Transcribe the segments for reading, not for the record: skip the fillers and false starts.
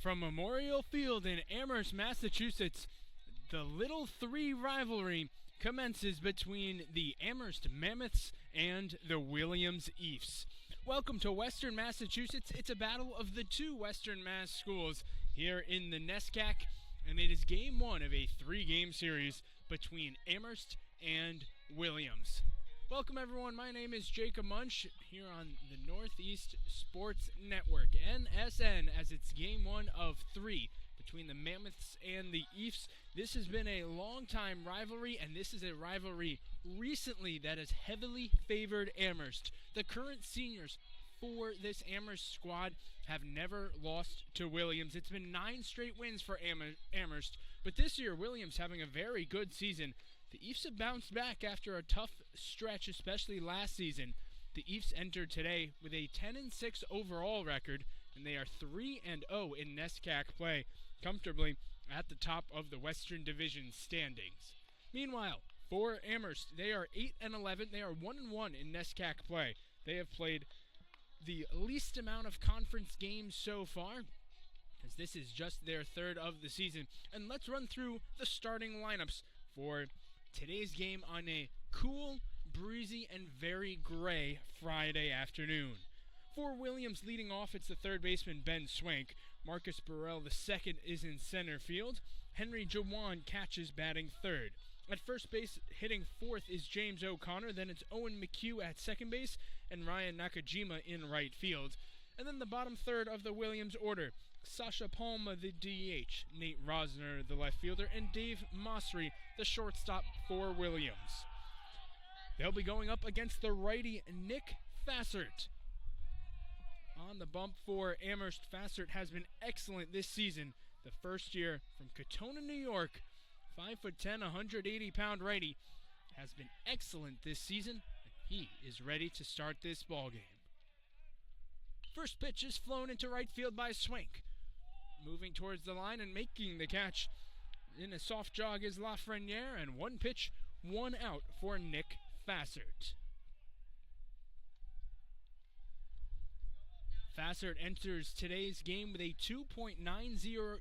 From Memorial Field in Amherst, Massachusetts, the Little Three rivalry commences between the Amherst Mammoths and the Williams Ephs. Welcome to Western Massachusetts. It's a battle of the two Western Mass schools here in the NESCAC, and it is game one of a three-game series between Amherst and Williams. Welcome, everyone. My name is Jacob Munch here on the Northeast Sports Network, NSN, as it's game one of three between the Mammoths and the Ephs. This has been a long-time rivalry, and this is a rivalry recently that has heavily favored Amherst. The current seniors for this Amherst squad have never lost to Williams. It's been 9 straight wins for Amherst, but this year Williams having a very good season. The Ephs have bounced back after a tough stretch, especially last season. The Ephs entered today with a 10-6 overall record, and they are 3-0 in NESCAC play, comfortably at the top of the Western Division standings. Meanwhile, for Amherst, they are 8-11. They are 1-1 in NESCAC play. They have played the least amount of conference games so far, as this is just their third of the season. And let's run through the starting lineups for today's game on a cool, breezy, and very gray Friday afternoon. For Williams leading off, it's the third baseman Ben Swank. Marcus Burrell II is in center field. Henry Jawan catches, batting third. At first base, hitting fourth is James O'Connor. Then it's Owen McHugh at second base and Ryan Nakajima in right field. And then the bottom third of the Williams order, Sasha Palma, the DH, Nate Rosner, the left fielder, and Dave Mosry, the shortstop for Williams. They'll be going up against the righty Nick Fassert. On the bump for Amherst, Fassert has been excellent this season. The first year from Katona, New York, 5'10", 180-pound righty, has been excellent this season, and he is ready to start this ballgame. First pitch is flown into right field by Swank. Moving towards the line and making the catch in a soft jog is Lafreniere, and one pitch, one out for Nick Fassert. Fassert enters today's game with a 2.90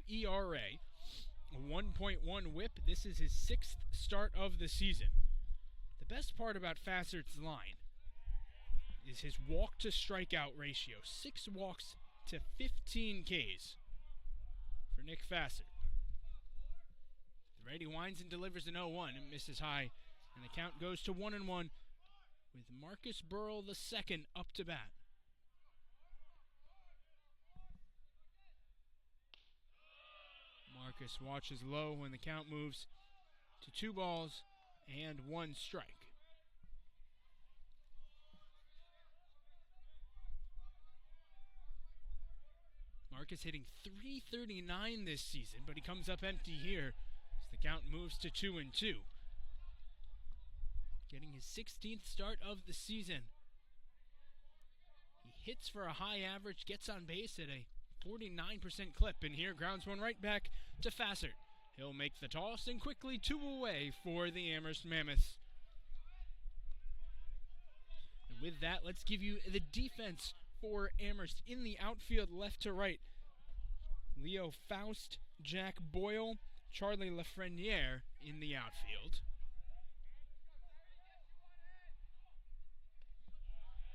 ERA, a 1.1 whip. This is his 6th start of the season. The best part about Fassert's line is his walk-to-strikeout ratio. 6 walks to 15 Ks for Nick Fassert. The righty winds and delivers an 0-1 and misses high, and the count goes to 1-1 with Marcus Burrell II up to bat. Marcus watches low when the count moves to 2 balls and 1 strike. Marcus hitting .339 this season, but he comes up empty here as the count moves to 2-2. Getting his 16th start of the season. He hits for a high average, gets on base at a 49% clip, and here grounds one right back to Fassert. He'll make the toss and quickly 2 away for the Amherst Mammoths. And with that, let's give you the defense for Amherst. In the outfield, left to right, Leo Faust, Jack Boyle, Charlie Lafreniere in the outfield.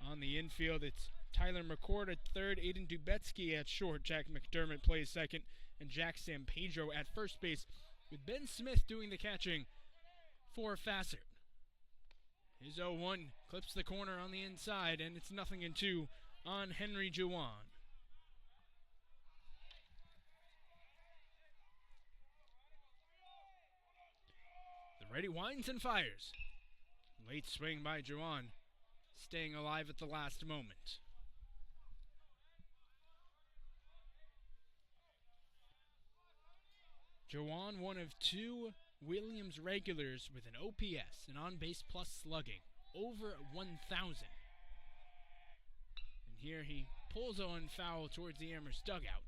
On the infield, it's Tyler McCord at third, Aiden Dubetsky at short, Jack McDermott plays second, and Jack Sampedro at first base, with Ben Smith doing the catching for Fassert. His 0-1 clips the corner on the inside, and it's 0-2 on Henry Jawan. The righty winds and fires. Late swing by Jawan, staying alive at the last moment. Jawan, one of 2 Williams regulars with an OPS, an on-base plus slugging, over 1,000. And here he pulls on foul towards the Amherst dugout.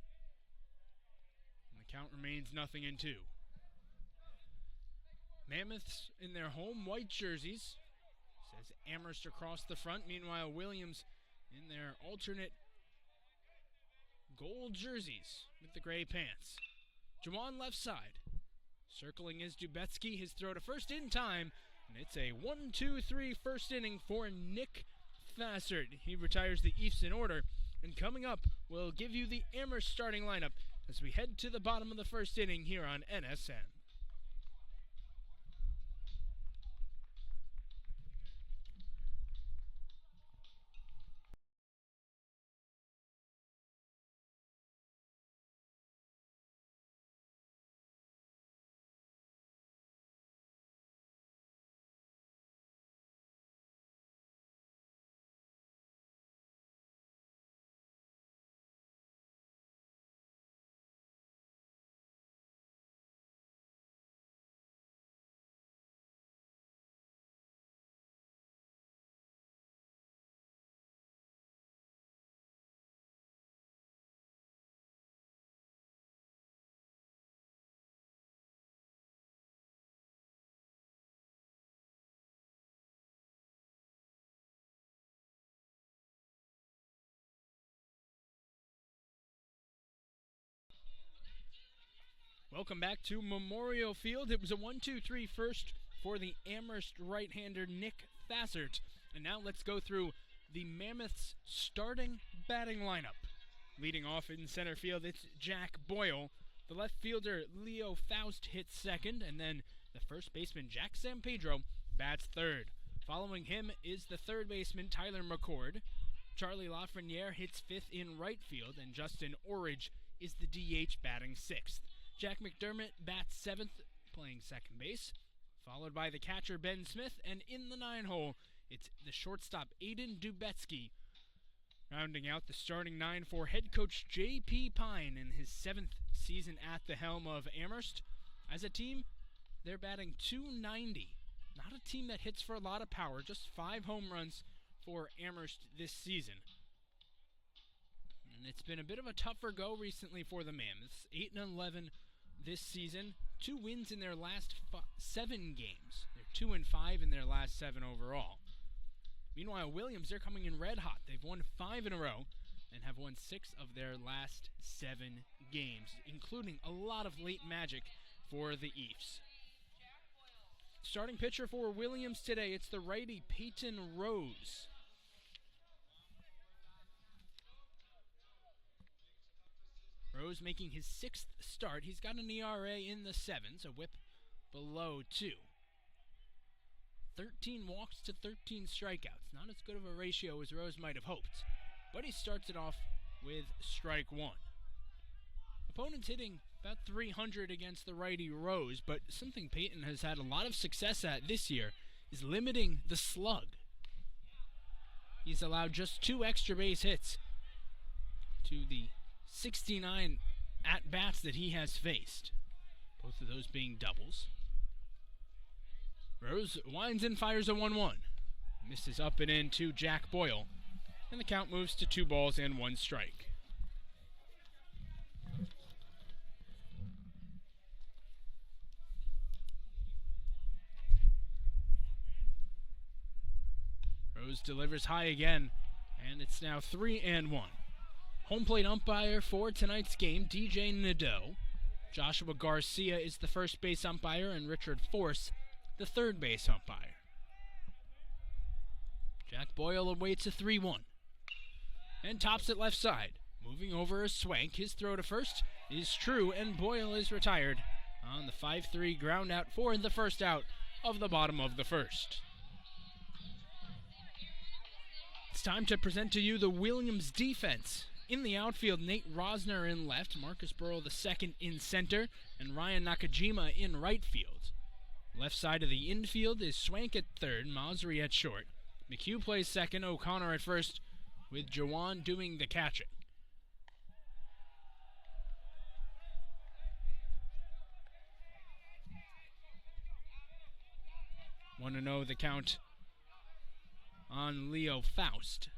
And the count remains 0-2. Mammoths in their home white jerseys. Says Amherst across the front. Meanwhile, Williams in their alternate gold jerseys with the gray pants. Jawan left side. Circling is Dubetsky, his throw to first in time, and it's a 1-2-3 first inning for Nick Fassert. He retires the Eafs in order, and coming up, we'll give you the Amherst starting lineup as we head to the bottom of the first inning here on NSN. Welcome back to Memorial Field. It was a 1-2-3 first for the Amherst right-hander Nick Fassert. And now let's go through the Mammoths starting batting lineup. Leading off in center field, it's Jack Boyle. The left fielder, Leo Faust, hits second. And then the first baseman, Jack Sampedro, bats third. Following him is the third baseman, Tyler McCord. Charlie Lafreniere hits fifth in right field. And Justin Orridge is the DH batting sixth. Jack McDermott bats seventh, playing second base, followed by the catcher Ben Smith, and in the nine-hole, it's the shortstop Aiden Dubetsky. Rounding out the starting nine for head coach J.P. Pine in his seventh season at the helm of Amherst. As a team, they're batting .290. Not a team that hits for a lot of power, just 5 home runs for Amherst this season. And it's been a bit of a tougher go recently for the Mammoths. 8-11 this season. 2 wins in their last 7 games. They're 2-5 in their last 7 overall. Meanwhile, Williams, they're coming in red hot. They've won 5 in a row and have won 6 of their last 7 games, including a lot of late magic for the Eafs. Starting pitcher for Williams today, it's the righty Peyton Rose. Rose making his 6th start. He's got an ERA in the 7s, a whip below 2. 13 walks to 13 strikeouts. Not as good of a ratio as Rose might have hoped, but he starts it off with strike 1. Opponents hitting about 300 against the righty Rose, but something Peyton has had a lot of success at this year is limiting the slug. He's allowed just 2 extra base hits to the 69 at-bats that he has faced, both of those being doubles. Rose winds and fires a 1-1. Misses up and in to Jack Boyle, and the count moves to 2 balls and 1 strike. Rose delivers high again, and it's now 3-1. Home plate umpire for tonight's game, DJ Nadeau. Joshua Garcia is the first base umpire, and Richard Force, the third base umpire. Jack Boyle awaits a 3-1 and tops it left side. Moving over a Swank, his throw to first is true, and Boyle is retired on the 5-3 ground out for the first out of the bottom of the first. It's time to present to you the Williams defense. In the outfield, Nate Rosner in left, Marcus Burrow the second in center, and Ryan Nakajima in right field. Left side of the infield is Swank at third, Masri at short. McHugh plays second, O'Connor at first, with Jawan doing the catching. Want to know the count on Leo Faust.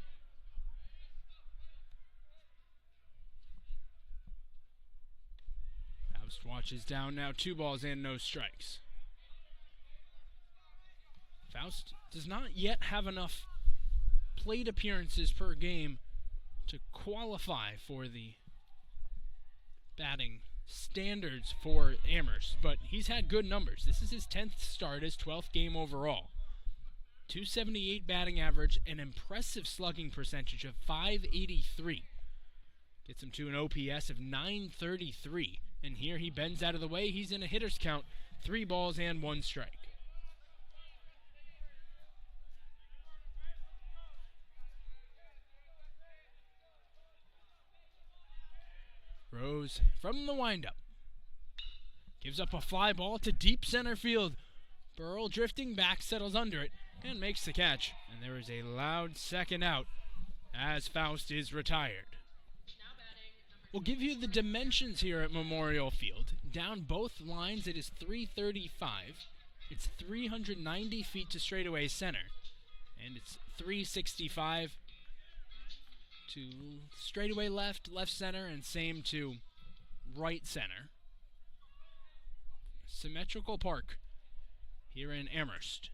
Faust watches down now, 2 balls and no strikes. Faust does not yet have enough plate appearances per game to qualify for the batting standards for Amherst, but he's had good numbers. This is his 10th start, his 12th game overall. 278 batting average, an impressive slugging percentage of 583. Gets him to an OPS of 933. And here he bends out of the way. He's in a hitter's count. 3 balls and 1 strike. Rose from the windup. Gives up a fly ball to deep center field. Burrell drifting back, settles under it, and makes the catch. And there is a loud second out as Faust is retired. We'll give you the dimensions here at Memorial Field. Down both lines, it is 335. It's 390 feet to straightaway center. And it's 365 to straightaway left, left center, and same to right center. Symmetrical park here in Amherst.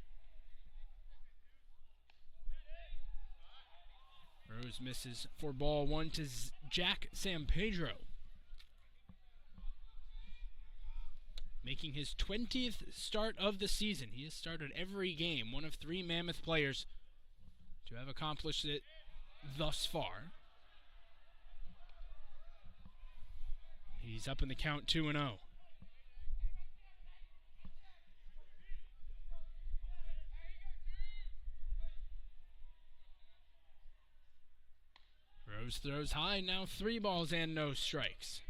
Rose misses for ball 1 to Jack Sampedro. Making his 20th start of the season. He has started every game, one of 3 Mammoth players to have accomplished it thus far. He's up in the count 2-0. Rose throws high, now 3 balls and no strikes.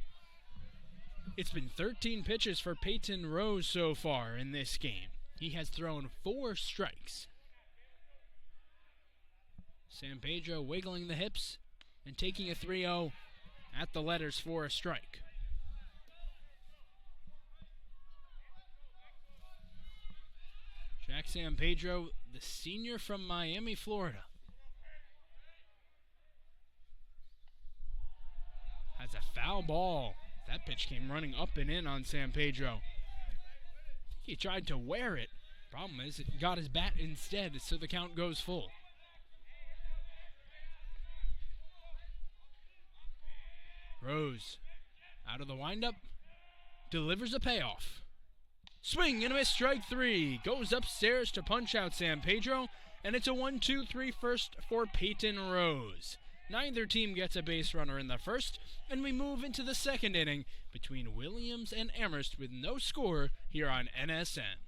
It's been 13 pitches for Peyton Rose so far in this game. He has thrown 4 strikes. Sampedro wiggling the hips and taking a 3-0 at the letters for a strike. Jack Sampedro, the senior from Miami, Florida. Has a foul ball. That pitch came running up and in on Sampedro. I think he tried to wear it. Problem is, it got his bat instead, so the count goes full. Rose, out of the windup, delivers a payoff. Swing and a miss, strike 3. Goes upstairs to punch out Sampedro, and it's a 1-2-3 first for Peyton Rose. Neither team gets a base runner in the first, and we move into the second inning between Williams and Amherst with no score here on NSN.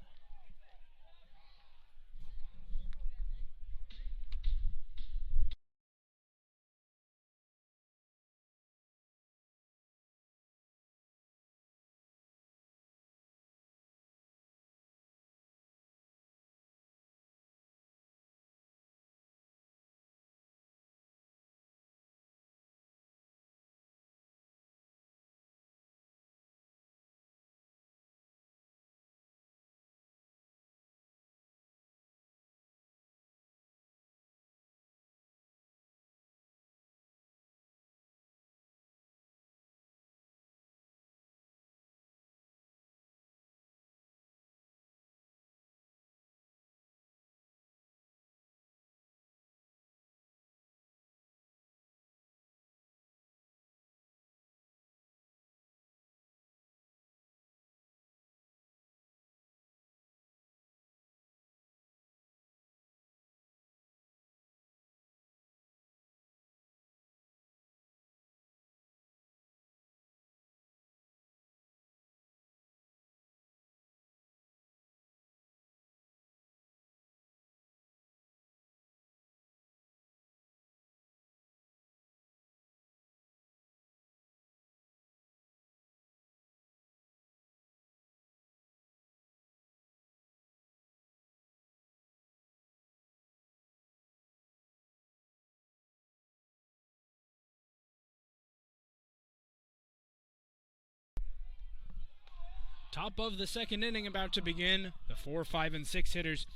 Top of the second inning about to begin. The 4, 5, and 6 hitters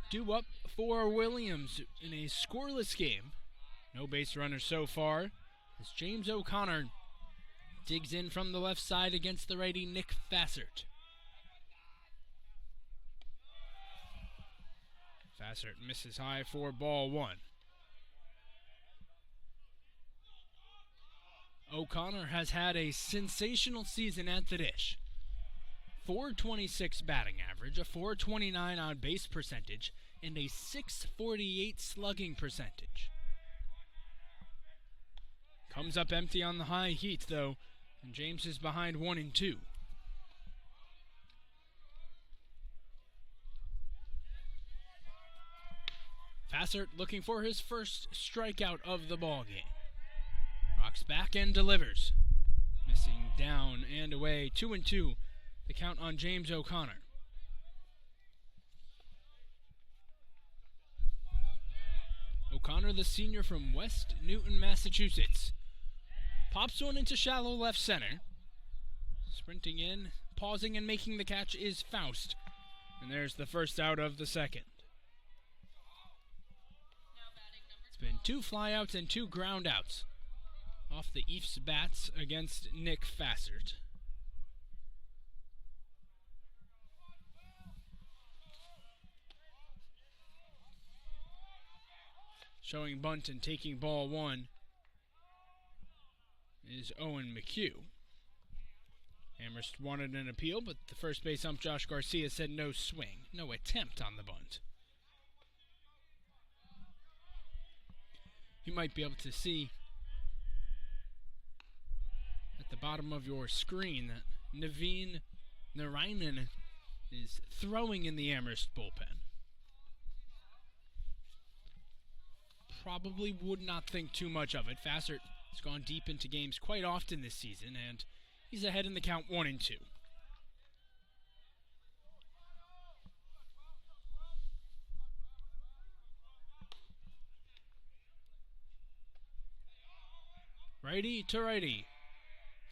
due up for Williams in a scoreless game. No base runners so far as James O'Connor digs in from the left side against the righty Nick Fassert. Fassert misses high for ball 1. O'Connor has had a sensational season at the dish. .426 batting average, a .429 on base percentage, and a .648 slugging percentage. Comes up empty on the high heat, though, and James is behind 1-2. Fassert looking for his first strikeout of the ballgame. Rocks back and delivers. Missing down and away, 2-2. The count on James O'Connor. O'Connor, the senior from West Newton, Massachusetts. Pops one into shallow left center. Sprinting in, pausing and making the catch is Faust. And there's the first out of the second. It's been 2 flyouts and 2 groundouts off the Eafs bats against Nick Fassert. Showing bunt and taking ball 1 is Owen McHugh. Amherst wanted an appeal, but the first base ump Josh Garcia said no swing, no attempt on the bunt. You might be able to see at the bottom of your screen that Naveen Narayanan is throwing in the Amherst bullpen. Probably would not think too much of it. Fassert has gone deep into games quite often this season, and he's ahead in the count 1-2. Righty to righty.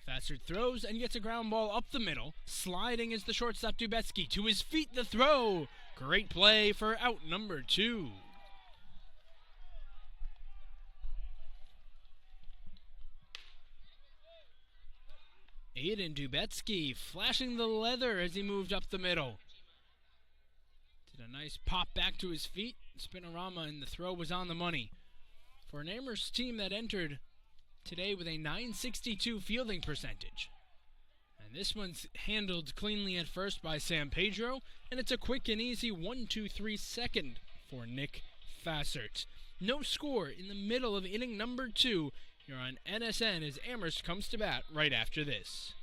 Fassert throws and gets a ground ball up the middle. Sliding is the shortstop Dubetsky. To his feet, the throw. Great play for out number 2. Aiden Dubetsky flashing the leather as he moved up the middle. Did a nice pop back to his feet. Spinorama, and the throw was on the money. For an Amherst team that entered today with a .962 fielding percentage. And this one's handled cleanly at first by Sampedro, and it's a quick and easy 1-2-3 second for Nick Fassert. No score in the middle of inning number 2. You're on NSN as Amherst comes to bat right after this.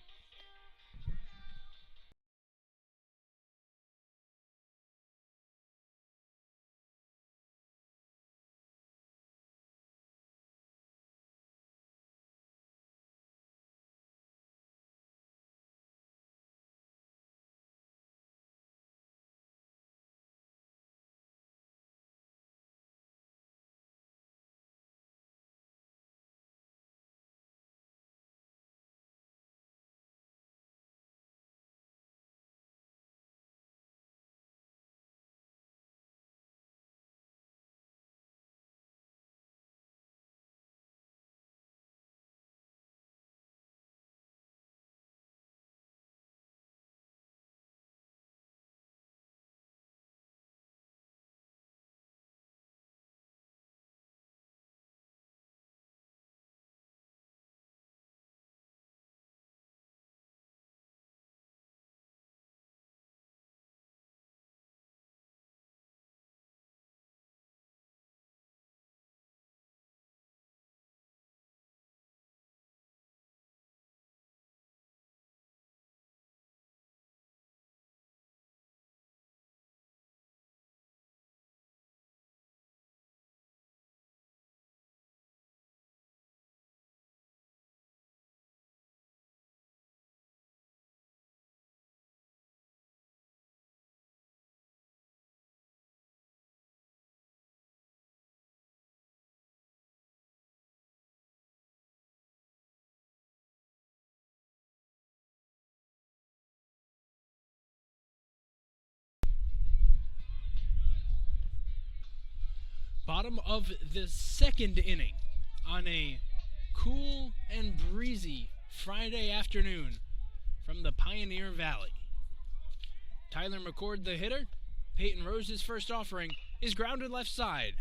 Bottom of the second inning on a cool and breezy Friday afternoon from the Pioneer Valley. Tyler McCord, the hitter. Peyton Rose's first offering is grounded left side.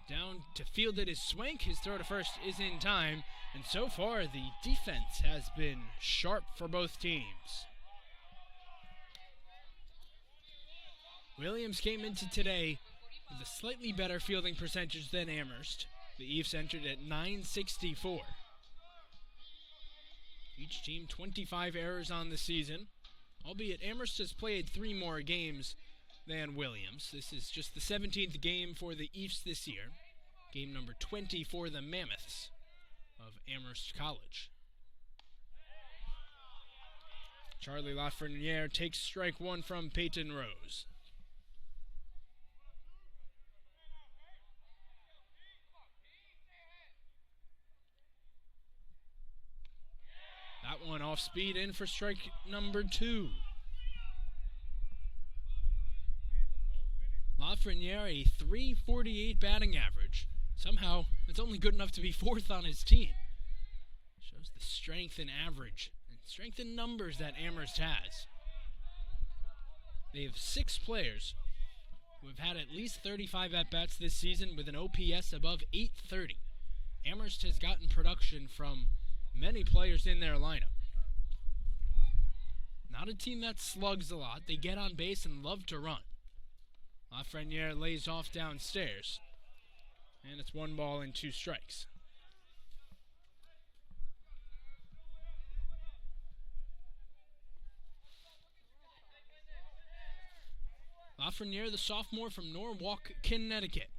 down to field it is Swank. His throw to first is in time, and so far the defense has been sharp for both teams. Williams came into today with a slightly better fielding percentage than Amherst. The Eves entered at .964. Each team 25 errors on the season, albeit Amherst has played 3 more games than Williams. This is just the 17th game for the Eves this year. Game number 20 for the Mammoths of Amherst College. Charlie Lafreniere takes strike 1 from Peyton Rose. That one off speed, in for strike number 2. Lafreniere, a .348 batting average. Somehow, it's only good enough to be 4th on his team. Shows the strength in average and strength in numbers that Amherst has. They have 6 players who have had at least 35 at-bats this season with an OPS above .830. Amherst has gotten production from many players in their lineup. Not a team that slugs a lot. They get on base and love to run. Lafreniere lays off downstairs. And it's 1 ball and 2 strikes. Lafreniere, the sophomore from Norwalk, Connecticut,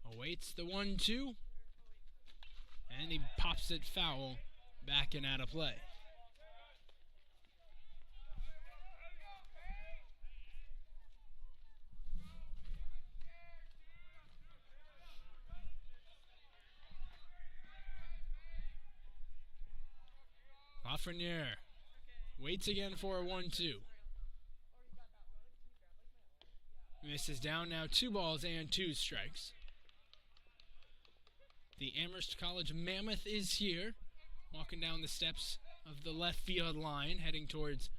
awaits the 1-2. And he pops it foul, back and out of play. Lafreniere waits again for a 1-2. Misses down, now 2 balls and 2 strikes. The Amherst College Mammoth is here, walking down the steps of the left field line, heading towards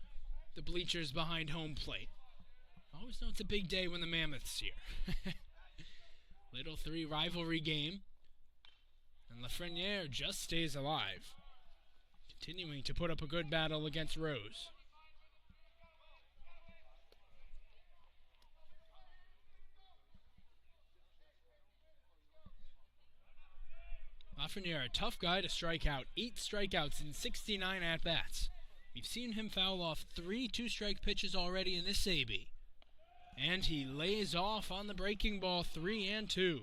the bleachers behind home plate. Always know it's a big day when the Mammoth's here. Little 3 rivalry game, and Lafreniere just stays alive, continuing to put up a good battle against Rose. Lafreniere, a tough guy to strike out. 8 strikeouts in 69 at-bats. We've seen him foul off 3 two-strike pitches already in this AB. And he lays off on the breaking ball, 3-2.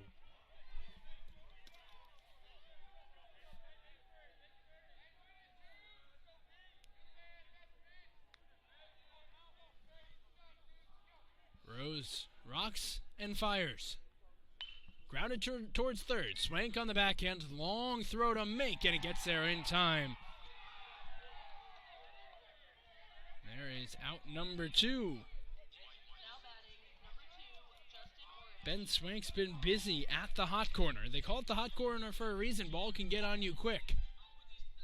Rose rocks and fires. Grounded towards third. Swank on the backhand. Long throw to make, and it gets there in time. There is out number 2. Ben Swank's been busy at the hot corner. They call it the hot corner for a reason. Ball can get on you quick.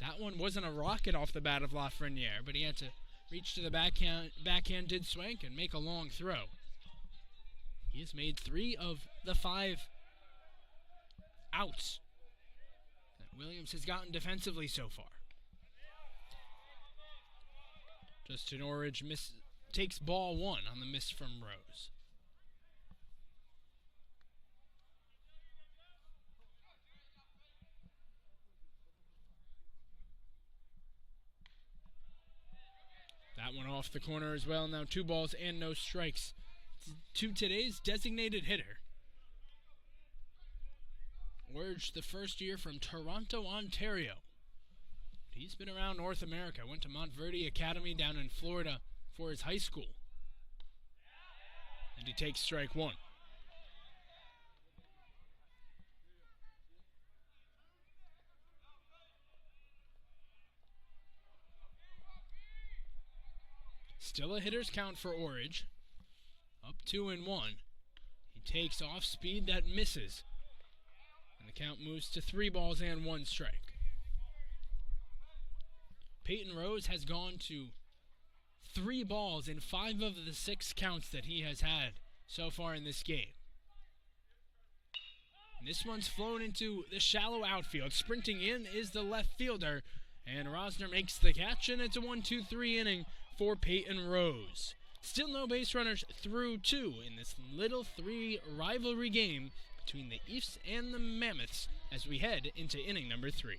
That one wasn't a rocket off the bat of Lafreniere, but he had to reach to the backhanded Swank and make a long throw. He has made 3 of the 5 outs that Williams has gotten defensively so far. Justin Orridge takes ball 1 on the miss from Rose. That one off the corner as well. Now 2 balls and no strikes to today's designated hitter. Orridge, the first year from Toronto, Ontario. He's been around North America. Went to Montverde Academy down in Florida for his high school. And he takes strike 1. Still a hitter's count for Orridge. Up 2-1. He takes off speed that misses. And the count moves to 3 balls and 1 strike. Peyton Rose has gone to 3 balls in 5 of the 6 counts that he has had so far in this game. This one's flown into the shallow outfield. Sprinting in is the left fielder, and Rosner makes the catch, and it's a 1-2-3 inning for Peyton Rose. Still no base runners through 2 in this little 3 rivalry game between the Eefs and the Mammoths as we head into inning number 3.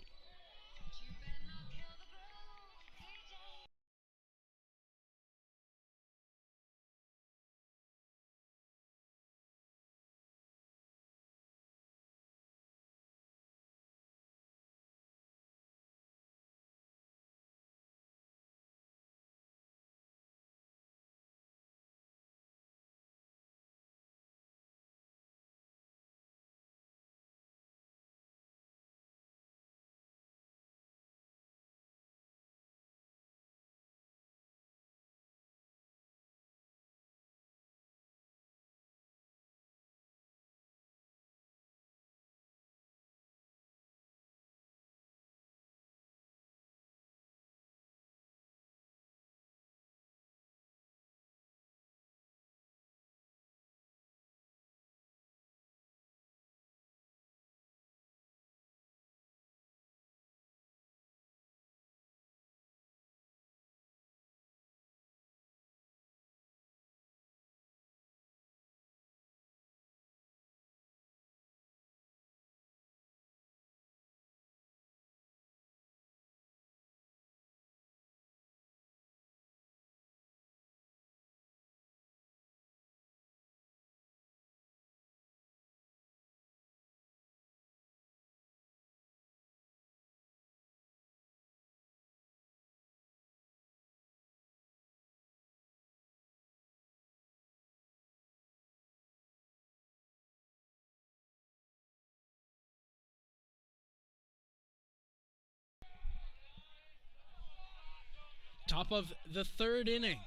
Top of the 3rd inning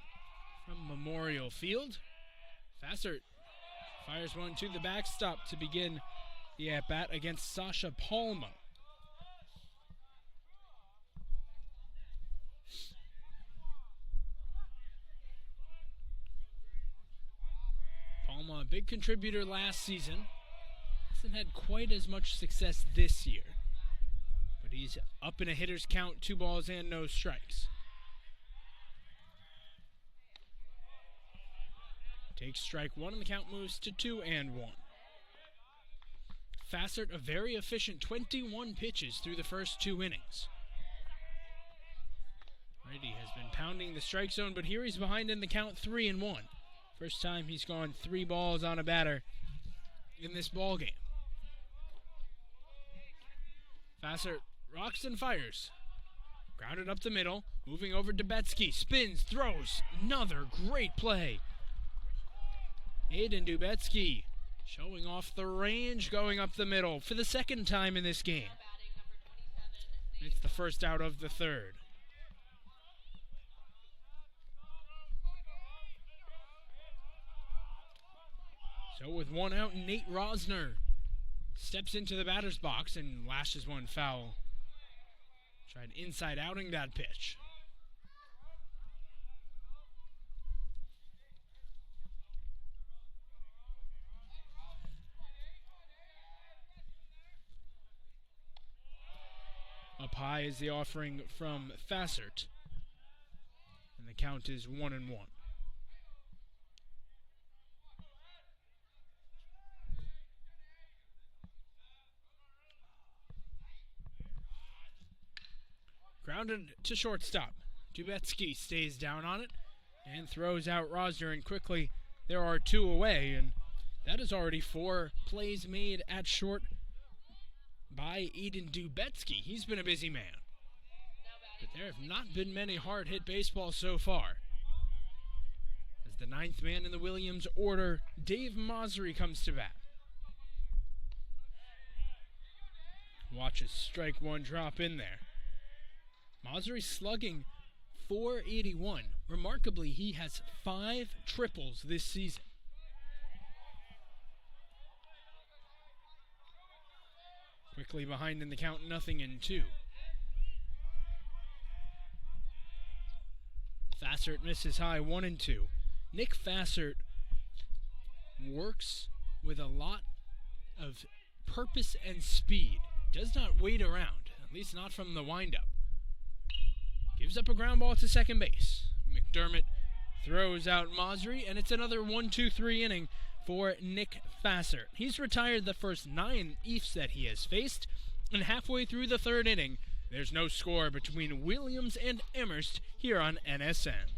from Memorial Field. Fassert fires one to the backstop to begin the at-bat against Sasha Palma. Palma, a big contributor last season. Hasn't had quite as much success this year. But he's up in a hitter's count, 2 balls and no strikes. Takes strike 1 and the count moves to 2-1. Fassert, a very efficient 21 pitches through the first 2 innings. Righty has been pounding the strike zone, but here he's behind in the count 3-1. First time he's gone 3 balls on a batter in this ball game. Fassert rocks and fires. Grounded up the middle, moving over to Betsky, spins, throws, another great play. Aiden Dubetsky showing off the range, going up the middle for the 2nd time in this game. It's the first out of the 3rd. So with 1 out, Nate Rosner steps into the batter's box and lashes one foul. Tried inside outing that pitch. Up high is the offering from Fassert. And the count is 1-1. Grounded to shortstop. Dubetsky stays down on it and throws out Rosner, and quickly there are 2 away, and that is already 4 plays made at short by Eden Dubetsky. He's been a busy man. But there have not been many hard-hit baseballs so far. As the 9th man in the Williams order, Dave Mosry, comes to bat. Watches strike 1 drop in there. Mosry slugging .481. Remarkably, he has 5 triples this season. Quickly behind in the count, 0-2. Fassert misses high, 1-2. Nick Fassert works with a lot of purpose and speed. Does not wait around, at least not from the windup. Gives up a ground ball to second base. McDermott throws out Masri, and it's another 1-2-3 inning for Nick Fassert. He's retired the first 9 Eafs that he has faced, and halfway through the third inning, there's no score between Williams and Amherst here on NSN.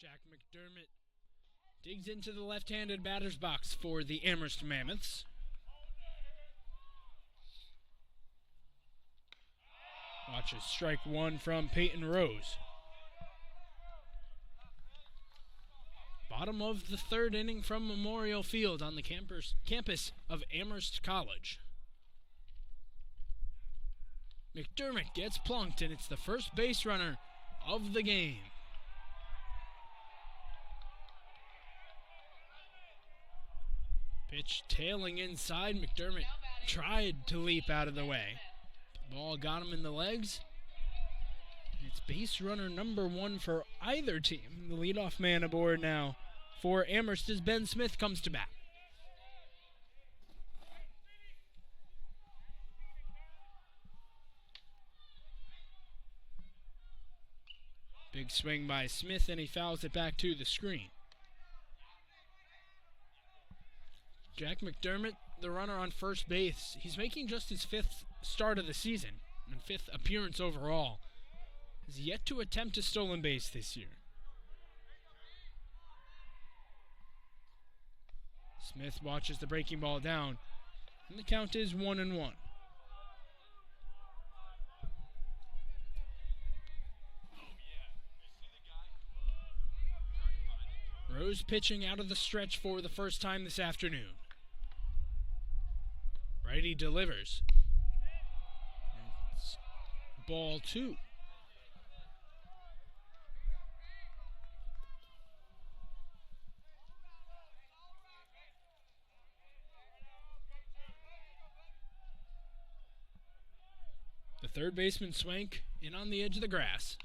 Jack McDermott digs into the left-handed batter's box for the Amherst Mammoths. Watches strike one from Peyton Rose. Bottom of the third inning from Memorial Field on the campus of Amherst College. McDermott gets plunked, and it's the first base runner of the game. Pitch tailing inside. McDermott tried to leap out of the way. The ball got him in the legs. It's base runner number 1 for either team. The leadoff man aboard now for Amherst as Ben Smith comes to bat. Big swing by Smith, and he fouls it back to the screen. Jack McDermott, the runner on first base, he's making just his 5th start of the season and 5th appearance overall. Has yet to attempt a stolen base this year. Smith watches the breaking ball down, and the count is 1-1. Rose pitching out of the stretch for the first time this afternoon. Righty delivers. It's ball 2. The third baseman Swank in on the edge of the grass.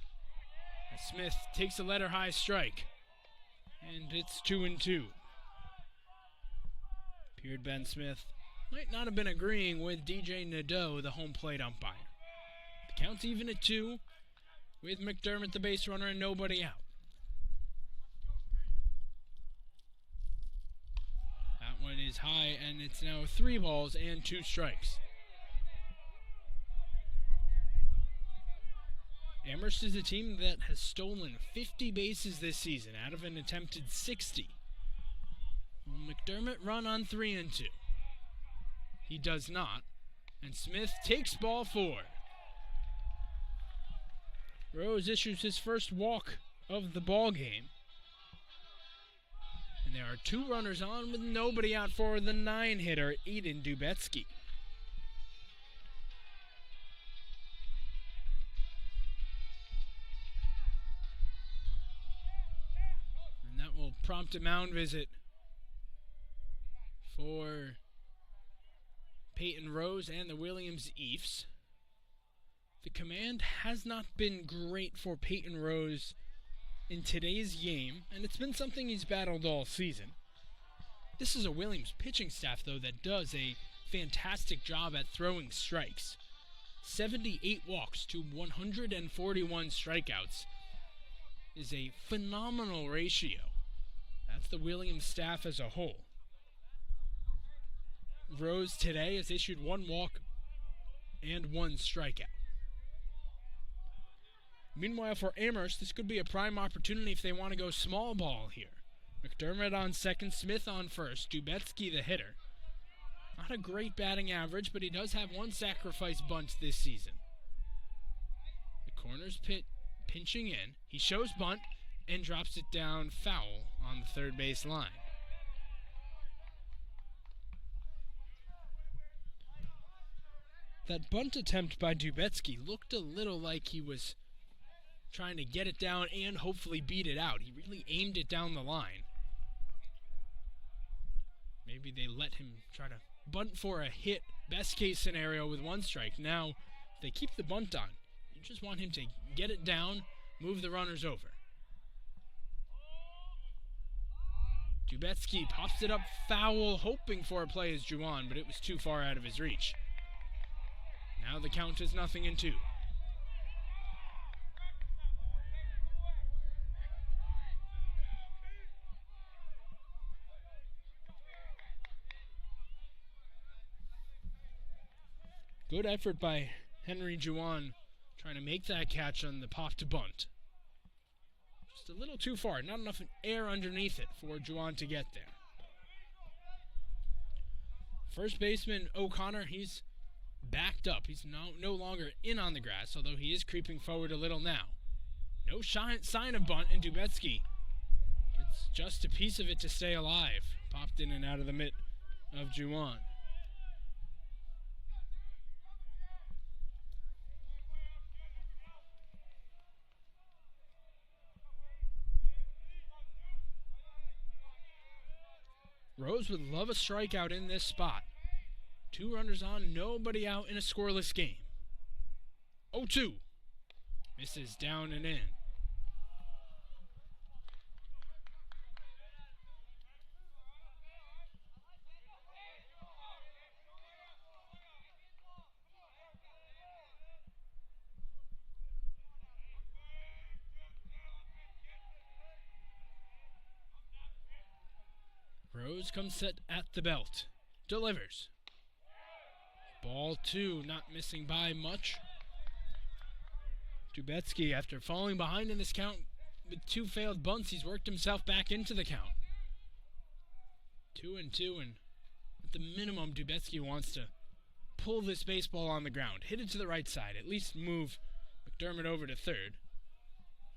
As Smith takes a letter high strike. And it's 2-2. Appeared Ben Smith might not have been agreeing with DJ Nadeau, the home plate umpire. The count's even at 2, with McDermott the base runner and nobody out. That one is high, and it's now 3 balls and 2 strikes. Amherst is a team that has stolen 50 bases this season out of an attempted 60. Will McDermott run on 3-2? He does not, and Smith takes ball 4. Rose issues his first walk of the ball game. And there are 2 runners on with nobody out for the 9-hitter, Aiden Dubetsky. And that will prompt a mound visit for Peyton Rose and the Williams Eafs. The command has not been great for Peyton Rose in today's game, and it's been something he's battled all season. This is a Williams pitching staff, though, that does a fantastic job at throwing strikes. 78 walks to 141 strikeouts is a phenomenal ratio. That's the Williams staff as a whole. Rose today has issued 1 walk and 1 strikeout. Meanwhile, for Amherst, this could be a prime opportunity if they want to go small ball here. McDermott on second, Smith on first, Dubetsky the hitter. Not a great batting average, but he does have 1 sacrifice bunt this season. The corner's pinching in. He shows bunt and drops it down foul on the third base line. That bunt attempt by Dubetsky looked a little like he was trying to get it down and hopefully beat it out. He really aimed it down the line. Maybe they let him try to bunt for a hit, best case scenario with 1 strike. Now, if they keep the bunt on, you just want him to get it down, move the runners over. Dubetsky pops it up foul, hoping for a play as Juwan, but it was too far out of his reach. Now the count is 0-2. Good effort by Henry Juwan trying to make that catch on the pop to bunt. Just a little too far, not enough air underneath it for Juwan to get there. First baseman O'Connor, he's backed up. He's no longer in on the grass, although he is creeping forward a little now. No sign of bunt, and Dubetsky gets just a piece of it to stay alive. Popped in and out of the mitt of Juwan. Rose would love a strikeout in this spot. 2 runners on, nobody out in a scoreless game. 0-2. Misses down and in. Rose comes set at the belt. Delivers. Ball 2, not missing by much. Dubetsky, after falling behind in this count with 2 failed bunts, he's worked himself back into the count. 2-2, and at the minimum, Dubetsky wants to pull this baseball on the ground. Hit it to the right side, at least move McDermott over to third.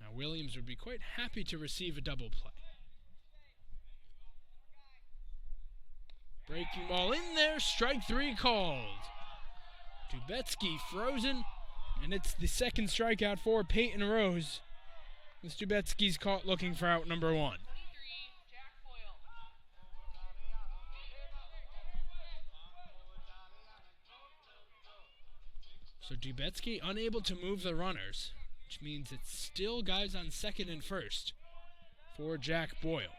Now Williams would be quite happy to receive a double play. Breaking ball in there, strike 3 called. Dubetsky frozen, and it's the second strikeout for Peyton Rose. As Dubetsky's caught looking for out number 1. So Dubetsky unable to move the runners, which means it's still guys on second and first for Jack Boyle.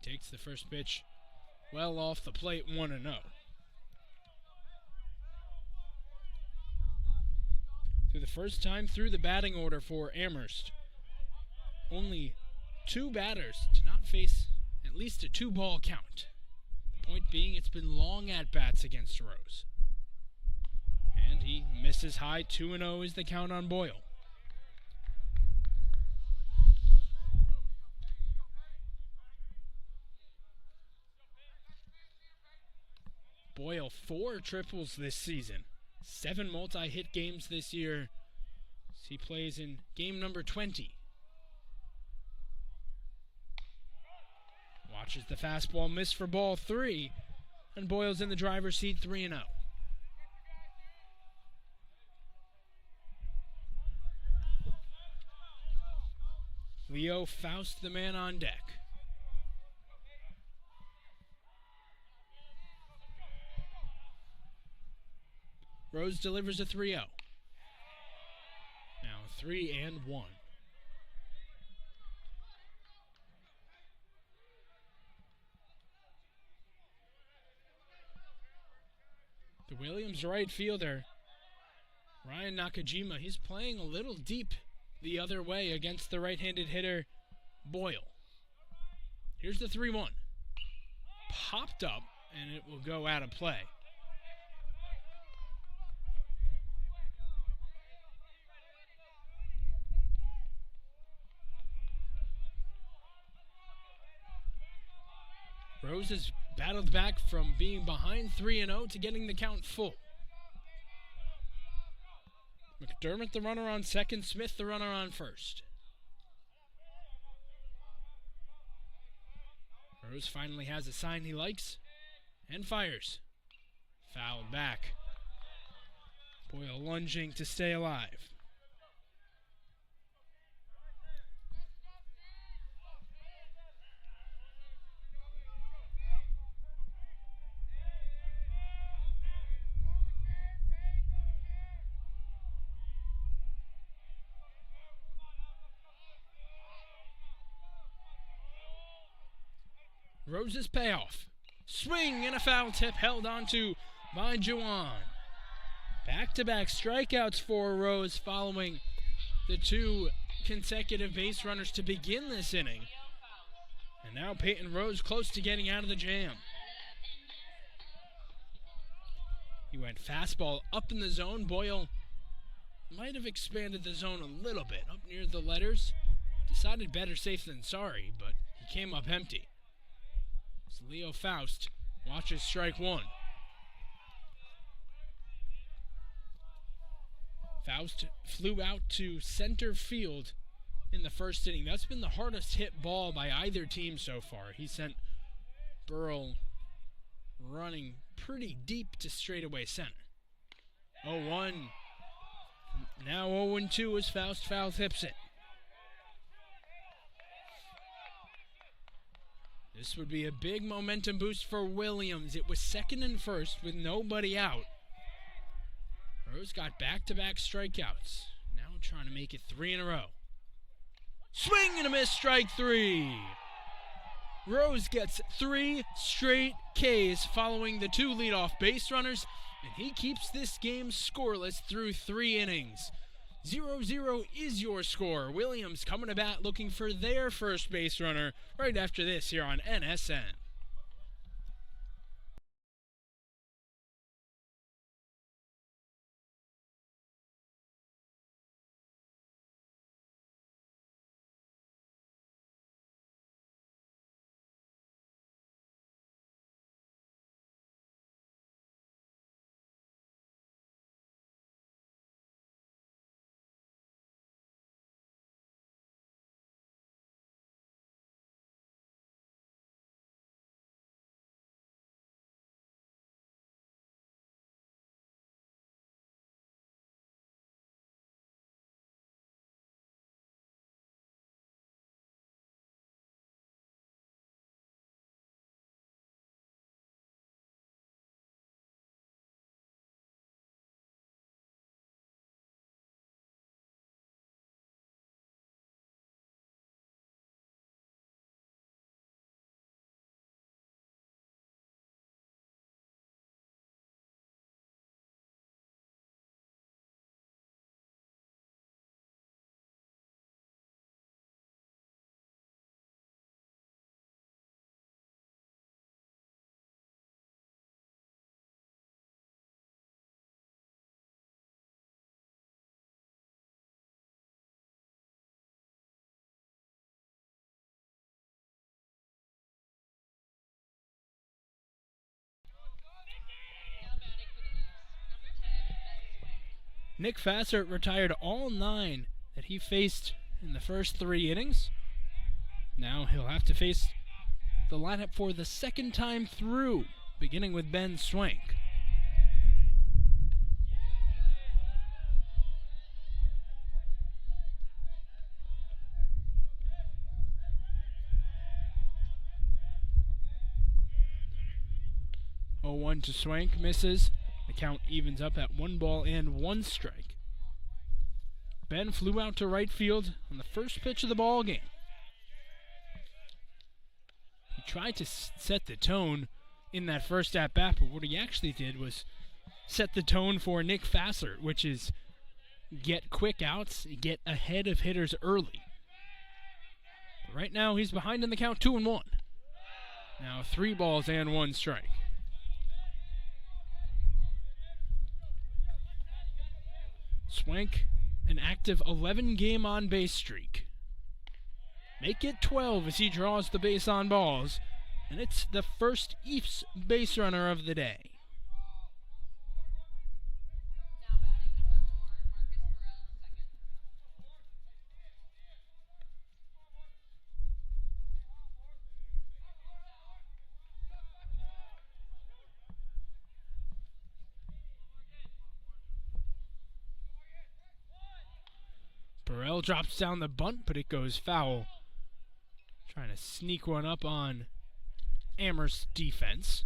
He takes the first pitch well off the plate, 1-0. For the first time through the batting order for Amherst, only 2 batters did not face at least a 2-ball count. The point being, it's been long at-bats against Rose. And he misses high. 2-0 is the count on Boyle. Boyle 4 triples this season, 7 multi-hit games this year. He plays in game number 20. Watches the fastball miss for ball 3, and Boyle's in the driver's seat 3-0. Leo Faust, the man on deck. Rose delivers a 3-0. Now 3-1. The Williams right fielder, Ryan Nakajima, he's playing a little deep the other way against the right-handed hitter, Boyle. Here's the 3-1. Popped up, and it will go out of play. Rose has battled back from being behind 3-0 to getting the count full. McDermott the runner on second, Smith the runner on first. Rose finally has a sign he likes and fires. Fouled back. Boyle lunging to stay alive. Rose's payoff. Swing and a foul tip held onto by Juwan. Back-to-back strikeouts for Rose following the 2 consecutive base runners to begin this inning. And now Peyton Rose close to getting out of the jam. He went fastball up in the zone. Boyle might have expanded the zone a little bit up near the letters. Decided better safe than sorry, but he came up empty. Leo Faust watches strike 1. Faust flew out to center field in the first inning. That's been the hardest hit ball by either team so far. He sent Burrell running pretty deep to straightaway center. 0-1. Now 0-2 as Faust foul tips it. This would be a big momentum boost for Williams. It was second and first with nobody out. Rose got back-to-back strikeouts. Now trying to make it 3 in a row. Swing and a miss, strike 3. Rose gets 3 straight Ks following the 2 leadoff base runners, and he keeps this game scoreless through 3 innings. 0-0 is your score. Williams coming to bat looking for their first base runner right after this here on NSN. Nick Fassert retired all 9 that he faced in the first 3 innings. Now he'll have to face the lineup for the second time through, beginning with Ben Swank. Oh, 1 to Swank, misses. The count evens up at 1 ball and 1 strike. Ben flew out to right field on the first pitch of the ball game. He tried to set the tone in that first at-bat, but what he actually did was set the tone for Nick Fassert, which is get quick outs, get ahead of hitters early. But right now, he's behind in the count 2-1. Now 3 balls and 1 strike. Swank, an active 11-game on-base streak. Make it 12 as he draws the base on balls, and it's the first Eafs base runner of the day. Now batting number 4, Marcus Burrell, second. Burrell drops down the bunt, but it goes foul. Trying to sneak one up on Amherst defense.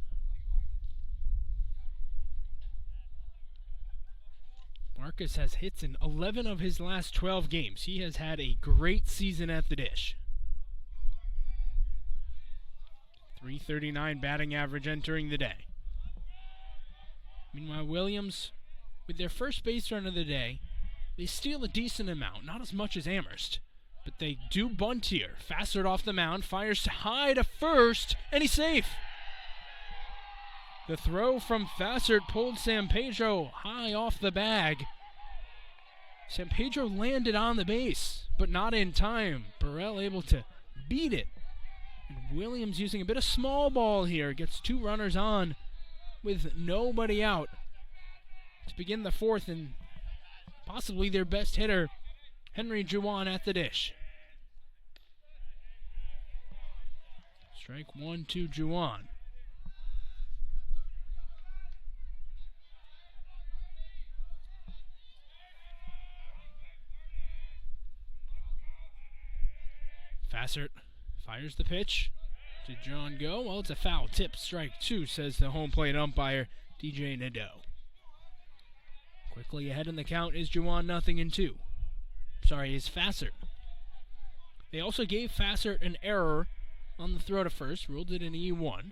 Marcus has hits in 11 of his last 12 games. He has had a great season at the dish. .339 batting average entering the day. Meanwhile, Williams, with their first base run of the day, they steal a decent amount, not as much as Amherst, but they do bunt here. Fassert off the mound, fires high to first, and he's safe. The throw from Fassert pulled Sampedro high off the bag. Sampedro landed on the base, but not in time. Burrell able to beat it. And Williams, using a bit of small ball here, gets 2 runners on with nobody out to begin the 4th, and possibly their best hitter, Henry Juwan, at the dish. Strike 1 to Juwan. Fassert fires the pitch. Did John go? Well, it's a foul tip. Strike 2, says the home plate umpire, DJ Nadeau. Quickly ahead in the count is Juwan, 0-2. Sorry, is Fassert. They also gave Fassert an error on the throw to first, ruled it an E1.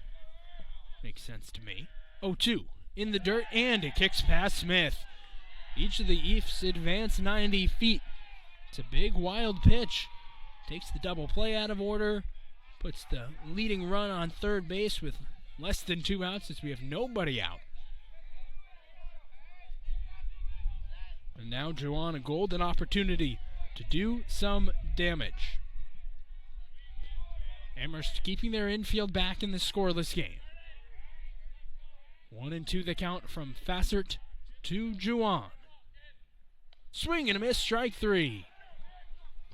Makes sense to me. 0-2 in the dirt, and it kicks past Smith. Each of the Eafs advance 90 feet. It's a big, wild pitch. Takes the double play out of order, puts the leading run on third base with less than 2 outs as we have nobody out. And now Juwan, a golden opportunity to do some damage. Amherst keeping their infield back in the scoreless game. 1-2 the count from Fassert to Juwan. Swing and a miss, strike 3.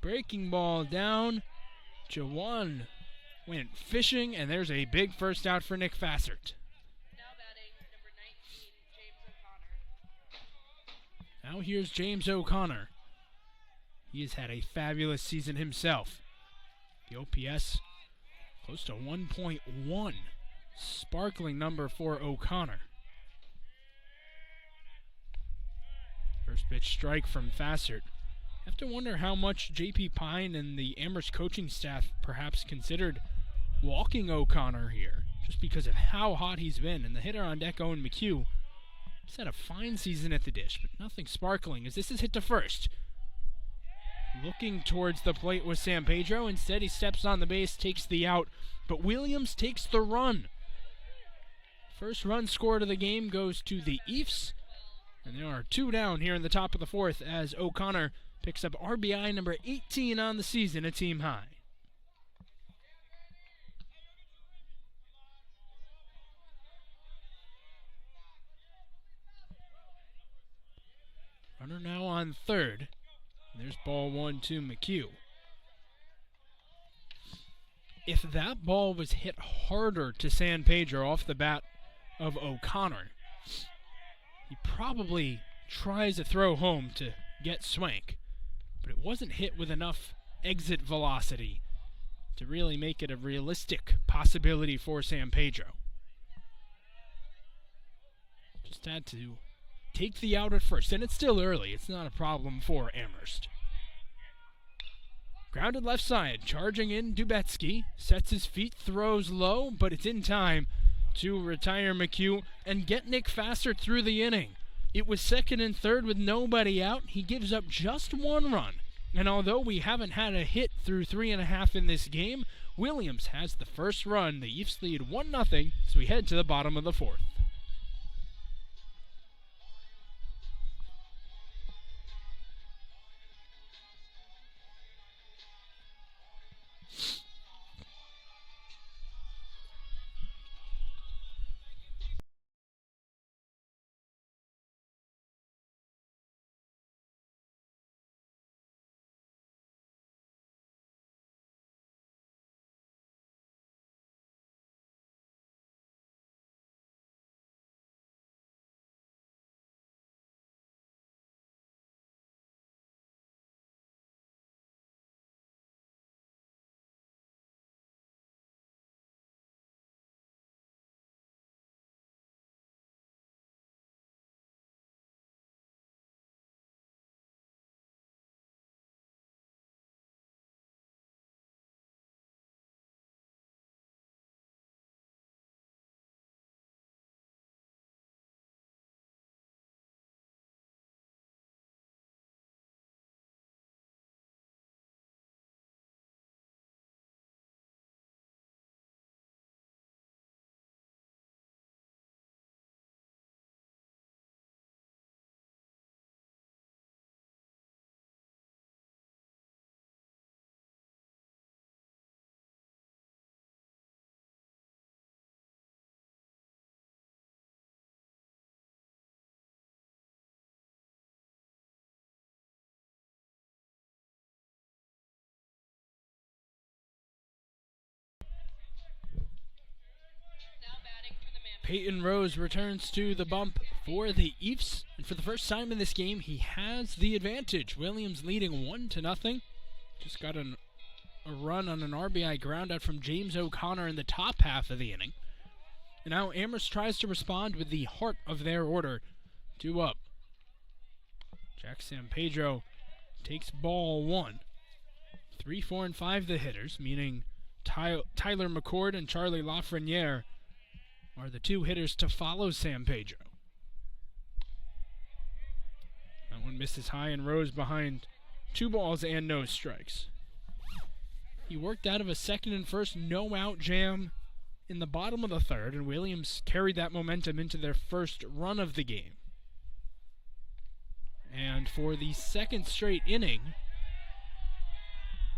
Breaking ball down. Juwan went fishing, and there's a big first out for Nick Fassert. Now batting number 19, James O'Connor. Now here's James O'Connor. He has had a fabulous season himself. The OPS close to 1.1. Sparkling number for O'Connor. First pitch strike from Fassert. I have to wonder how much J.P. Pine and the Amherst coaching staff perhaps considered walking O'Connor here, just because of how hot he's been. And the hitter on deck, Owen McHugh, he's had a fine season at the dish, but nothing sparkling as this is hit to first. Looking towards the plate with Sampedro. Instead, he steps on the base, takes the out, but Williams takes the run. First run scored of the game goes to the Eafs, and there are 2 down here in the top of the 4th as O'Connor picks up RBI number 18 on the season, a team high. Runner now on third. There's ball 1 to McHugh. If that ball was hit harder to Sampedro off the bat of O'Connor, he probably tries a throw home to get Swank, but it wasn't hit with enough exit velocity to really make it a realistic possibility for Sampedro. Just had to take the out at first, and it's still early. It's not a problem for Amherst. Grounded left side, charging in Dubetsky, sets his feet, throws low, but it's in time to retire McHugh and get Nick Fassert through the inning. It was second and third with nobody out. He gives up just 1 run. And although we haven't had a hit through 3.5 in this game, Williams has the first run. The Eafs lead 1-0 as we head to the bottom of the 4th. Peyton Rose returns to the bump for the Eafs, and for the first time in this game, he has the advantage. Williams leading 1-0. Just got a run on an RBI groundout from James O'Connor in the top half of the inning. And now Amherst tries to respond with the heart of their order. 2 up. Jack Sampedro takes ball 1. 3, 4, and 5 the hitters, meaning Tyler McCord and Charlie Lafreniere are the 2 hitters to follow Sampedro. That one misses high, and Rose behind 2 balls and no strikes. He worked out of a second and first no-out jam in the bottom of the 3rd, and Williams carried that momentum into their first run of the game. And for the 2nd straight inning,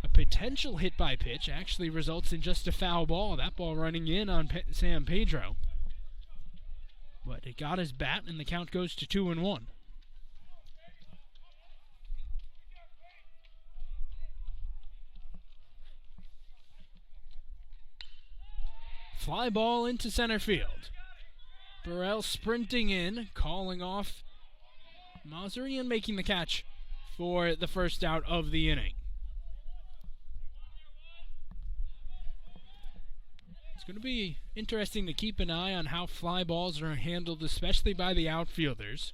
a potential hit by pitch actually results in just a foul ball. That ball running in on Sampedro. But it got his bat, and the count goes to 2-1. Fly ball into center field. Burrell sprinting in, calling off Mazarian, making the catch for the first out of the inning. It's going to be interesting to keep an eye on how fly balls are handled, especially by the outfielders.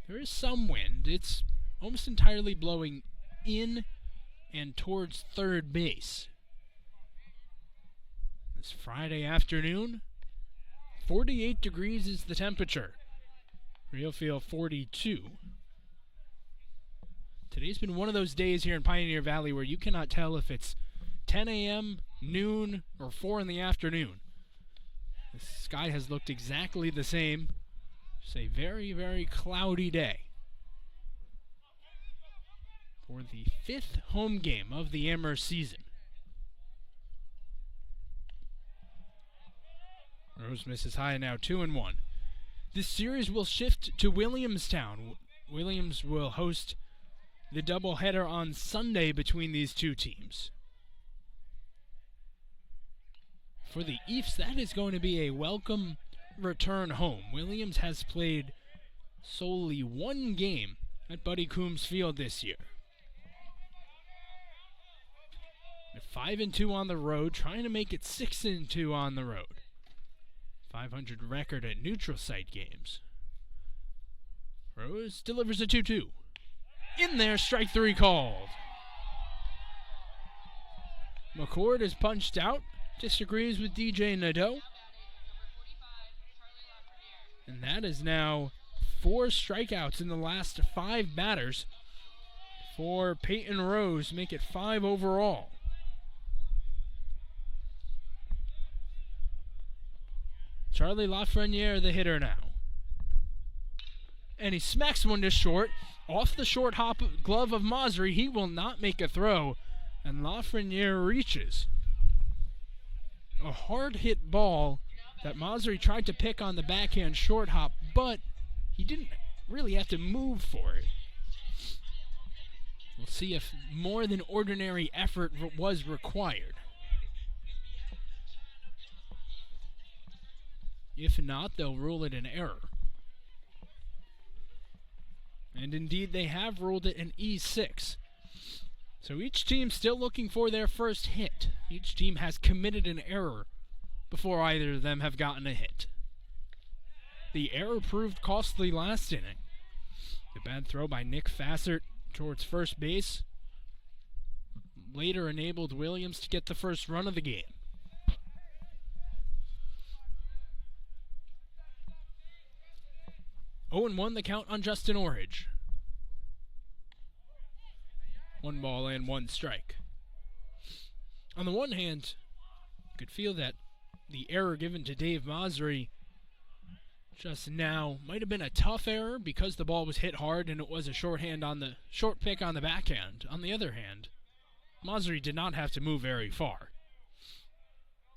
There is some wind. It's almost entirely blowing in and towards third base. This Friday afternoon, 48 degrees is the temperature. Real feel 42. Today's been one of those days here in Pioneer Valley where you cannot tell if it's 10 a.m., noon, or 4 in the afternoon. The sky has looked exactly the same. It's a very, very cloudy day for the 5th home game of the Amherst season. Rose misses high, now 2-1. This series will shift to Williamstown, Williams will host the doubleheader on Sunday between these two teams. For the Ephs, that is going to be a welcome return home. Williams has played solely one game at Buddy Coombs Field this year. They're 5-2 on the road, trying to make it 6-2 on the road. 500 record at neutral site games. Rose delivers a 2-2. In there, strike three called. McCord is punched out, disagrees with DJ Nadeau. And that is now 4 strikeouts in the last 5 batters for Peyton Rose, make it 5 overall. Charlie Lafreniere, the hitter now. And he smacks one to short. Off the short hop glove of Masri, he will not make a throw. And Lafreniere reaches. A hard hit ball that Masri tried to pick on the backhand short hop, but he didn't really have to move for it. We'll see if more than ordinary effort was required. If not, they'll rule it an error. And indeed, they have ruled it an E6. So each team still looking for their first hit. Each team has committed an error before either of them have gotten a hit. The error proved costly last inning. The bad throw by Nick Fassert towards first base later enabled Williams to get the first run of the game. Oh, and 1 the count on Justin Orridge. 1 ball and 1 strike. On the one hand, you could feel that the error given to Dave Masri just now might have been a tough error because the ball was hit hard and it was a short pick on the backhand. On the other hand, Masri did not have to move very far.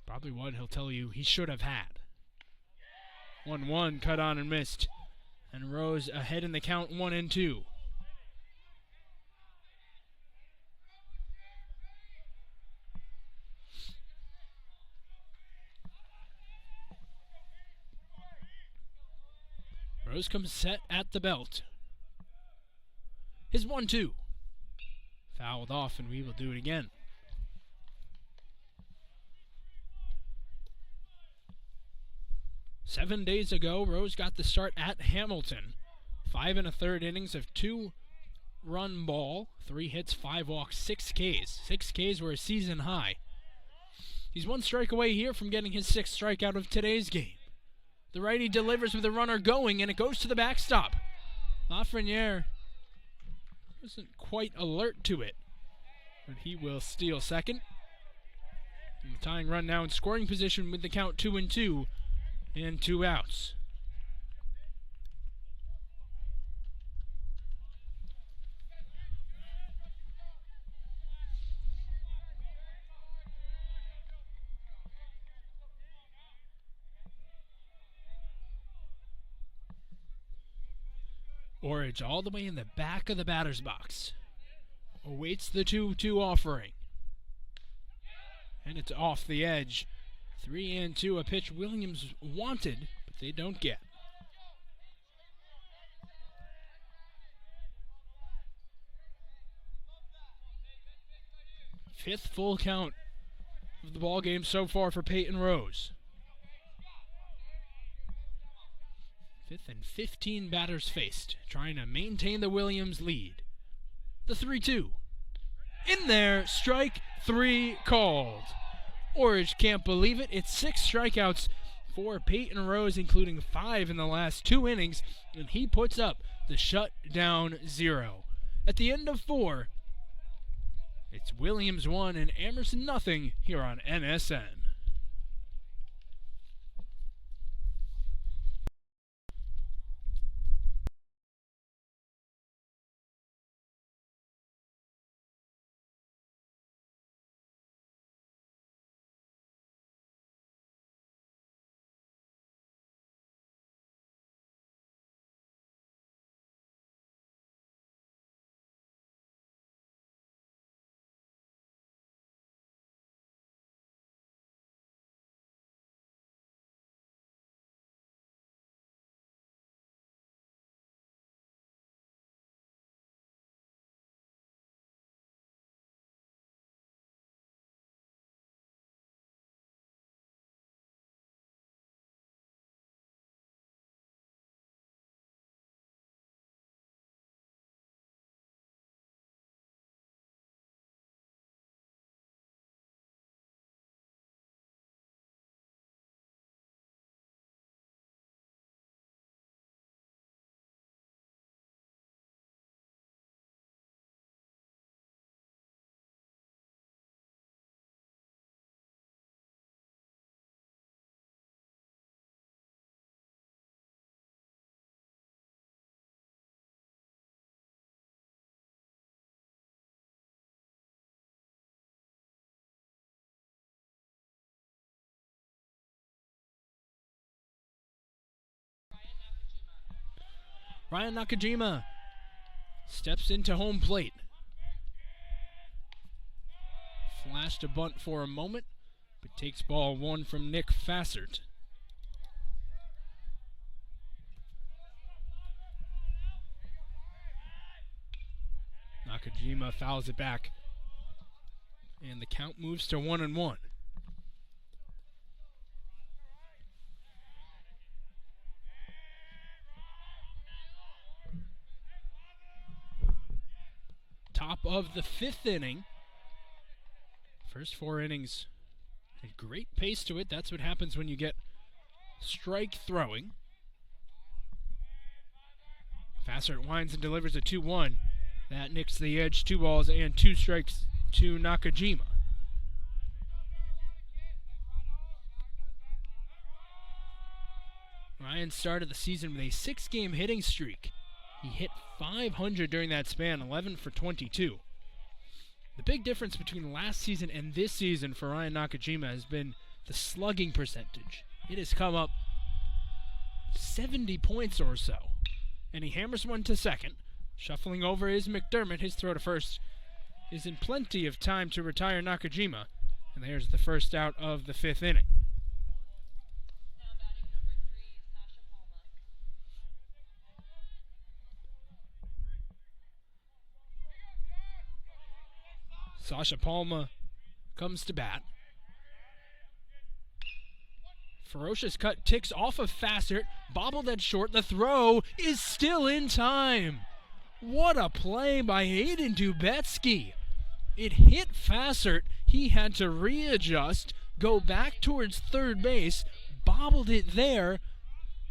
Probably what he'll tell you he should have had. 1-1 cut on and missed. And Rose ahead in the count 1-2. Rose comes set at the belt. His 1-2. Fouled off, and we will do it again. Seven days ago, Rose got the start at Hamilton. 5 1/3 innings of 2-run ball, 3 hits, 5 walks, 6 Ks. 6 Ks were a season high. He's 1 strike away here from getting his 6th strikeout of today's game. The righty delivers with a runner going, and it goes to the backstop. Lafreniere wasn't quite alert to it, but he will steal second. And the tying run now in scoring position with the count 2-2. And 2 outs. Orridge all the way in the back of the batter's box. Awaits the 2-2 offering. And it's off the edge. 3-2, a pitch Williams wanted, but they don't get. Fifth full count of the ball game so far for Peyton Rose. 5th and 15 batters faced, trying to maintain the Williams lead. The 3-2. In there, strike 3 called. Orridge can't believe it. It's 6 strikeouts for Peyton Rose, including 5 in the last 2 innings, and he puts up the shutdown 0. At the end of 4, it's Williams 1 and Amherst nothing here on NSN. Ryan Nakajima steps into home plate. Flashed a bunt for a moment, but takes ball one from Nick Fassert. Nakajima fouls it back, and the count moves to 1-1. Top of the 5th inning. First 4 innings, a great pace to it. That's what happens when you get strike throwing. Fassert winds and delivers a 2-1. That nicks the edge. 2 balls and 2 strikes to Nakajima. Ryan started the season with a 6-game hitting streak. He hit .500 during that span, 11 for 22. The big difference between last season and this season for Ryan Nakajima has been the slugging percentage. It has come up 70 points or so. And he hammers one to second. Shuffling over is McDermott. His throw to first is in plenty of time to retire Nakajima. And there's the first out of the 5th inning. Now batting number 3, Sasha Palma. Sasha Palma comes to bat. Ferocious cut ticks off of Fassert, bobbled at short. The throw is still in time. What a play by Hayden Dubetsky. It hit Fassert. He had to readjust, go back towards third base, bobbled it there,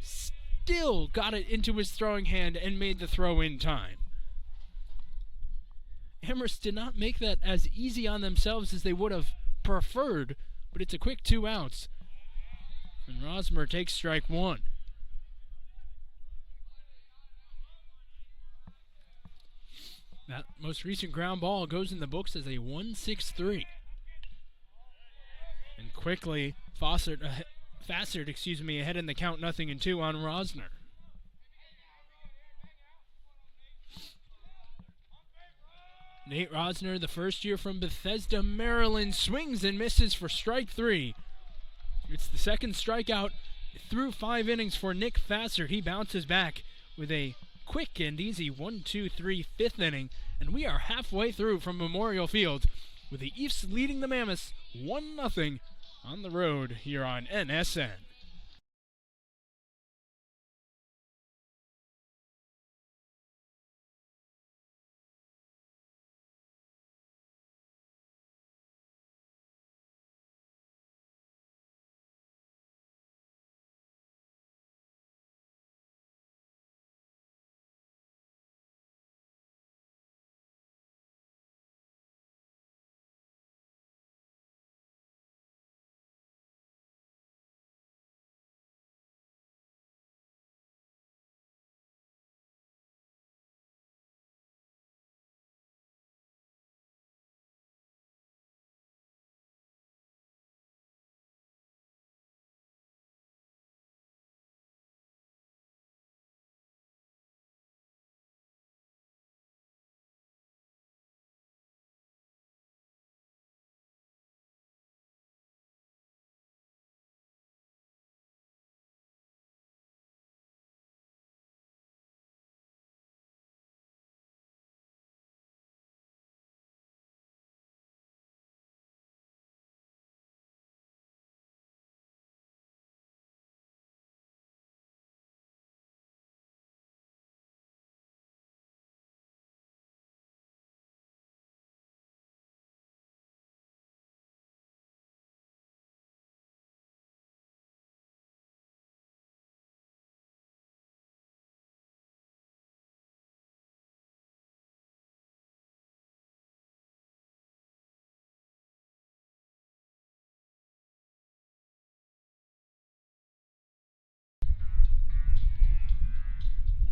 still got it into his throwing hand and made the throw in time. Amherst did not make that as easy on themselves as they would have preferred, but it's a quick 2 outs. And Rosmer takes strike 1. That most recent ground ball goes in the books as a 1-6-3. And quickly, Fassert ahead in the count, 0-2 on Rosner. Nate Rosner, the first year from Bethesda, Maryland, swings and misses for strike 3. It's the second strikeout through 5 innings for Nick Fassert. He bounces back with a quick and easy 1-2-3 5th inning, and we are halfway through from Memorial Field with the Eafs leading the Mammoths 1-0 on the road here on NSN.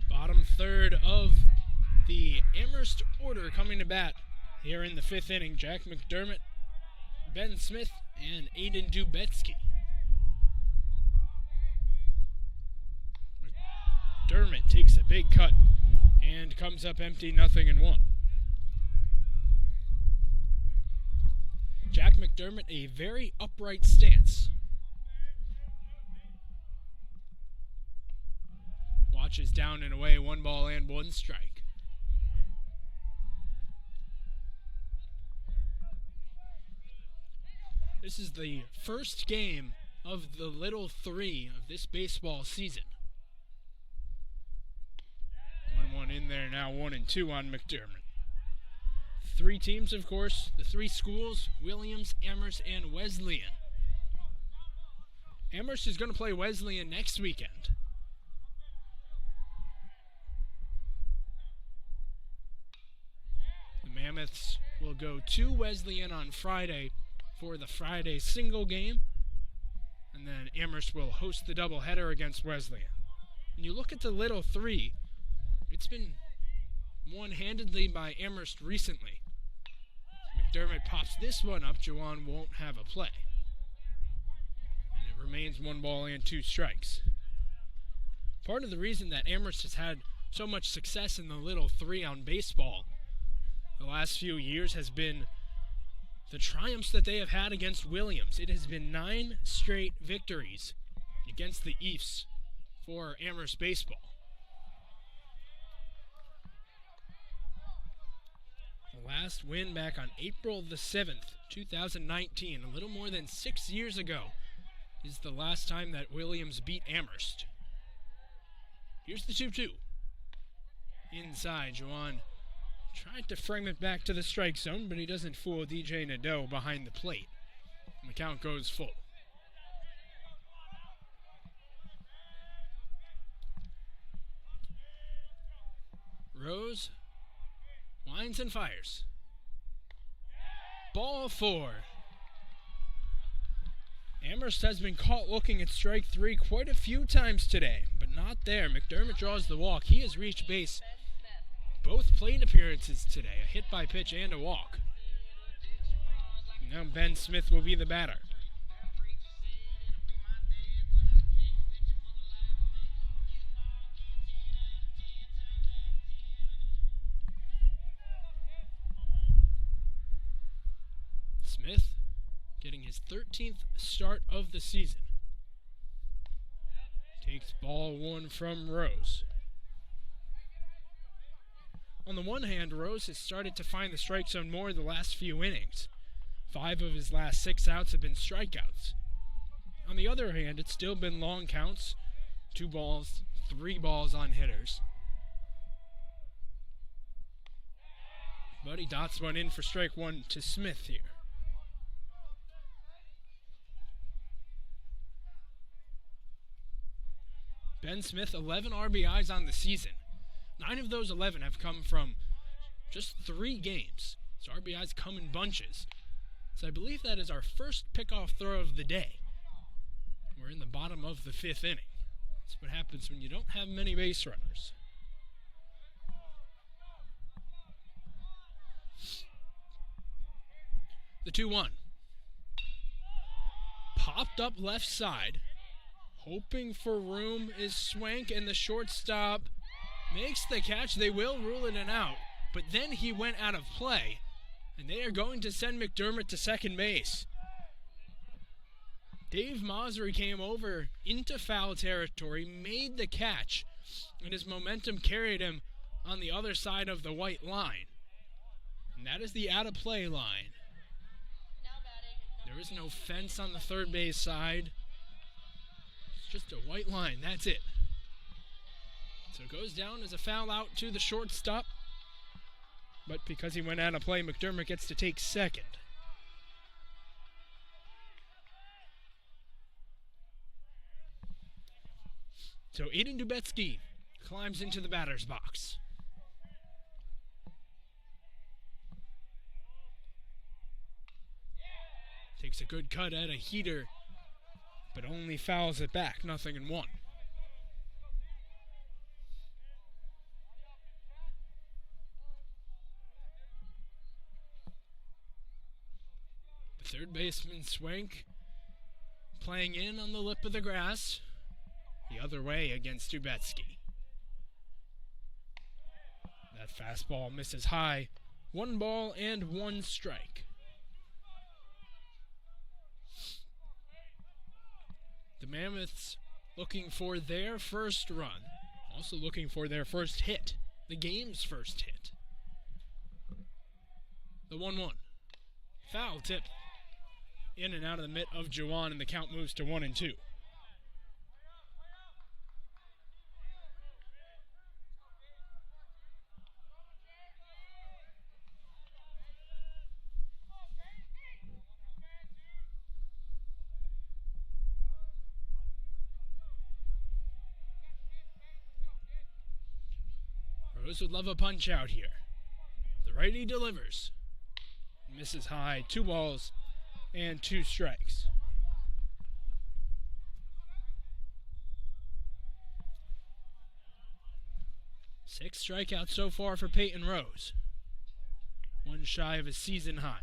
Bottom third of the Amherst order coming to bat here in the 5th inning. Jack McDermott, Ben Smith, and Aiden Dubetsky. McDermott takes a big cut and comes up empty, 0-1. Jack McDermott, a very upright stance. Watches down and away, 1 ball and 1 strike. This is the first game of the Little 3 of this baseball season. 1-1 in there now, 1-2 on McDermott. 3 teams, of course, the 3 schools, Williams, Amherst, and Wesleyan. Amherst is going to play Wesleyan next weekend. The Mammoths will go to Wesleyan on Friday for the Friday single game, and then Amherst will host the doubleheader against Wesleyan. When you look at the Little 3, it's been won handedly by Amherst recently. McDermott pops this one up, Juwan won't have a play. And it remains 1 ball and 2 strikes. Part of the reason that Amherst has had so much success in the Little 3 on baseball the last few years has been the triumphs that they have had against Williams. It has been 9 straight victories against the Eafs for Amherst baseball. The last win back on April the 7th, 2019, a little more than 6 years ago, is the last time that Williams beat Amherst. Here's the 2-2. Inside, Juwan tried to frame it back to the strike zone, but he doesn't fool DJ Nadeau behind the plate. And the count goes full. Rose winds and fires. Ball 4. Amherst has been caught looking at strike 3 quite a few times today, but not there. McDermott draws the walk. He has reached base both plate appearances today, a hit by pitch and a walk. Now Ben Smith will be the batter. Smith getting his 13th start of the season. Takes ball 1 from Rose. On the one hand, Rose has started to find the strike zone more the last few innings. 5 of his last 6 outs have been strikeouts. On the other hand, it's still been long counts, 2 balls, 3 balls on hitters. But he dots one in for strike 1 to Smith here. Ben Smith, 11 RBIs on the season. 9 of those 11 have come from just 3 games. So RBIs come in bunches. So I believe that is our first pickoff throw of the day. We're in the bottom of the 5th inning. That's what happens when you don't have many base runners. The 2-1. Popped up left side. Hoping for room is Swank, and the shortstop makes the catch. They will rule it an out, but then he went out of play, and they are going to send McDermott to second base. Dave Mosry came over into foul territory, made the catch, and his momentum carried him on the other side of the white line. And that is the out-of-play line. There is no fence on the third base side. It's just a white line, that's it. So it goes down as a foul out to the shortstop. But because he went out of play, McDermott gets to take second. So Aiden Dubetsky climbs into the batter's box. Takes a good cut at a heater, but only fouls it back, 0-1. The third baseman, Swank, playing in on the lip of the grass, the other way against Dubetsky. That fastball misses high. 1 ball and 1 strike. The Mammoths looking for their first run. Also looking for their first hit. The game's first hit. The 1-1. Foul tip. In and out of the mitt of Juwan, and the count moves to 1-2. Rose would love a punch out here. The righty delivers. Misses high. 2 balls and 2 strikes. Six strikeouts so far for Peyton Rose. 1 shy of a season high.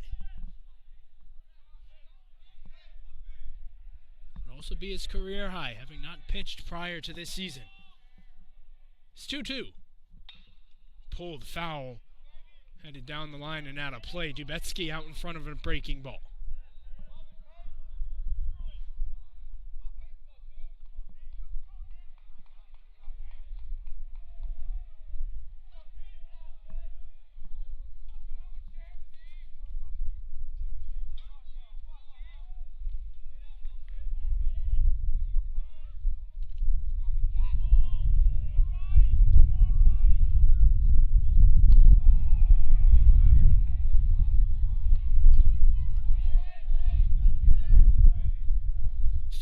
Would also be his career high, having not pitched prior to this season. It's 2-2. Pulled foul. Headed down the line and out of play. Dubetsky out in front of a breaking ball.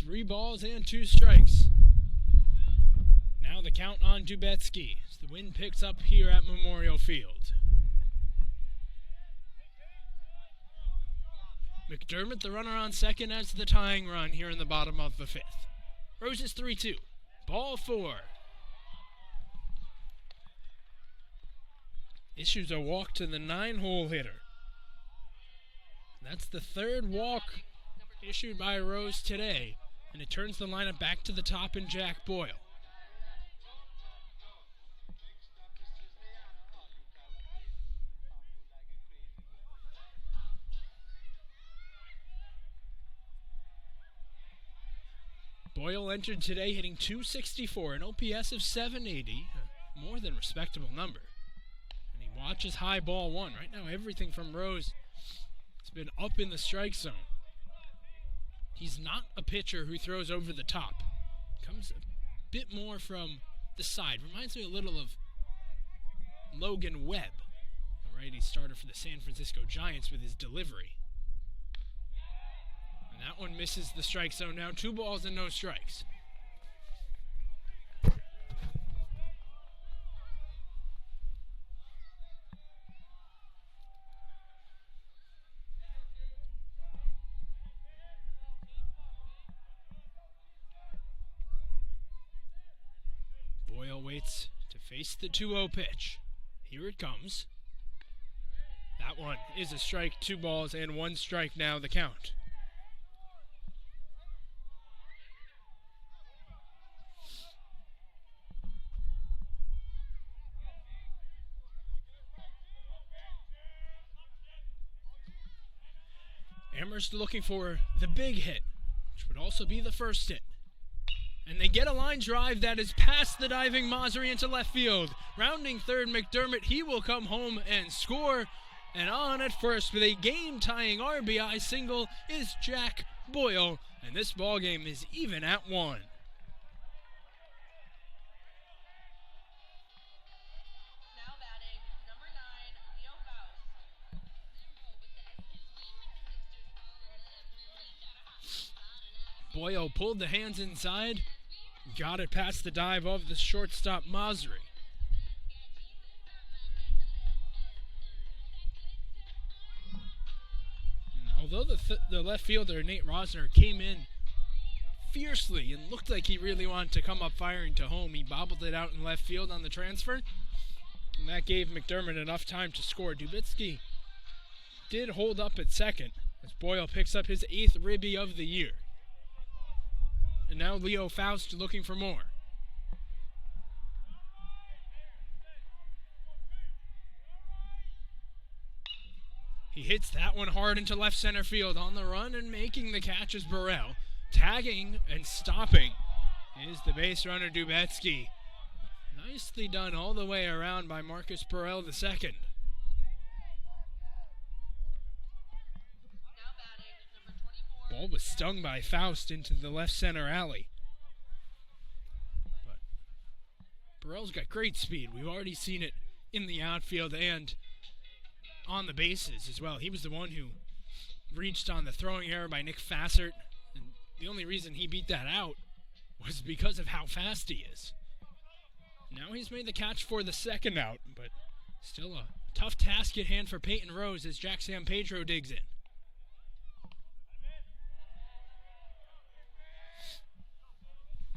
Three balls and 2 strikes. Now the count on Dubetsky as the wind picks up here at Memorial Field. McDermott, the runner on second, as the tying run here in the bottom of the 5th. Rose is 3-2. Ball 4. Issues a walk to the 9-hole hitter. That's the 3rd walk issued by Rose today. And it turns the lineup back to the top in Jack Boyle. Boyle entered today hitting .264, an OPS of .780, a more than respectable number. And he watches high ball 1. Right now, everything from Rose has been up in the strike zone. He's not a pitcher who throws over the top. Comes a bit more from the side. Reminds me a little of Logan Webb, the righty starter for the San Francisco Giants, with his delivery. And that one misses the strike zone now. 2 balls and no strikes. Boyle waits to face the 2-0 pitch. Here it comes. That one is a strike. 2 balls and 1 strike now, the count. Amherst looking for the big hit, which would also be the first hit. And they get a line drive that is past the diving Masri into left field. Rounding third, McDermott, he will come home and score. And on at first with a game-tying RBI single is Jack Boyle. And this ball game is even at 1. Boyle pulled the hands inside, got it past the dive of the shortstop Masri. Although the left fielder Nate Rosner came in fiercely and looked like he really wanted to come up firing to home, he bobbled it out in left field on the transfer, and that gave McDermott enough time to score. Dubetsky did hold up at second as Boyle picks up his 8th ribby of the year. And now Leo Faust looking for more. hits that one hard into left center field. On the run and making the catch is Burrell. Tagging and stopping is the base runner Dubetsky. Nicely done all the way around by Marcus Burrell II. Now batting, number 24. Ball was stung by Faust into the left center alley. But Burrell's got great speed. We've already seen it in the outfield and on the bases as well. He was the one who reached on the throwing error by Nick Fassert. And the only reason he beat that out was because of how fast he is. Now he's made the catch for the second out, but still a tough task at hand for Peyton Rose as Jack Sampedro digs in.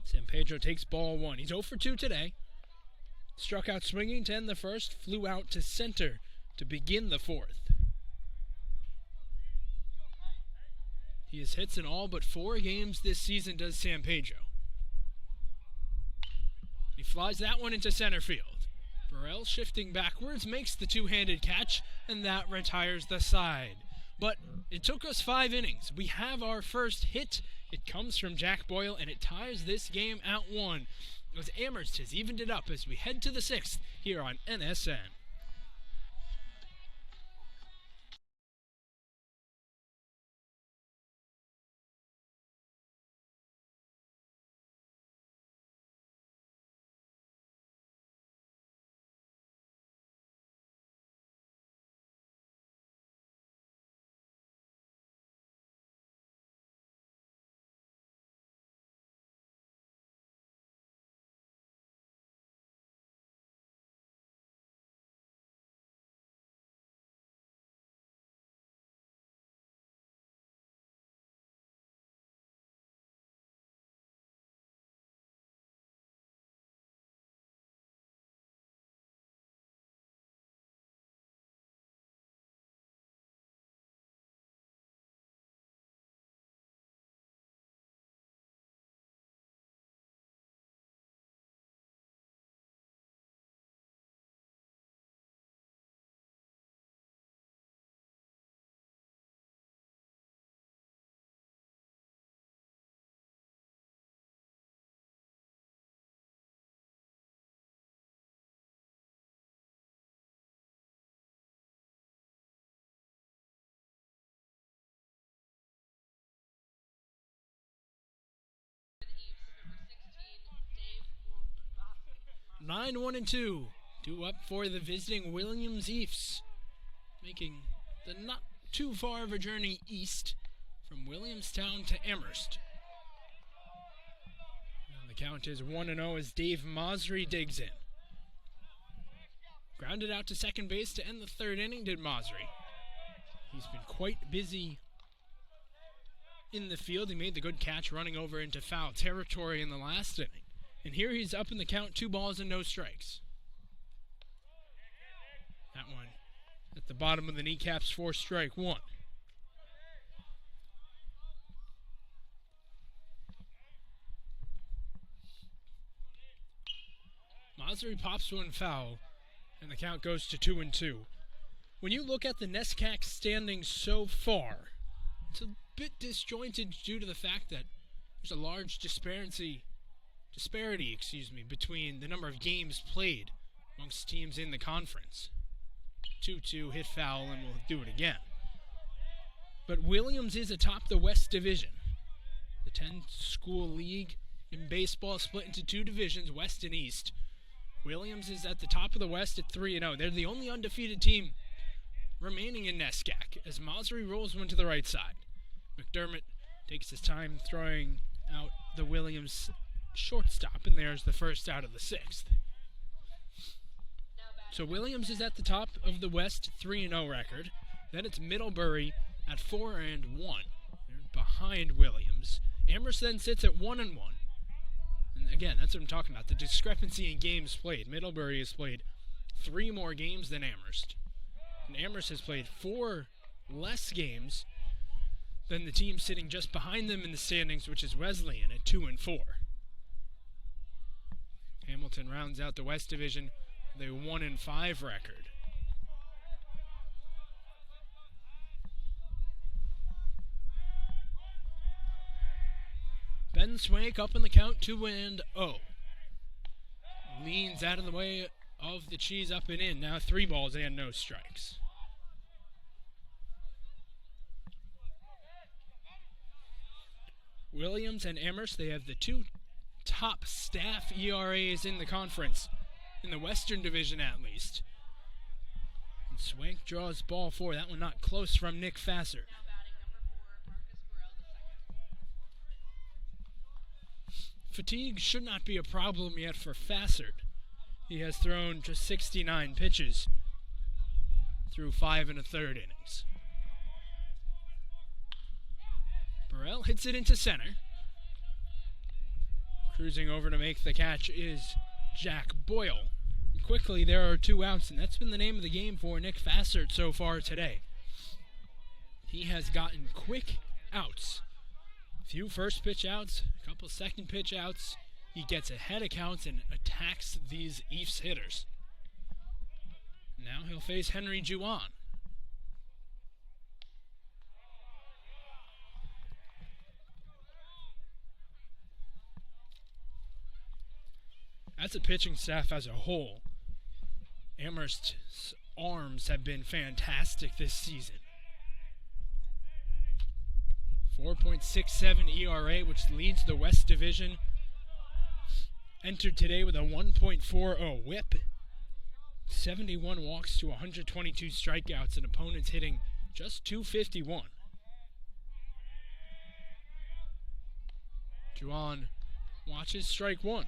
Sampedro takes ball one. He's 0 for 2 today. Struck out swinging to end the first, flew out to center to begin the fourth. He has hits in all but 4 games this season, does Sampedro. He flies that one into center field. Burrell shifting backwards, makes the two-handed catch, and that retires the side. But it took us 5 innings. We have our first hit. It comes from Jack Boyle, and it ties this game at 1. As Amherst has evened it up as we head to the 6th here on NSN. Number 16, Dave 9-1-2. 2 up for the visiting Williams Eafs. Making the not too far of a journey east from Williamstown to Amherst. And the count is 1-0 as Dave Mosry digs in. Grounded out to second base to end the third inning did Mosry. He's been quite busy in the field. He made the good catch running over into foul territory in the last inning. And here he's up in the count, 2 balls and no strikes. That one at the bottom of the kneecaps for strike 1. Mosry pops one foul, and the count goes to 2-2. When you look at the NESCAC standings so far, it's a bit disjointed due to the fact that there's a large disparity between the number of games played amongst teams in the conference. 2-2, hit foul, and we'll do it again. But Williams is atop the West Division. The 10-school league in baseball split into 2 divisions, West and East. Williams is at the top of the West at 3-0. They're the only undefeated team remaining in NESCAC as Mosry rolls one to the right side. McDermott takes his time throwing out the Williams shortstop, and there's the first out of the 6th. So Williams is at the top of the West 3-0 record. Then it's Middlebury at 4-1. They're behind Williams. Amherst then sits at 1-1. And again, that's what I'm talking about, the discrepancy in games played. Middlebury has played 3 more games than Amherst. And Amherst has played 4 less games than the team sitting just behind them in the standings, which is Wesleyan at 2-4. Hamilton rounds out the West Division with a 1-5 record. Sends Swank up in the count 2-0. Leans out of the way of the cheese up and in. Now 3 balls and no strikes. Williams and Amherst, they have the 2 top staff ERAs in the conference, in the Western Division at least. And Swank draws ball 4. That one not close from Nick Fassert. Now batting number 4, Marcus Burrell, the second. Fatigue should not be a problem yet for Fassert. He has thrown just 69 pitches through 5 1/3 innings. Burrell hits it into center. Cruising over to make the catch is Jack Boyle. And quickly, there are 2 outs, and that's been the name of the game for Nick Fassert so far today. He has gotten quick outs. Few first pitch outs, a couple second pitch outs. He gets ahead of counts and attacks these Eafs hitters. Now he'll face Henry Juwan. As a pitching staff as a whole, Amherst's arms have been fantastic this season. 4.67 ERA, which leads the West Division. Entered today with a 1.40 whip. 71 walks to 122 strikeouts, and opponents hitting just 251. Juwan watches strike 1.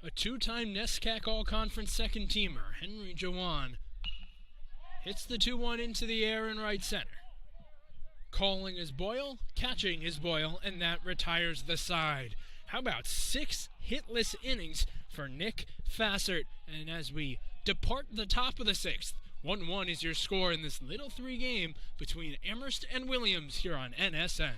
A 2-time NESCAC All-Conference second-teamer, Henry Juwan, hits the 2-1 into the air in right center. Calling is Boyle, catching is Boyle, and that retires the side. How about 6 hitless innings for Nick Fassert? And as we depart the top of the 6th, 1-1 is your score in this little 3 game between Amherst and Williams here on NSN.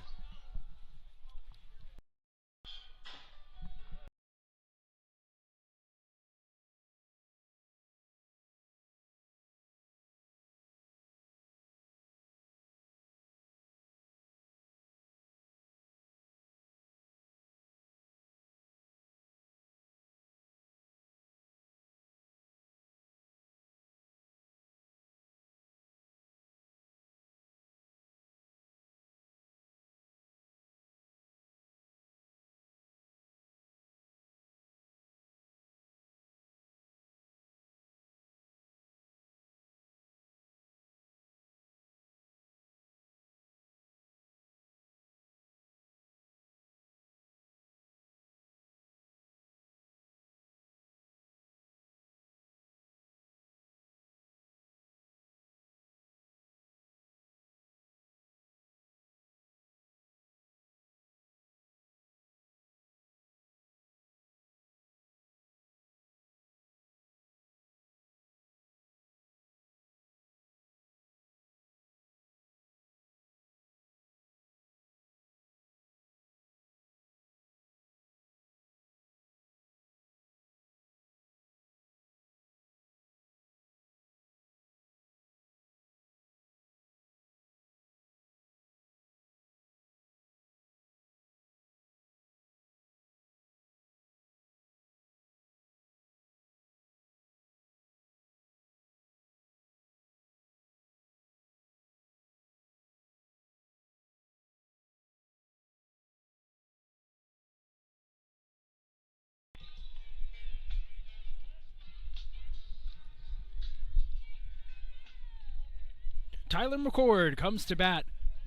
Tyler McCord comes to bat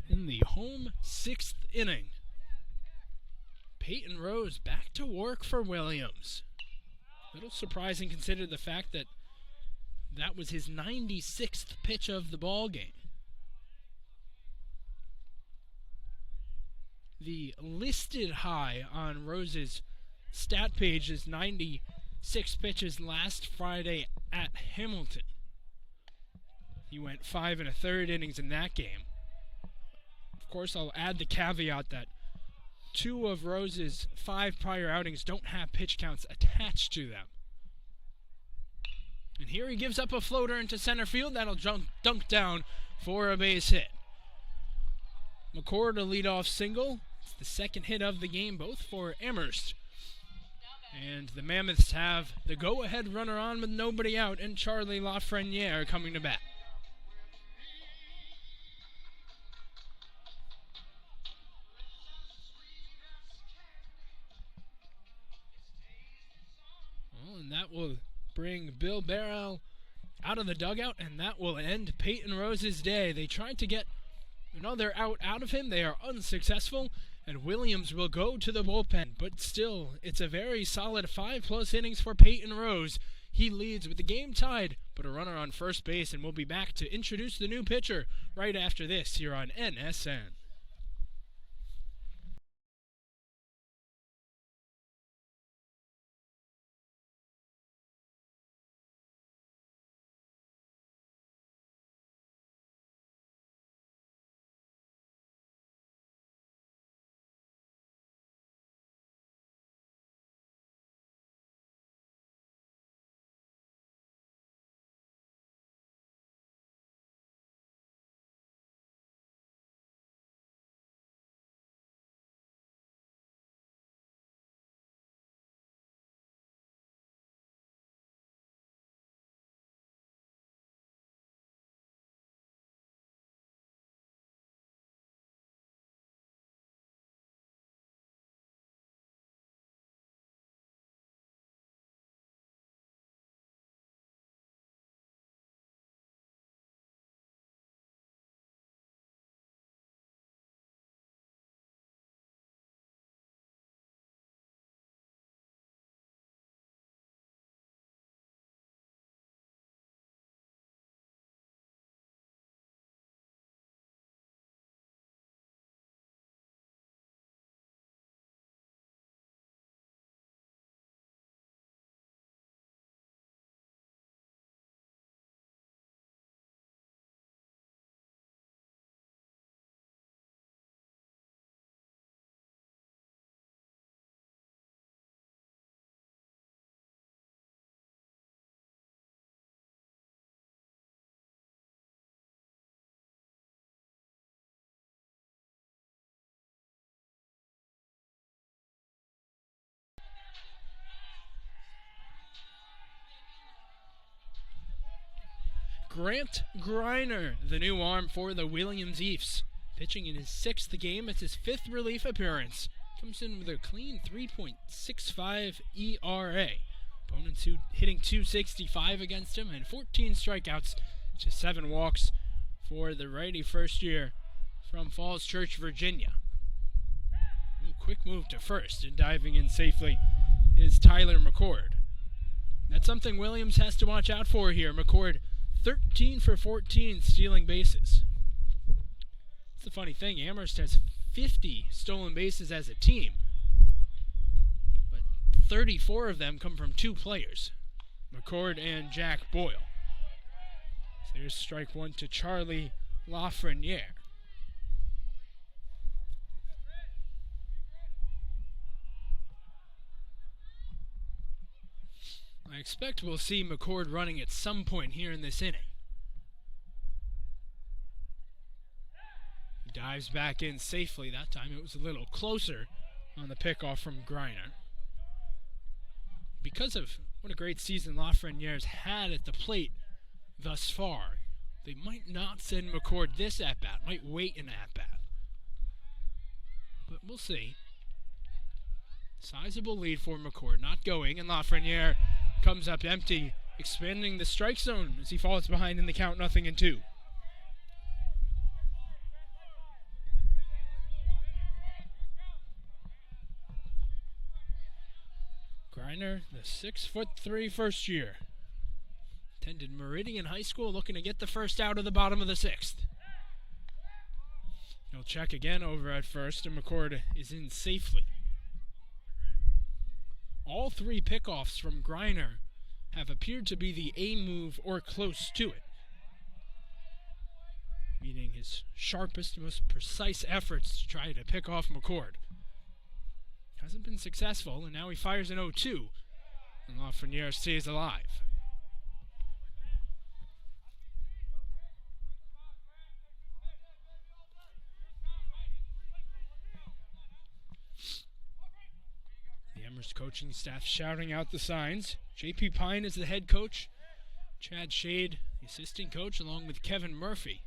in the home 6th inning. Peyton Rose back to work for Williams. A little surprising considering the fact that that was his 96th pitch of the ball game. The listed high on Rose's stat page is 96 pitches last Friday at Hamilton. He went 5 1/3 innings in that game. Of course, I'll add the caveat that 2 of Rose's 5 prior outings don't have pitch counts attached to them. And And here he gives up a floater into center field. That'll dunk down for a base hit. McCord a leadoff single. It's the second hit of the game, both for Amherst. And the Mammoths have the go-ahead runner on with nobody out, and Charlie Lafreniere coming to bat. And that will bring Bill Barrow out of the dugout, and that will end Peyton Rose's day. They tried to get another out of him. They are unsuccessful, and Williams will go to the bullpen. But still, it's a very solid 5+ innings for Peyton Rose. He leads with the game tied, but a runner on first base, and we'll be back to introduce the new pitcher right after this here on NSN. Grant Griner, the new arm for the Williams Eafs, pitching in his 6th game. It's his 5th relief appearance. Comes in with a clean 3.65 ERA. Opponents hitting .265 against him, and 14 strikeouts to 7 walks for the righty first year from Falls Church, Virginia. Quick move to first, and diving in safely is Tyler McCord. That's something Williams has to watch out for here. McCord 13 for 14 stealing bases. It's the funny thing, Amherst has 50 stolen bases as a team, but 34 of them come from 2 players, McCord and Jack Boyle. So here's strike 1 to Charlie Lafreniere. I expect we'll see McCord running at some point here in this inning. He dives back in safely. That time it was a little closer on the pickoff from Griner. Because of what a great season Lafreniere's had at the plate thus far, they might not send McCord this at-bat, might wait an at-bat. But we'll see. Sizable lead for McCord, not going, and Lafreniere comes up empty, expanding the strike zone as he falls behind in the count, 0-2. Griner, the 6'3" first year. Attended Meridian High School, looking to get the first out of the bottom of the 6th. He'll check again over at first, and McCord is in safely. All 3 pickoffs from Griner have appeared to be the A move or close to it, meaning his sharpest, most precise efforts to try to pick off McCord. Hasn't been successful, and now he fires an 0-2, and Lafreniere stays alive. Amherst coaching staff shouting out the signs. J.P. Pine is the head coach. Chad Shade, the assistant coach, along with Kevin Murphy.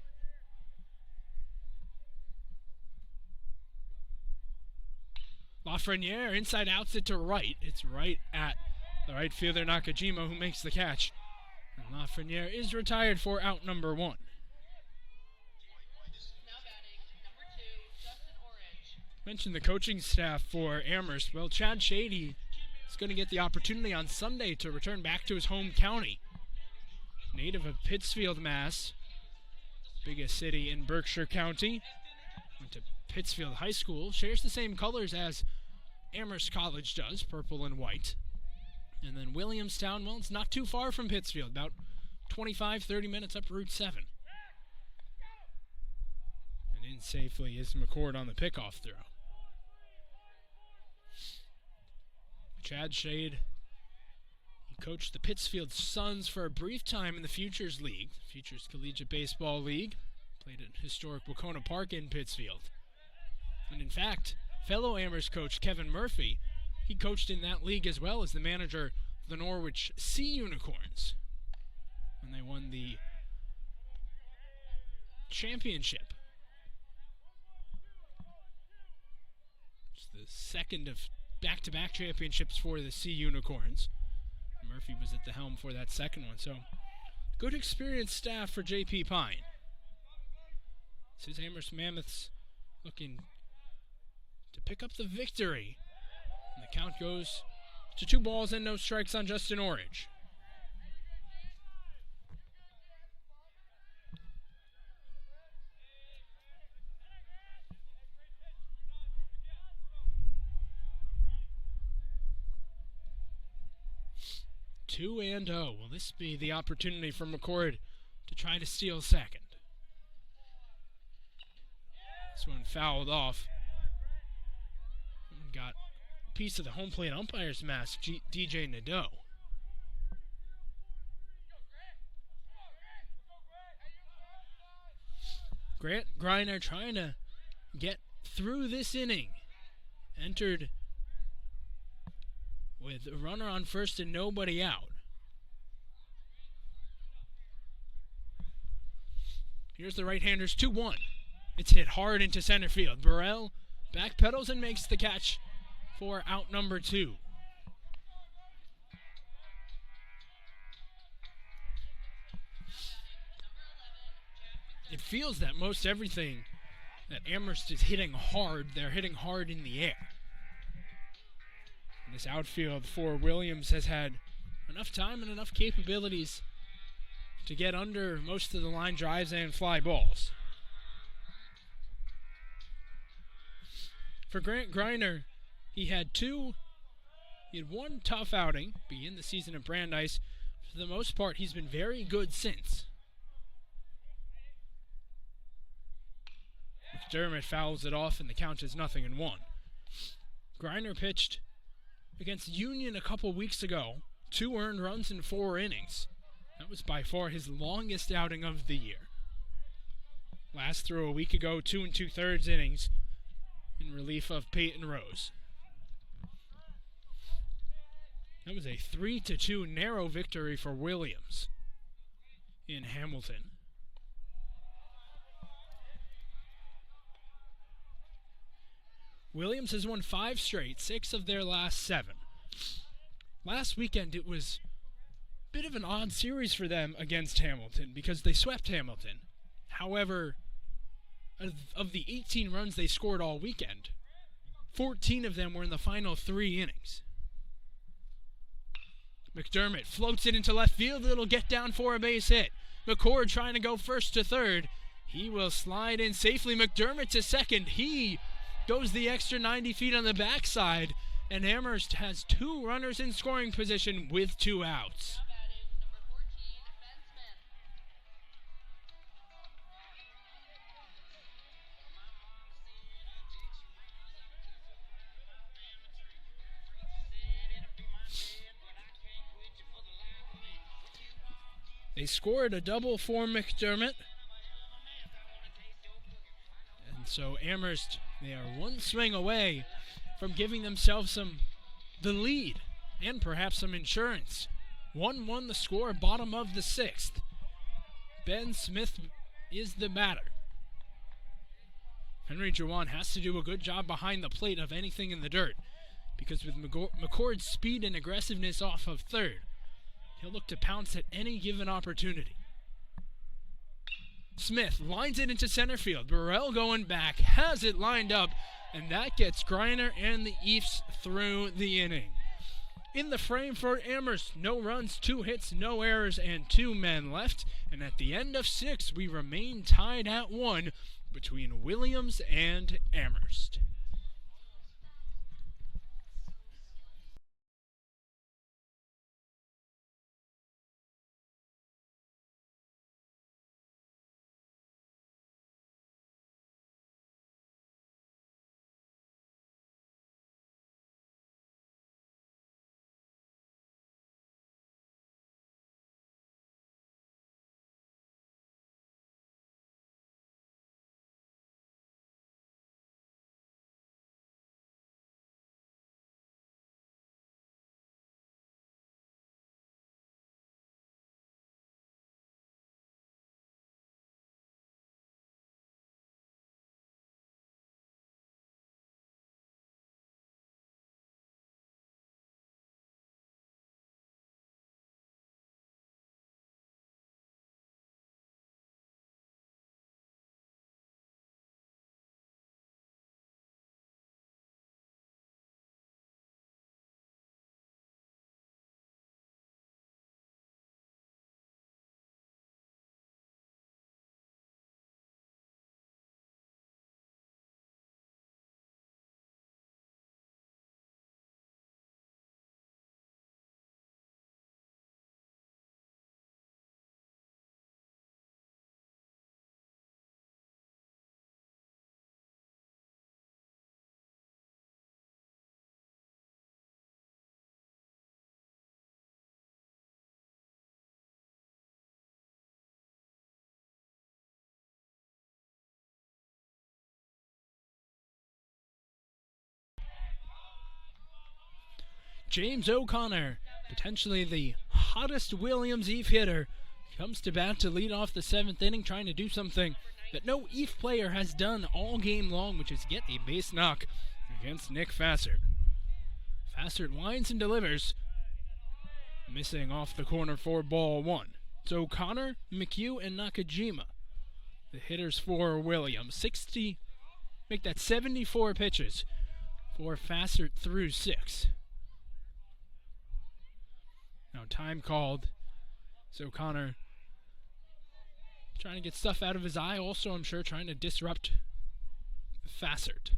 Lafreniere inside outs it to right. It's right at the right fielder Nakajima, who makes the catch. And Lafreniere is retired for out number 1. Now batting, number 2, Justin Orange. Mentioned the coaching staff for Amherst. Well, Chad Shady is going to get the opportunity on Sunday to return back to his home county. Native of Pittsfield, Mass., biggest city in Berkshire County. Went to Pittsfield High School. Shares the same colors as Amherst College does, purple and white. And then Williamstown, well, it's not too far from Pittsfield, about 25-30 minutes up Route 7. And in safely is McCord on the pickoff throw. Chad Shade, he coached the Pittsfield Suns for a brief time in the Futures League, Futures Collegiate Baseball League. Played at historic Wacona Park in Pittsfield. And in fact, fellow Amherst coach Kevin Murphy, he coached in that league as well as the manager of the Norwich Sea Unicorns when they won the championship. It's the second of back-to-back championships for the Sea Unicorns. Murphy was at the helm for that second one, so good experienced staff for J.P. Pine. This is Amherst Mammoths looking to pick up the victory. And the count goes to 2 balls and no strikes on Justin Orange. Two and oh. Will this be the opportunity for McCord to try to steal second? This one fouled off. Got a piece of the home plate umpire's mask, DJ Nadeau. Grant Greiner trying to get through this inning. Entered with a runner on first and nobody out. Here's the right-handers 2-1. It's hit hard into center field. Burrell backpedals and makes the catch for out number 2. It feels that most everything that Amherst is hitting hard, they're hitting hard in the air. This outfield for Williams has had enough time and enough capabilities to get under most of the line drives and fly balls. For Grant Greiner, he had one tough outing, begin the season at Brandeis. For the most part, he's been very good since. McDermott fouls it off and the count is 0-1. Greiner pitched against Union a couple weeks ago, 2 earned runs in 4 innings. That was by far his longest outing of the year. Last threw a week ago, 2 2/3 innings in relief of Peyton Rose. That was a 3-2 narrow victory for Williams in Hamilton. Williams has won 5 straight, 6 of their last 7. Last weekend it was a bit of an odd series for them against Hamilton because they swept Hamilton. However, of the 18 runs they scored all weekend, 14 of them were in the final 3 innings. McDermott floats it into left field. It'll get down for a base hit. McCord trying to go first to third. He will slide in safely. McDermott to second. He goes the extra 90 feet on the backside, and Amherst has 2 runners in scoring position with 2 outs. Now batting, number 14, Ben Smith. They scored a double for McDermott. And so Amherst, they are 1 swing away from giving themselves some the lead and perhaps some insurance. 1-1 the score, bottom of the 6th. Ben Smith is the batter. Henry Jawan has to do a good job behind the plate of anything in the dirt, because with McCord's speed and aggressiveness off of third, he'll look to pounce at any given opportunity. Smith lines it into center field. Burrell going back, has it lined up, and that gets Greiner and the Eafs through the inning. In the frame for Amherst, no runs, 2 hits, no errors, and 2 men left. And at the end of 6, we remain tied at 1 between Williams and Amherst. James O'Connor, potentially the hottest Williams Eve hitter, comes to bat to lead off the 7th inning, trying to do something that no Eve player has done all game long, which is get a base knock against Nick Fassert. Fassert winds and delivers, missing off the corner for ball 1. It's O'Connor, McHugh, and Nakajima, the hitters for Williams. 74 pitches for Fassert through 6. Now time called. So O'Connor trying to get stuff out of his eye. Also, I'm sure, trying to disrupt Fassert.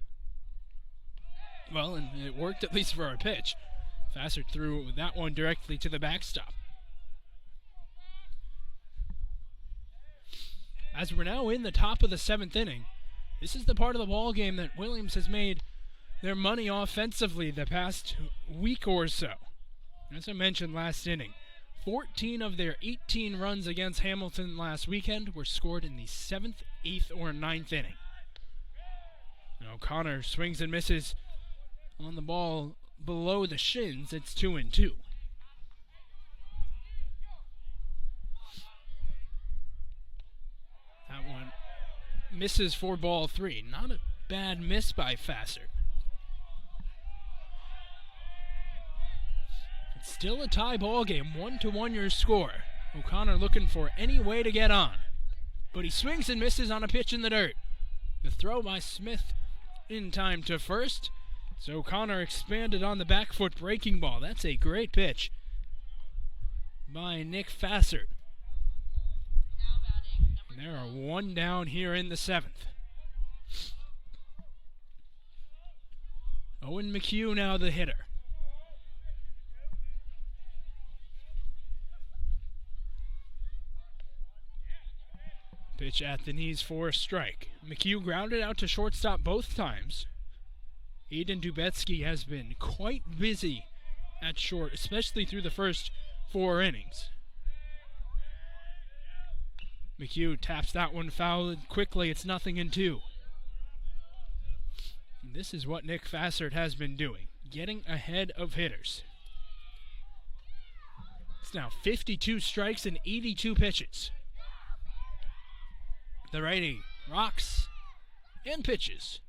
Well, and it worked, at least for our pitch. Fassert threw that one directly to the backstop. As we're now in the top of the 7th inning, this is the part of the ball game that Williams has made their money offensively the past week or so. As I mentioned last inning, 14 of their 18 runs against Hamilton last weekend were scored in the 7th, 8th, or 9th inning. Now O'Connor swings and misses on the ball below the shins. It's 2-2. That one misses for ball 3. Not a bad miss by Fassert. Still a tie ball game, 1-1 your score. O'Connor looking for any way to get on, but he swings and misses on a pitch in the dirt. The throw by Smith in time to first. So O'Connor expanded on the back foot breaking ball. That's a great pitch by Nick Fassert. And there are 1 down here in the 7th. Owen McHugh now the hitter. Pitch at the knees for a strike. McHugh grounded out to shortstop both times. Aiden Dubetsky has been quite busy at short, especially through the first 4 innings. McHugh taps that one foul quickly. It's 0-2. And this is what Nick Fassert has been doing. getting ahead of hitters. It's now 52 strikes and 82 pitches. The righty rocks and pitches.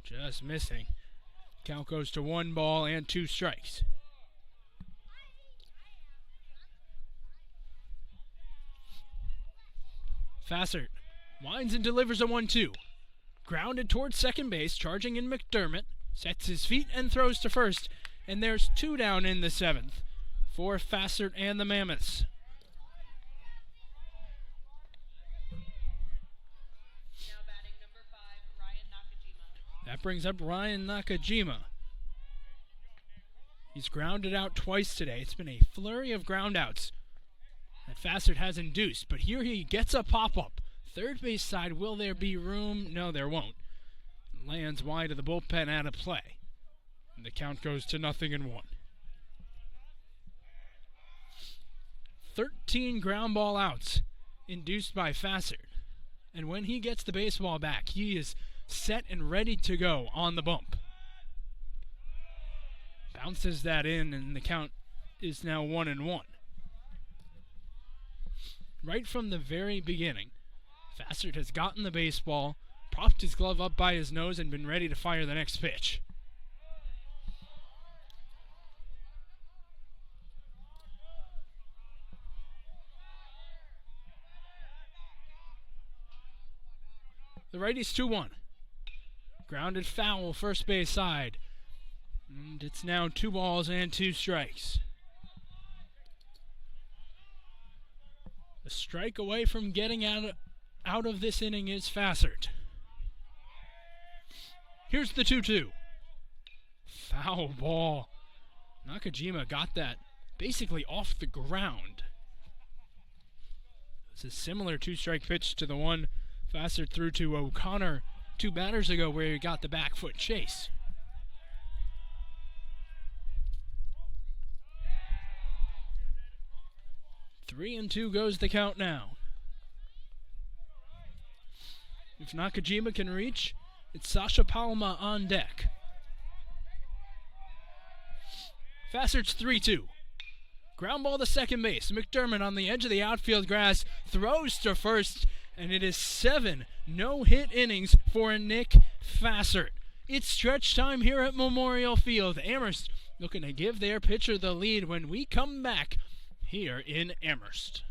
Just missing. Count goes to 1 ball and 2 strikes. Fassert winds and delivers a 1-2. Grounded towards second base, charging in McDermott. Sets his feet and throws to first. And there's 2 down in the 7th for Fassert and the Mammoths. Now batting number 5, Ryan Nakajima. That brings up Ryan Nakajima. He's grounded out twice today. It's been a flurry of groundouts that Fassert has induced, but here he gets a pop-up. Third base side, will there be room? No, there won't. Lands wide of the bullpen out of play. And the count goes to 0-1. 13 ground ball outs induced by Fassert. And when he gets the baseball back, he is set and ready to go on the bump. Bounces that in, and the count is now 1-1. Right from the very beginning, Fassert has gotten the baseball, propped his glove up by his nose, and been ready to fire the next pitch. The righty's 2-1. Grounded foul, first base side. And it's now 2 balls and 2 strikes. A strike away from getting out of this inning is Fassert. Here's the 2-2. Foul ball. Nakajima got that basically off the ground. It's a similar 2-strike pitch to the one Fassert threw to O'Connor 2 batters ago where he got the back foot chase. Three and 2 goes the count now. If Nakajima can reach, it's Sasha Palma on deck. Fassert's 3-2. Ground ball to second base. McDermott on the edge of the outfield grass throws to first, and it is 7 no-hit innings for Nick Fassert. It's stretch time here at Memorial Field. Amherst looking to give their pitcher the lead when we come back here in Amherst.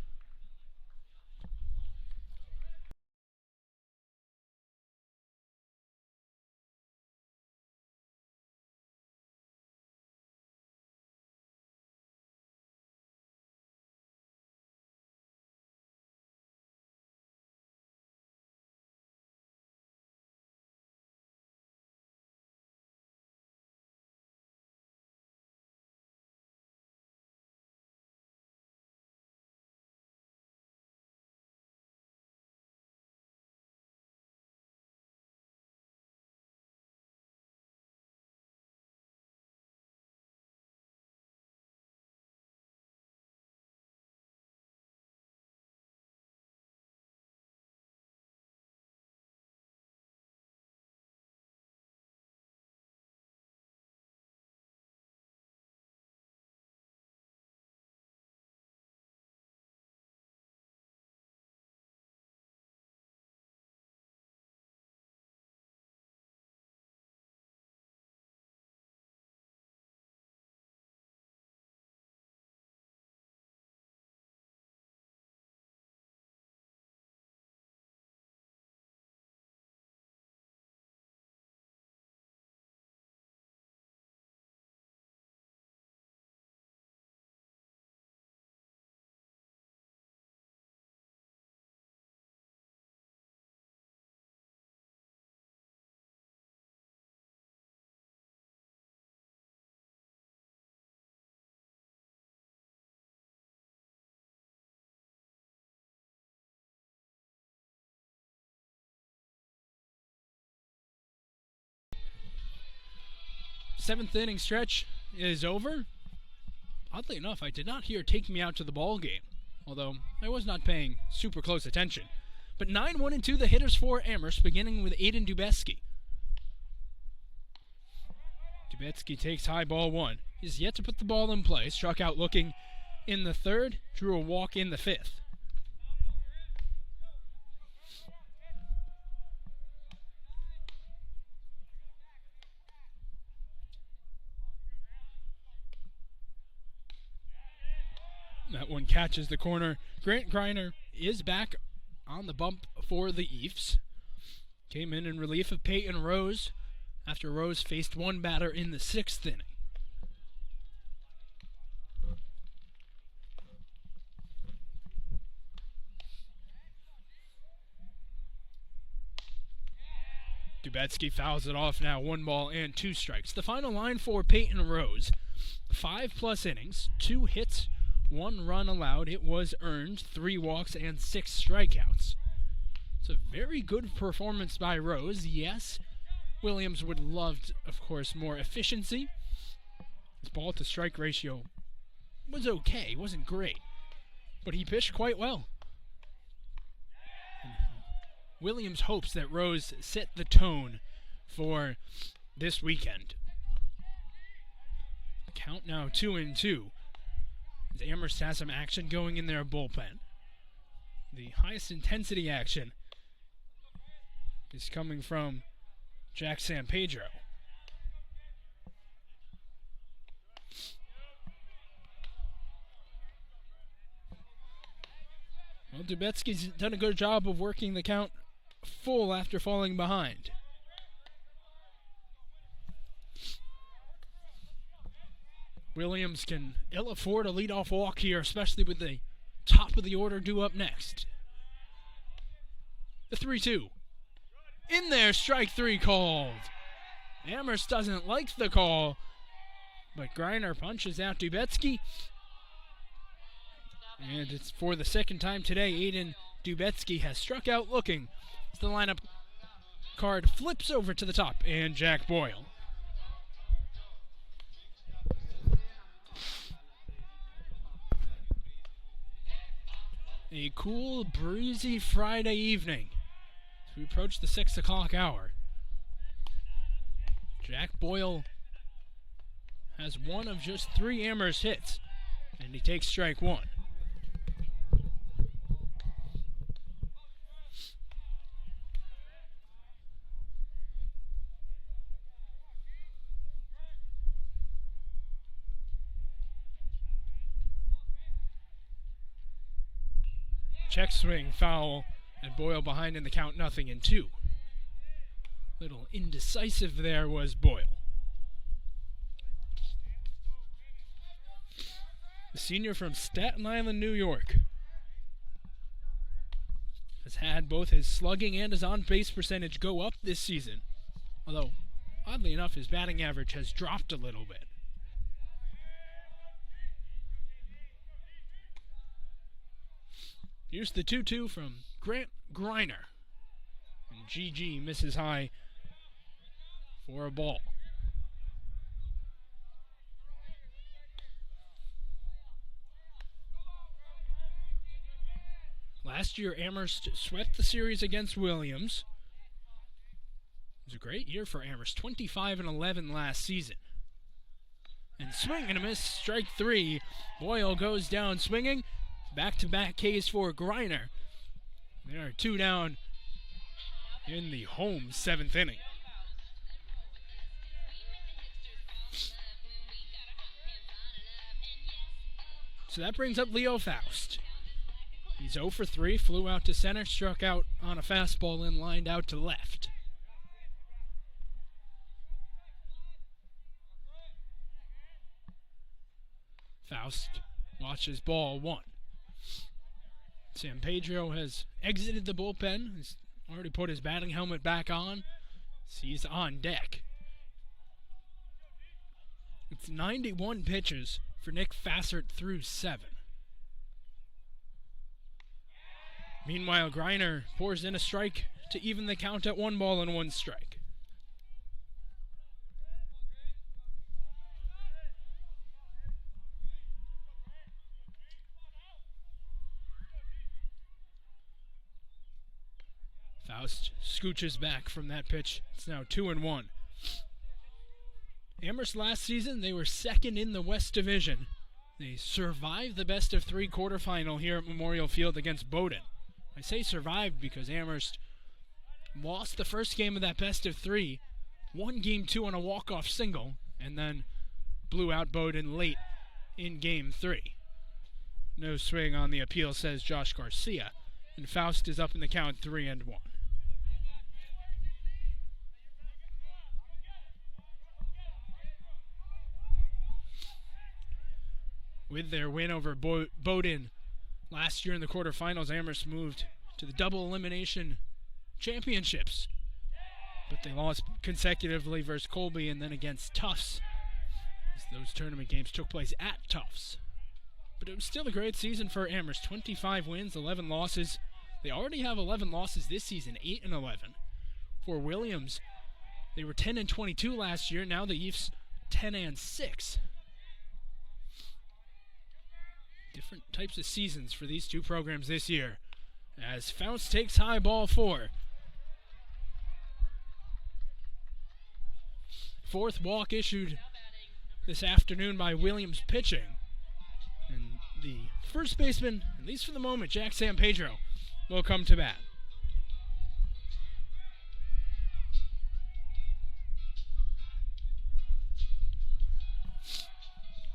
Seventh inning stretch is over. Oddly enough, I did not hear "Take Me Out to the Ball Game," although I was not paying super close attention. But 9-1-2 the hitters for Amherst, beginning with Aiden Dubeski. Dubetsky takes high ball one. He's yet to put the ball in play. Struck out looking in the third, drew a walk in the fifth. That one catches the corner. Grant Greiner is back on the bump for the Eafs. Came in relief of Peyton Rose after Rose faced one batter in the sixth inning. Dubetsky fouls it off now, 1 ball and 2 strikes. The final line for Peyton Rose, 5+ innings, 2 hits, 1 run allowed. It was earned, 3 walks and 6 strikeouts. It's a very good performance by Rose. Yes, Williams would love, of course, more efficiency. His ball-to-strike ratio was okay, wasn't great, but he pitched quite well. Williams hopes that Rose set the tone for this weekend. Count now 2-2. As Amherst has some action going in their bullpen. The highest intensity action is coming from Jack Sampedro. Well, Dubetsky's done a good job of working the count full after falling behind. Williams can ill afford a leadoff walk here, especially with the top of the order due up next. The 3-2. In there, strike 3 called. Amherst doesn't like the call, but Greiner punches out Dubetsky. And it's for the second time today, Aiden Dubetsky has struck out looking. As the lineup card flips over to the top, and Jack Boyle. A cool, breezy Friday evening as we approach the 6 o'clock hour. Jack Boyle has 1 of just 3 Amherst hits, and he takes strike 1. Check swing, foul, and Boyle behind in the count, 0-2. Little indecisive there was Boyle. The senior from Staten Island, New York, has had both his slugging and his on-base percentage go up this season. Although, oddly enough, his batting average has dropped a little bit. Here's the 2-2 from Grant Greiner. And GG misses high for a ball. Last year, Amherst swept the series against Williams. It was a great year for Amherst, 25-11 last season. And swing and a miss, strike 3. Boyle goes down swinging. Back-to-back Ks for Greiner. There are 2 down in the home 7th inning. So that brings up Leo Faust. He's 0 for 3, flew out to center, struck out on a fastball and lined out to left. Faust watches ball 1. Sampedro has exited the bullpen. He's already put his batting helmet back on. He's on deck. It's 91 pitches for Nick Fassert through 7. Meanwhile, Greiner pours in a strike to even the count at 1 ball and 1 strike. Faust scooches back from that pitch. It's now 2-1. Amherst last season, they were second in the West Division. They survived the best of three quarterfinal here at Memorial Field against Bowdoin. I say survived because Amherst lost the first game of that best of three, won game 2 on a walk-off single, and then blew out Bowdoin late in game 3. No swing on the appeal, says Josh Garcia, and Faust is up in the count 3-1. With their win over Bowdoin last year in the quarterfinals, Amherst moved to the double elimination championships. But they lost consecutively versus Colby and then against Tufts, as those tournament games took place at Tufts. But it was still a great season for Amherst. 25 wins, 11 losses. They already have 11 losses this season, 8-11. For Williams, they were 10-22 last year. Now the Eafs 10-6. Different types of seasons for these two programs this year. As Faust takes high ball 4. Fourth walk issued this afternoon by Williams pitching. And the first baseman, at least for the moment, Jack Sampedro, will come to bat.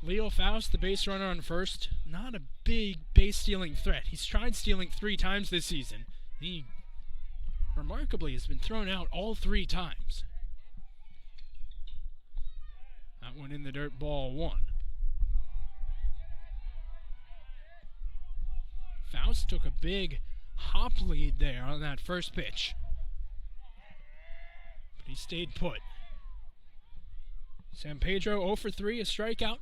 Leo Faust, the base runner on first, not a big base stealing threat. He's tried stealing 3 times this season. He remarkably has been thrown out all 3 times. That one in the dirt, ball 1. Faust took a big hop lead there on that first pitch, but he stayed put. Sampedro 0 for 3, a strikeout.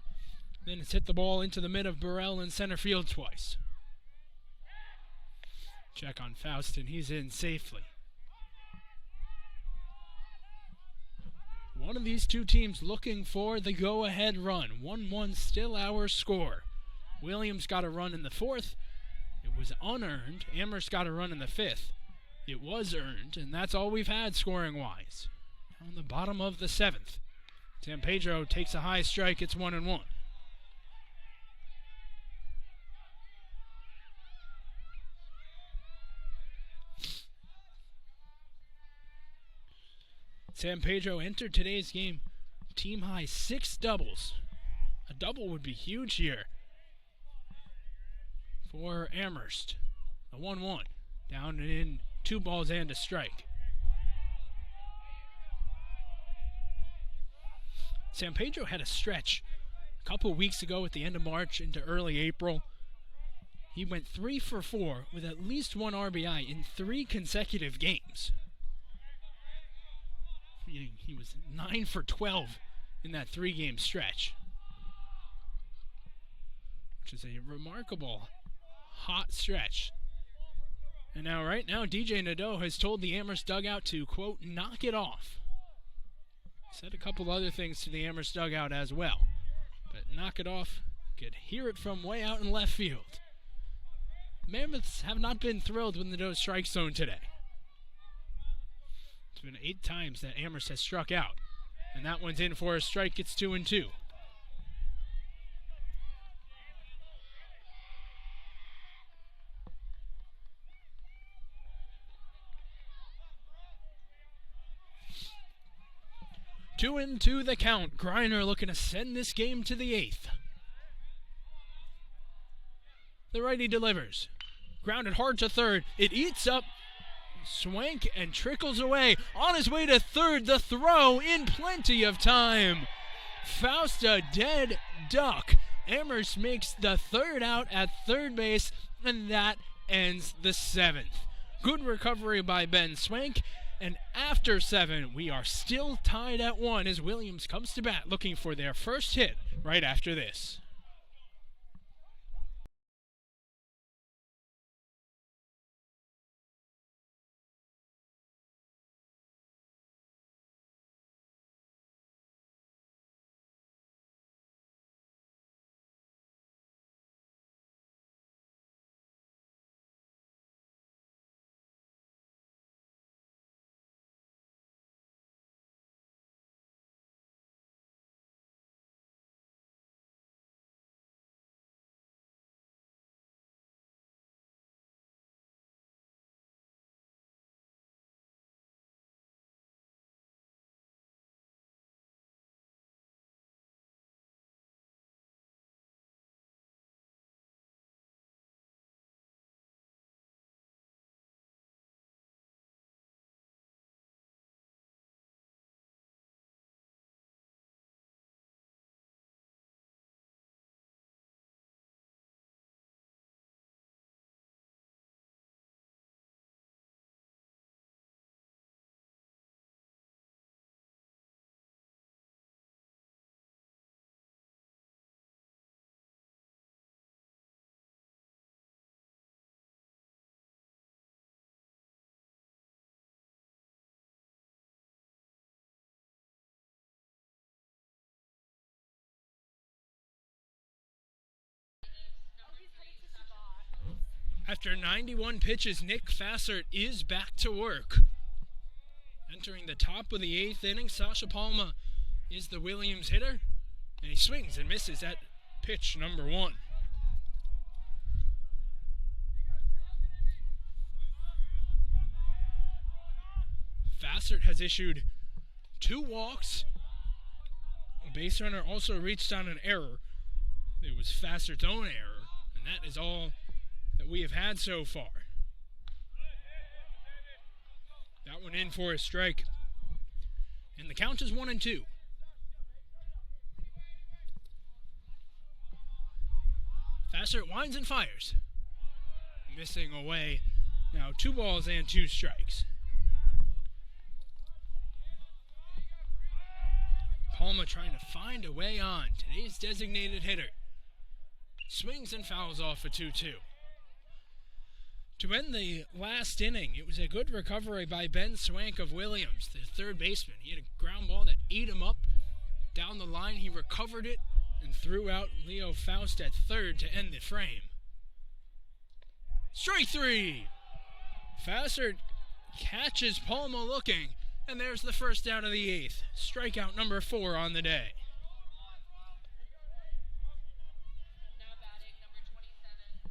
Then it's hit the ball into the mid of Burrell in center field twice. Check on Faust, and he's in safely. One of these two teams looking for the go-ahead run. 1-1 still our score. Williams got a run in the 4th. It was unearned. Amherst got a run in the 5th. It was earned, and that's all we've had scoring-wise. On the bottom of the 7th. Sampedro takes a high strike. It's 1-1. Sampedro entered today's game team high 6 doubles. A double would be huge here for Amherst. A 1-1, down and in 2 balls and a strike. Sampedro had a stretch a couple weeks ago at the end of March into early April. He went 3 for 4 with at least 1 RBI in 3 consecutive games. He was 9 for 12 in that 3-game stretch, which is a remarkable hot stretch. And now, right now, DJ Nadeau has told the Amherst dugout to, quote, knock it off. Said a couple other things to the Amherst dugout as well, but knock it off, could hear it from way out in left field. Mammoths have not been thrilled with Nadeau's strike zone today. It's been 8 times that Amherst has struck out, and that one's in for a strike. It's 2-2. Two into the count. Greiner looking to send this game to the 8th. The righty delivers. Grounded hard to third. It eats up Swank and trickles away. On his way to third, the throw in plenty of time. Faust a dead duck. Amherst makes the 3rd out at third base, and that ends the 7th. Good recovery by Ben Swank, and after 7, we are still tied at 1 as Williams comes to bat looking for their first hit right after this. After 91 pitches, Nick Fassert is back to work. Entering the top of the 8th inning, Sasha Palma is the Williams hitter, and he swings and misses at pitch number 1. Fassert has issued 2 walks. A base runner also reached on an error. It was Fassert's own error, and that is all that we have had so far. That one in for a strike. And the count is 1-2. Fassert winds and fires. Missing away. Now 2 balls and 2 strikes. Palma trying to find a way on. Today's designated hitter. Swings and fouls off a 2-2. To end the last inning, it was a good recovery by Ben Swank of Williams, the third baseman. He had a ground ball that ate him up. Down the line, he recovered it and threw out Leo Faust at third to end the frame. Strike 3! Fassert catches Palma looking, and there's the first out of the 8th. Strikeout number 4 on the day. Now batting number 27,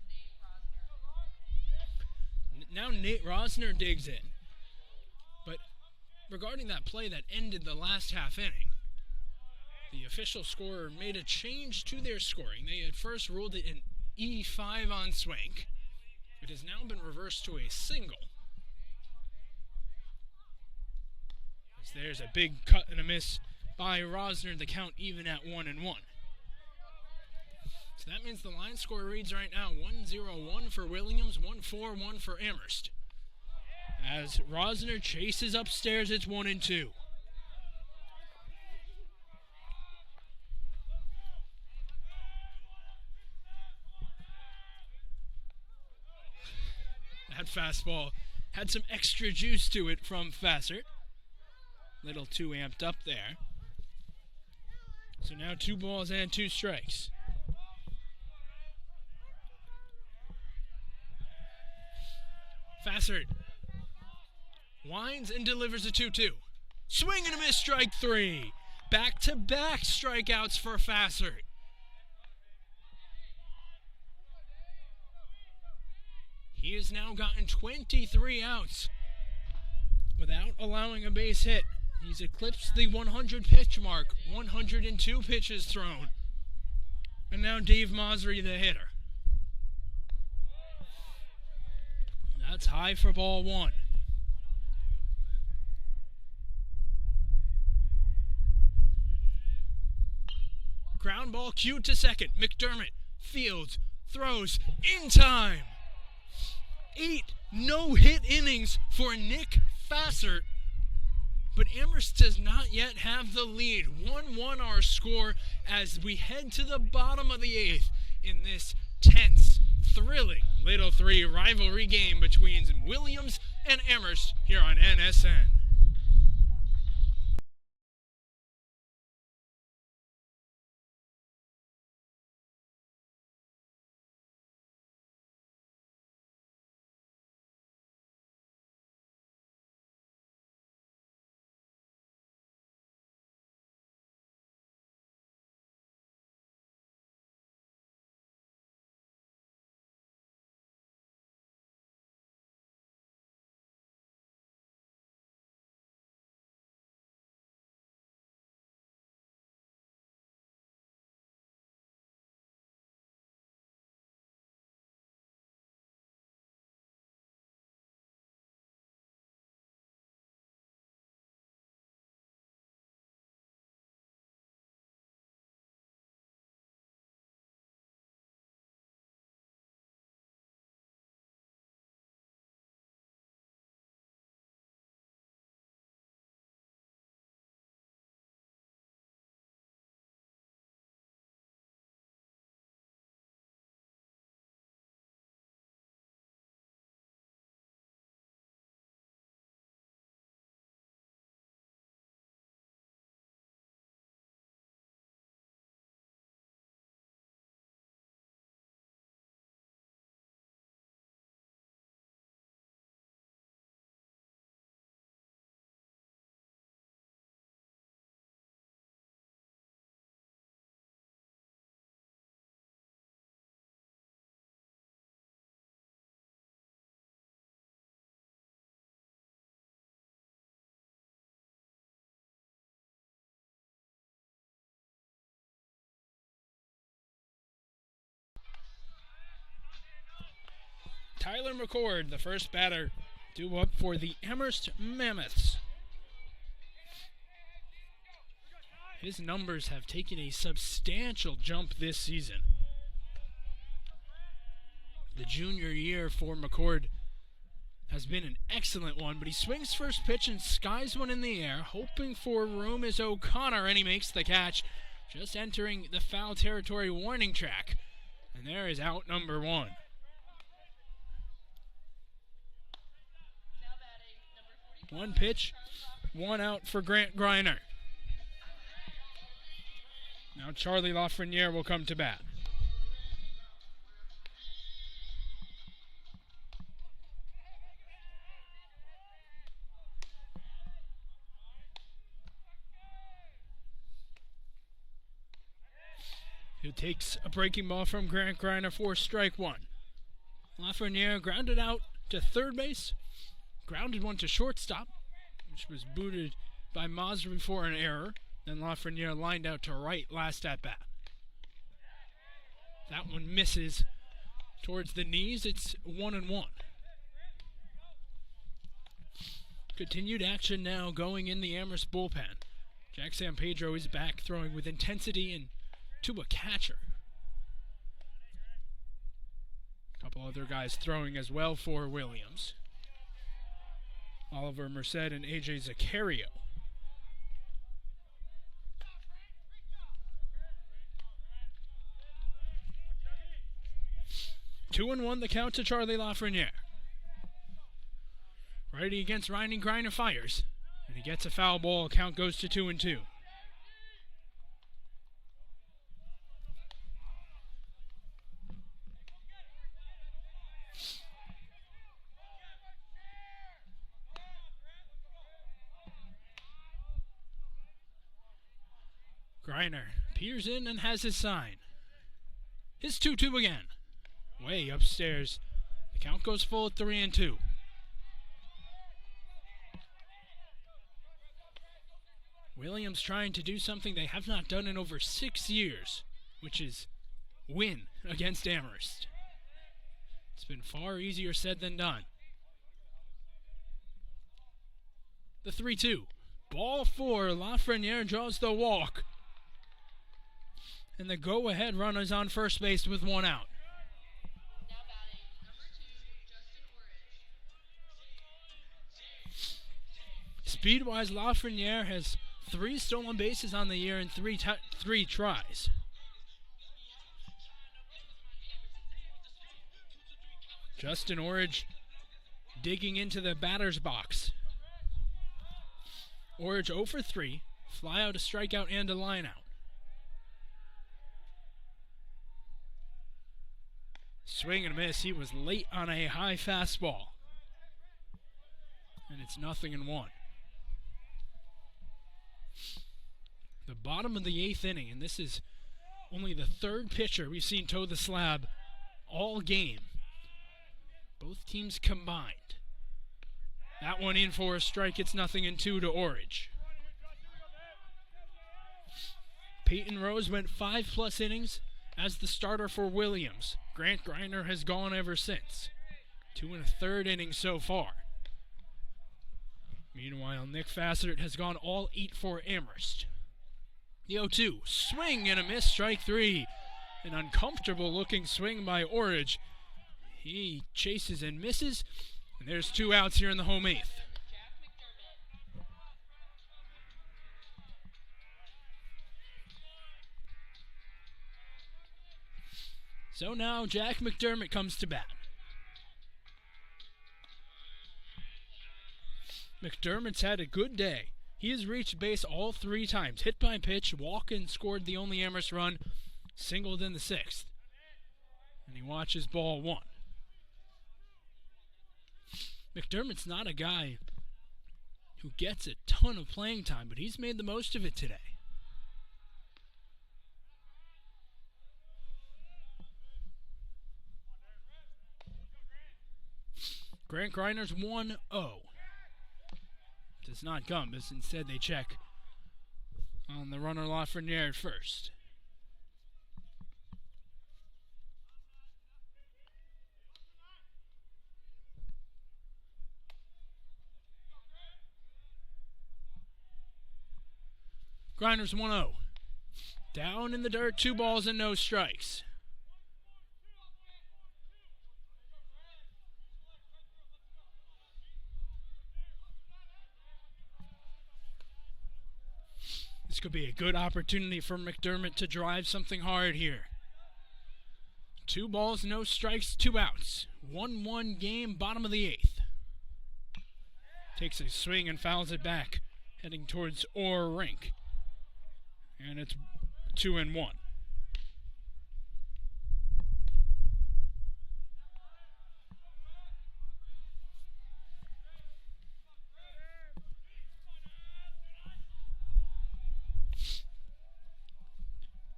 Nate Rosner. Now Nate Rosner digs in. But regarding that play that ended the last half inning, the official scorer made a change to their scoring. They had first ruled it an E5 on Swank. It has now been reversed to a single. As there's a big cut and a miss by Rosner, the count even at 1-1. So that means the line score reads right now 1-0-1 for Williams, 1-4-1 for Amherst. As Rosner chases upstairs, it's 1-2. That fastball had some extra juice to it from Fassert. Little too amped up there. So now 2 balls and 2 strikes. Fassert winds and delivers a 2-2. Swing and a miss, strike 3. Back-to-back strikeouts for Fassert. He has now gotten 23 outs without allowing a base hit. He's eclipsed the 100 pitch mark, 102 pitches thrown. And now Dave Mosry, the hitter. That's high for ball 1. Ground ball cued to second. McDermott fields, throws in time. 8 no-hit innings for Nick Fassert. But Amherst does not yet have the lead. 1-1 our score as we head to the bottom of the 8th in this tense, thrilling Little 3 rivalry game between Williams and Amherst here on NSN. Tyler McCord, the first batter, due up for the Amherst Mammoths. His numbers have taken a substantial jump this season. The junior year for McCord has been an excellent one, but he swings first pitch and skies one in the air, hoping for room is O'Connor, and he makes the catch, just entering the foul territory warning track. And there is out number one. One pitch, one out for Grant Greiner. Now Charlie Lafreniere will come to bat. He takes a breaking ball from Grant Greiner for strike one. Lafreniere grounded out to third base. Grounded one to shortstop, which was booted by Masri for an error. Then Lafreniere lined out to right last at bat. That one misses towards the knees. It's 1-1. Continued action now going in the Amherst bullpen. Jack Sampedro is back throwing with intensity and to a catcher. A couple other guys throwing as well for Williams. Oliver Merced and AJ Zaccario. Two and one, the count to Charlie Lafreniere. Righty against Ryan Greiner fires, and he gets a foul ball. Count goes to 2-2. Greiner peers in and has his sign. His 2-2 again. Way upstairs. The count goes full at 3-2. Williams trying to do something they have not done in over 6 years, which is win against Amherst. It's been far easier said than done. The 3-2. Ball 4. Lafreniere draws the walk. And the go-ahead runner is on first base with one out. Now batting, number 2, Justin Orridge. Speed-wise, Lafreniere has 3 stolen bases on the year in three tries. Justin Orridge digging into the batter's box. Orridge 0 for 3, fly out, a strikeout, and a line out. Swing and a miss. He was late on a high fastball. And it's 0-1. The bottom of the 8th inning, and this is only the 3rd pitcher we've seen toe the slab all game. Both teams combined. That one in for a strike. It's 0-2 to Orridge. Peyton Rose went 5+ innings as the starter for Williams. Grant Greiner has gone ever since. 2 1/3 innings so far. Meanwhile, Nick Fassert has gone all 8 for Amherst. The 0-2, swing and a miss, strike 3. An uncomfortable looking swing by Orridge. He chases and misses, and there's 2 outs here in the home 8th. Jack McDermott. So now Jack McDermott comes to bat. McDermott's had a good day. He has reached base all 3 times. Hit by pitch, walk, and scored the only Amherst run, singled in the 6th. And he watches ball 1. McDermott's not a guy who gets a ton of playing time, but he's made the most of it today. Grant Greiner's 1-0. Does not come, as instead they check on the runner Lafreniere at first. Grinders 1-0. Down in the dirt, 2 balls and no strikes. This could be a good opportunity for McDermott to drive something hard here. 2 balls, no strikes, 2 outs. 1-1 game, bottom of the 8th. Takes a swing and fouls it back, heading towards Orr Rink. And it's 2-1.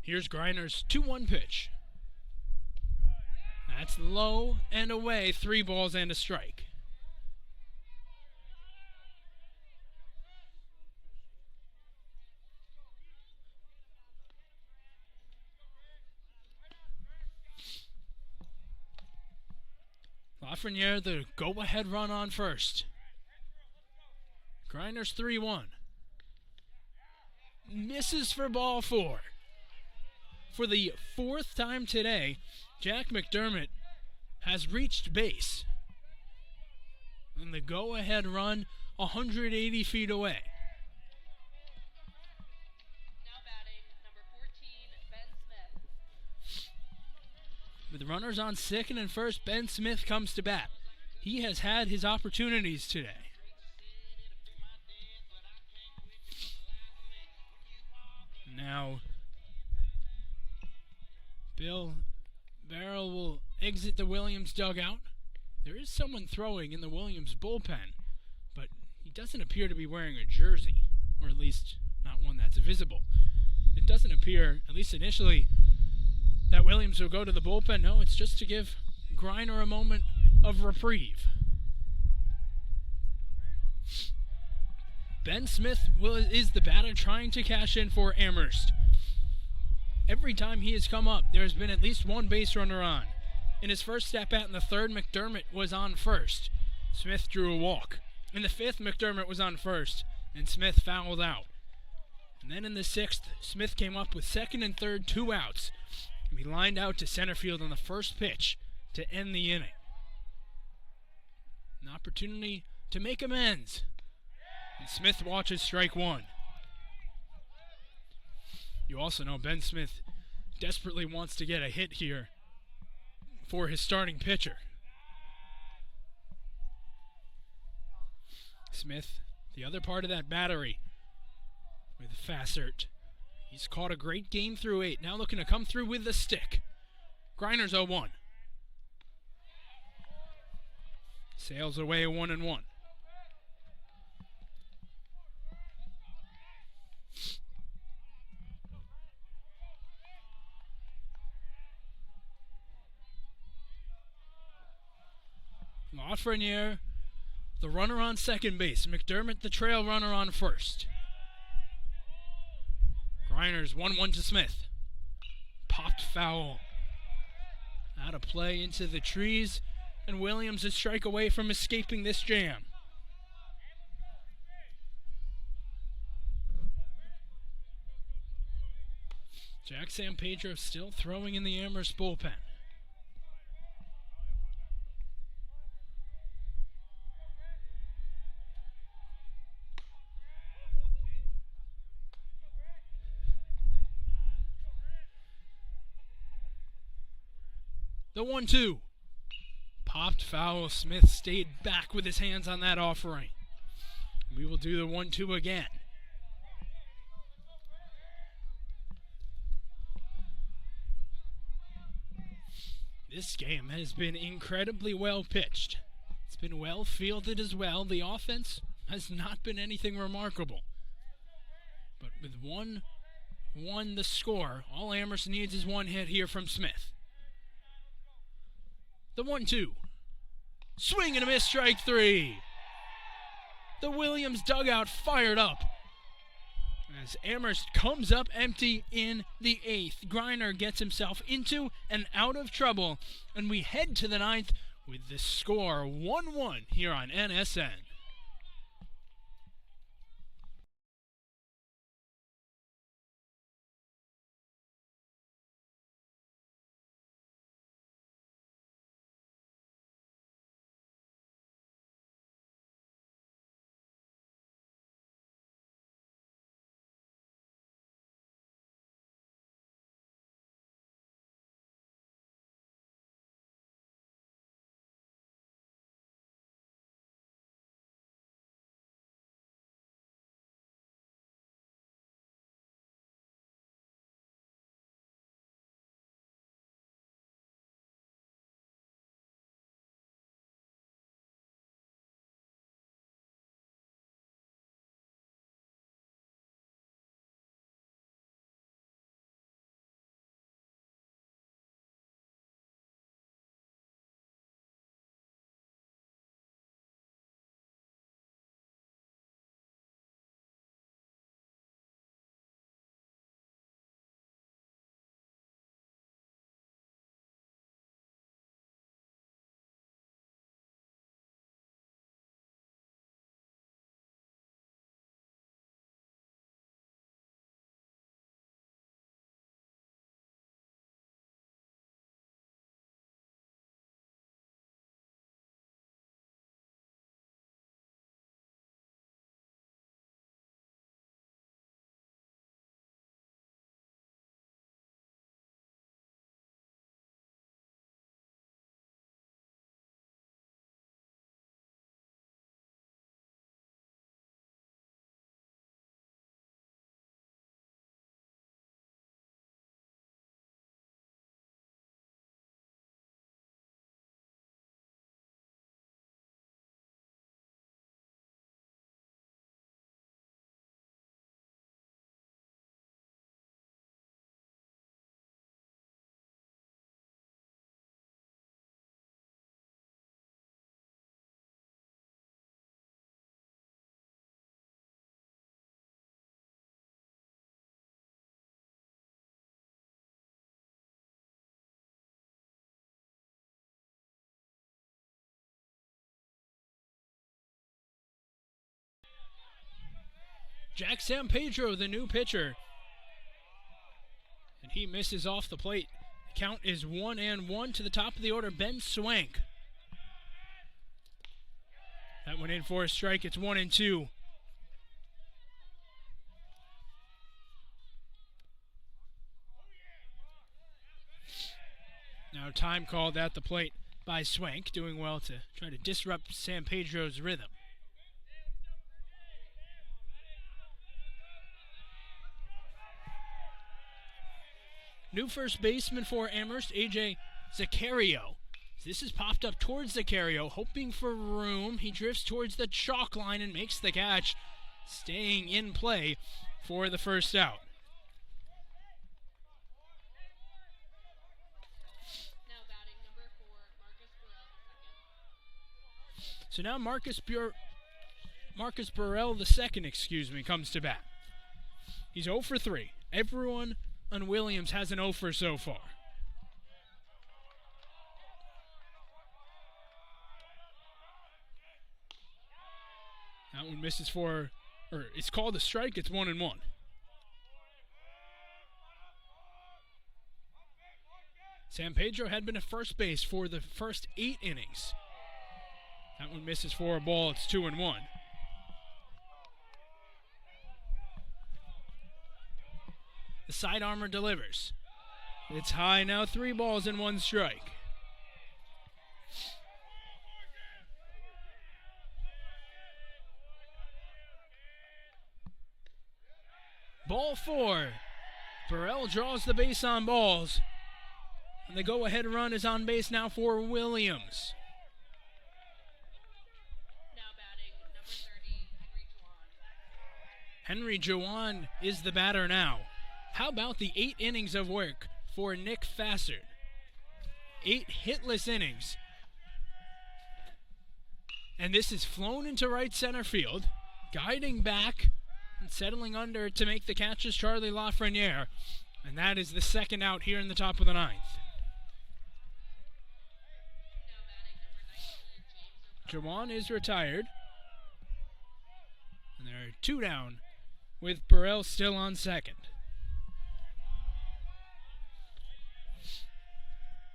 Here's Griner's 2-1 pitch. That's low and away, 3 balls and a strike. Lafreniere, the go-ahead run on first. Griner's 3-1. Misses for ball 4. For the 4th time today, Jack McDermott has reached base. And the go-ahead run 180 feet away. Now batting, number 14, Ben Smith. With runners on second and first, Ben Smith comes to bat. He has had his opportunities today. Now, Bill Barrel will exit the Williams dugout. There is someone throwing in the Williams bullpen, but he doesn't appear to be wearing a jersey, or at least not one that's visible. It doesn't appear, at least initially, that Williams will go to the bullpen. No, it's just to give Griner a moment of reprieve. Ben Smith is the batter trying to cash in for Amherst. Every time he has come up, there has been at least 1 base runner on. In his first at-bat in the 3rd, McDermott was on first. Smith drew a walk. In the 5th, McDermott was on first, and Smith fouled out. And then in the 6th, Smith came up with 2nd and 3rd, 2 outs. He lined out to center field on the first pitch to end the inning. An opportunity to make amends. And Smith watches strike 1. You also know Ben Smith desperately wants to get a hit here for his starting pitcher. Smith, the other part of that battery with Fassert. He's caught a great game through 8. Now looking to come through with the stick. Griner's 0-1. Sails away 1-1. Lafreniere, the runner on second base. McDermott, the trail runner on first. Griner's 1-1 to Smith. Popped foul. Out of play into the trees, and Williams a strike away from escaping this jam. Jack Sampedro still throwing in the Amherst bullpen. The 1-2. Popped foul. Smith stayed back with his hands on that offering. We will do the 1-2 again. This game has been incredibly well pitched. It's been well fielded as well. The offense has not been anything remarkable. But with 1-1 the score, all Amherst needs is 1 hit here from Smith. The 1-2. Swing and a miss, strike 3. The Williams dugout fired up as Amherst comes up empty in the 8th. Griner gets himself into and out of trouble, and we head to the 9th with the score 1-1 here on NSN. Jack Sampedro, the new pitcher. And he misses off the plate. The count is 1-1 to the top of the order, Ben Swank. That went in for a strike. It's 1-2. Now time called at the plate by Swank, doing well to try to disrupt Sampedro's rhythm. New first baseman for Amherst, A.J. Zaccario. This is popped up towards Zaccario, hoping for room. He drifts towards the chalk line and makes the catch, staying in play for the first out. Now batting number 4, Marcus Burrell II. So now Marcus Burrell II, comes to bat. He's 0 for 3. Everyone on Williams has an 0 for so far. That one misses for, or it's called a strike. It's 1-1. Sampedro had been at first base for the first 8 innings. That one misses for a ball. It's 2-1. The side armor delivers. It's high now, 3 balls and 1 strike. Ball 4. Burrell draws the base on balls. And the go-ahead run is on base now for Williams. Now batting number 30, Henry Henry Juwan. Juwan is the batter now. How about the 8 innings of work for Nick Fassert? 8 hitless innings. And this is flown into right center field. Guiding back and settling under to make the catch is Charlie Lafreniere. And that is the second out here in the top of the 9th. Now batting number 19, James O'Connor. Juwan is retired. And there are 2 down with Burrell still on second.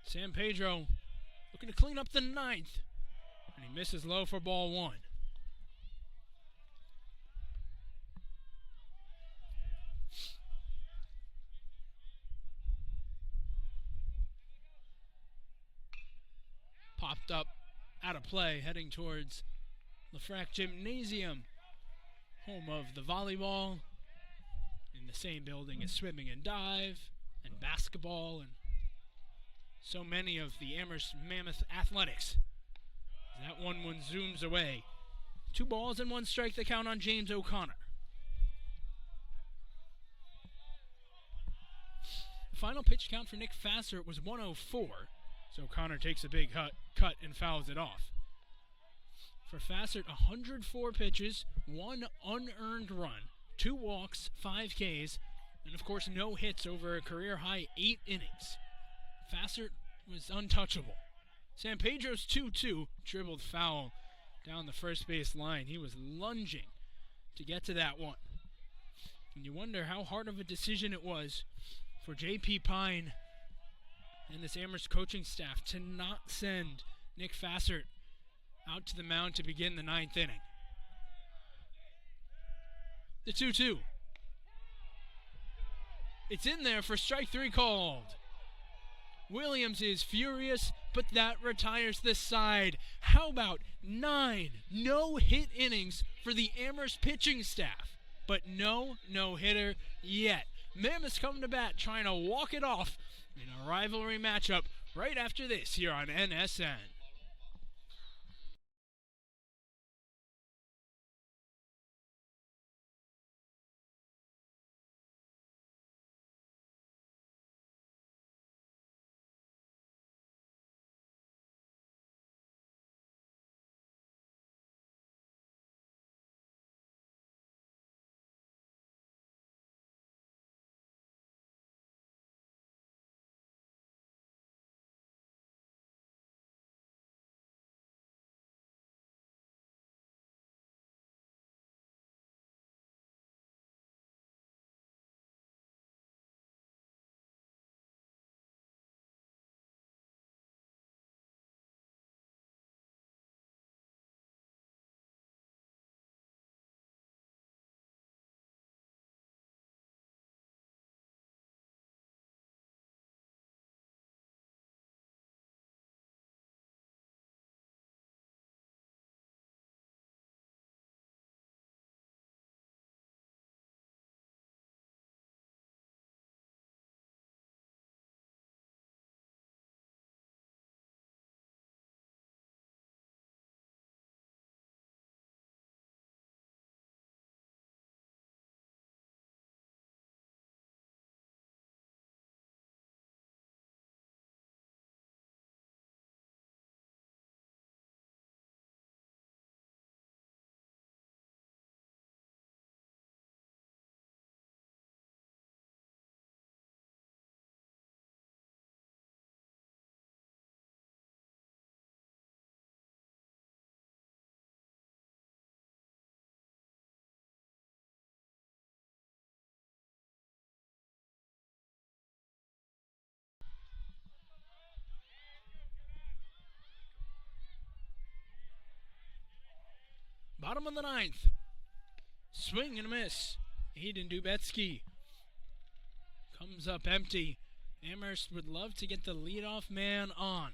Sampedro looking to clean up the 9th. And he misses low for ball 1. Popped up out of play, heading towards Lafrac Gymnasium, home of the volleyball, in the same building as swimming and dive, and basketball, and so many of the Amherst Mammoth athletics. That one zooms away. 2 balls and 1 strike, the count on James O'Connor. The final pitch count for Nick Fassert was 104. So O'Connor takes a big cut and fouls it off. For Fassert, 104 pitches, 1 unearned run, 2 walks, 5 Ks, and of course no hits over a career-high 8 innings. Fassert was untouchable. Sampedro's 2-2 dribbled foul down the first base line. He was lunging to get to that one. And you wonder how hard of a decision it was for J.P. Pine and this Amherst coaching staff to not send Nick Fassert out to the mound to begin the 9th inning. The 2-2. It's in there for strike 3 called. Williams is furious, but that retires the side. How about 9 no-hit innings for the Amherst pitching staff? But no no-hitter yet. Mammoths come to bat trying to walk it off in a rivalry matchup right after this here on NSN. Bottom of the ninth. Swing and a miss. Aiden Dubetsky comes up empty. Amherst would love to get the leadoff man on.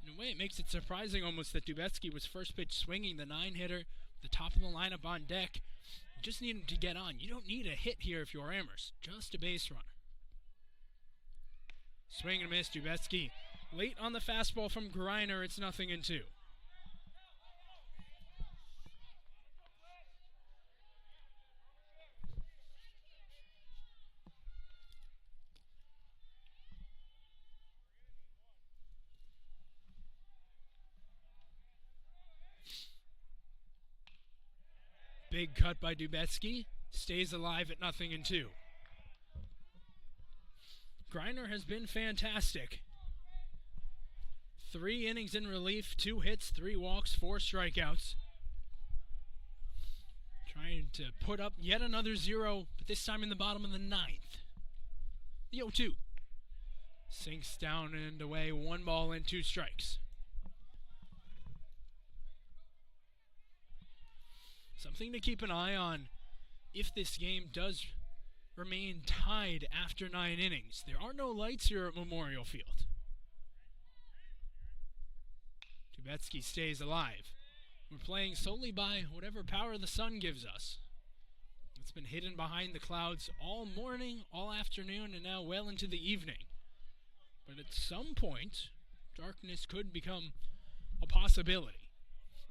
In a way, it makes it surprising almost that Dubetsky was first pitch swinging the 9-hitter, the top of the lineup on deck. You just need him to get on. You don't need a hit here if you're Amherst, just a base runner. Swing and a miss, Dubetsky. Late on the fastball from Greiner, it's 0-2. Big cut by Dubetsky. Stays alive at 0-2. Greiner has been fantastic. 3 innings in relief, 2 hits, 3 walks, 4 strikeouts. Trying to put up yet another 0, but this time in the bottom of the 9th. The 0-2. Sinks down and away, 1 ball and 2 strikes. Something to keep an eye on if this game does remain tied after 9 innings. There are no lights here at Memorial Field. Dubetsky stays alive. We're playing solely by whatever power the sun gives us. It's been hidden behind the clouds all morning, all afternoon, and now well into the evening. But at some point, darkness could become a possibility.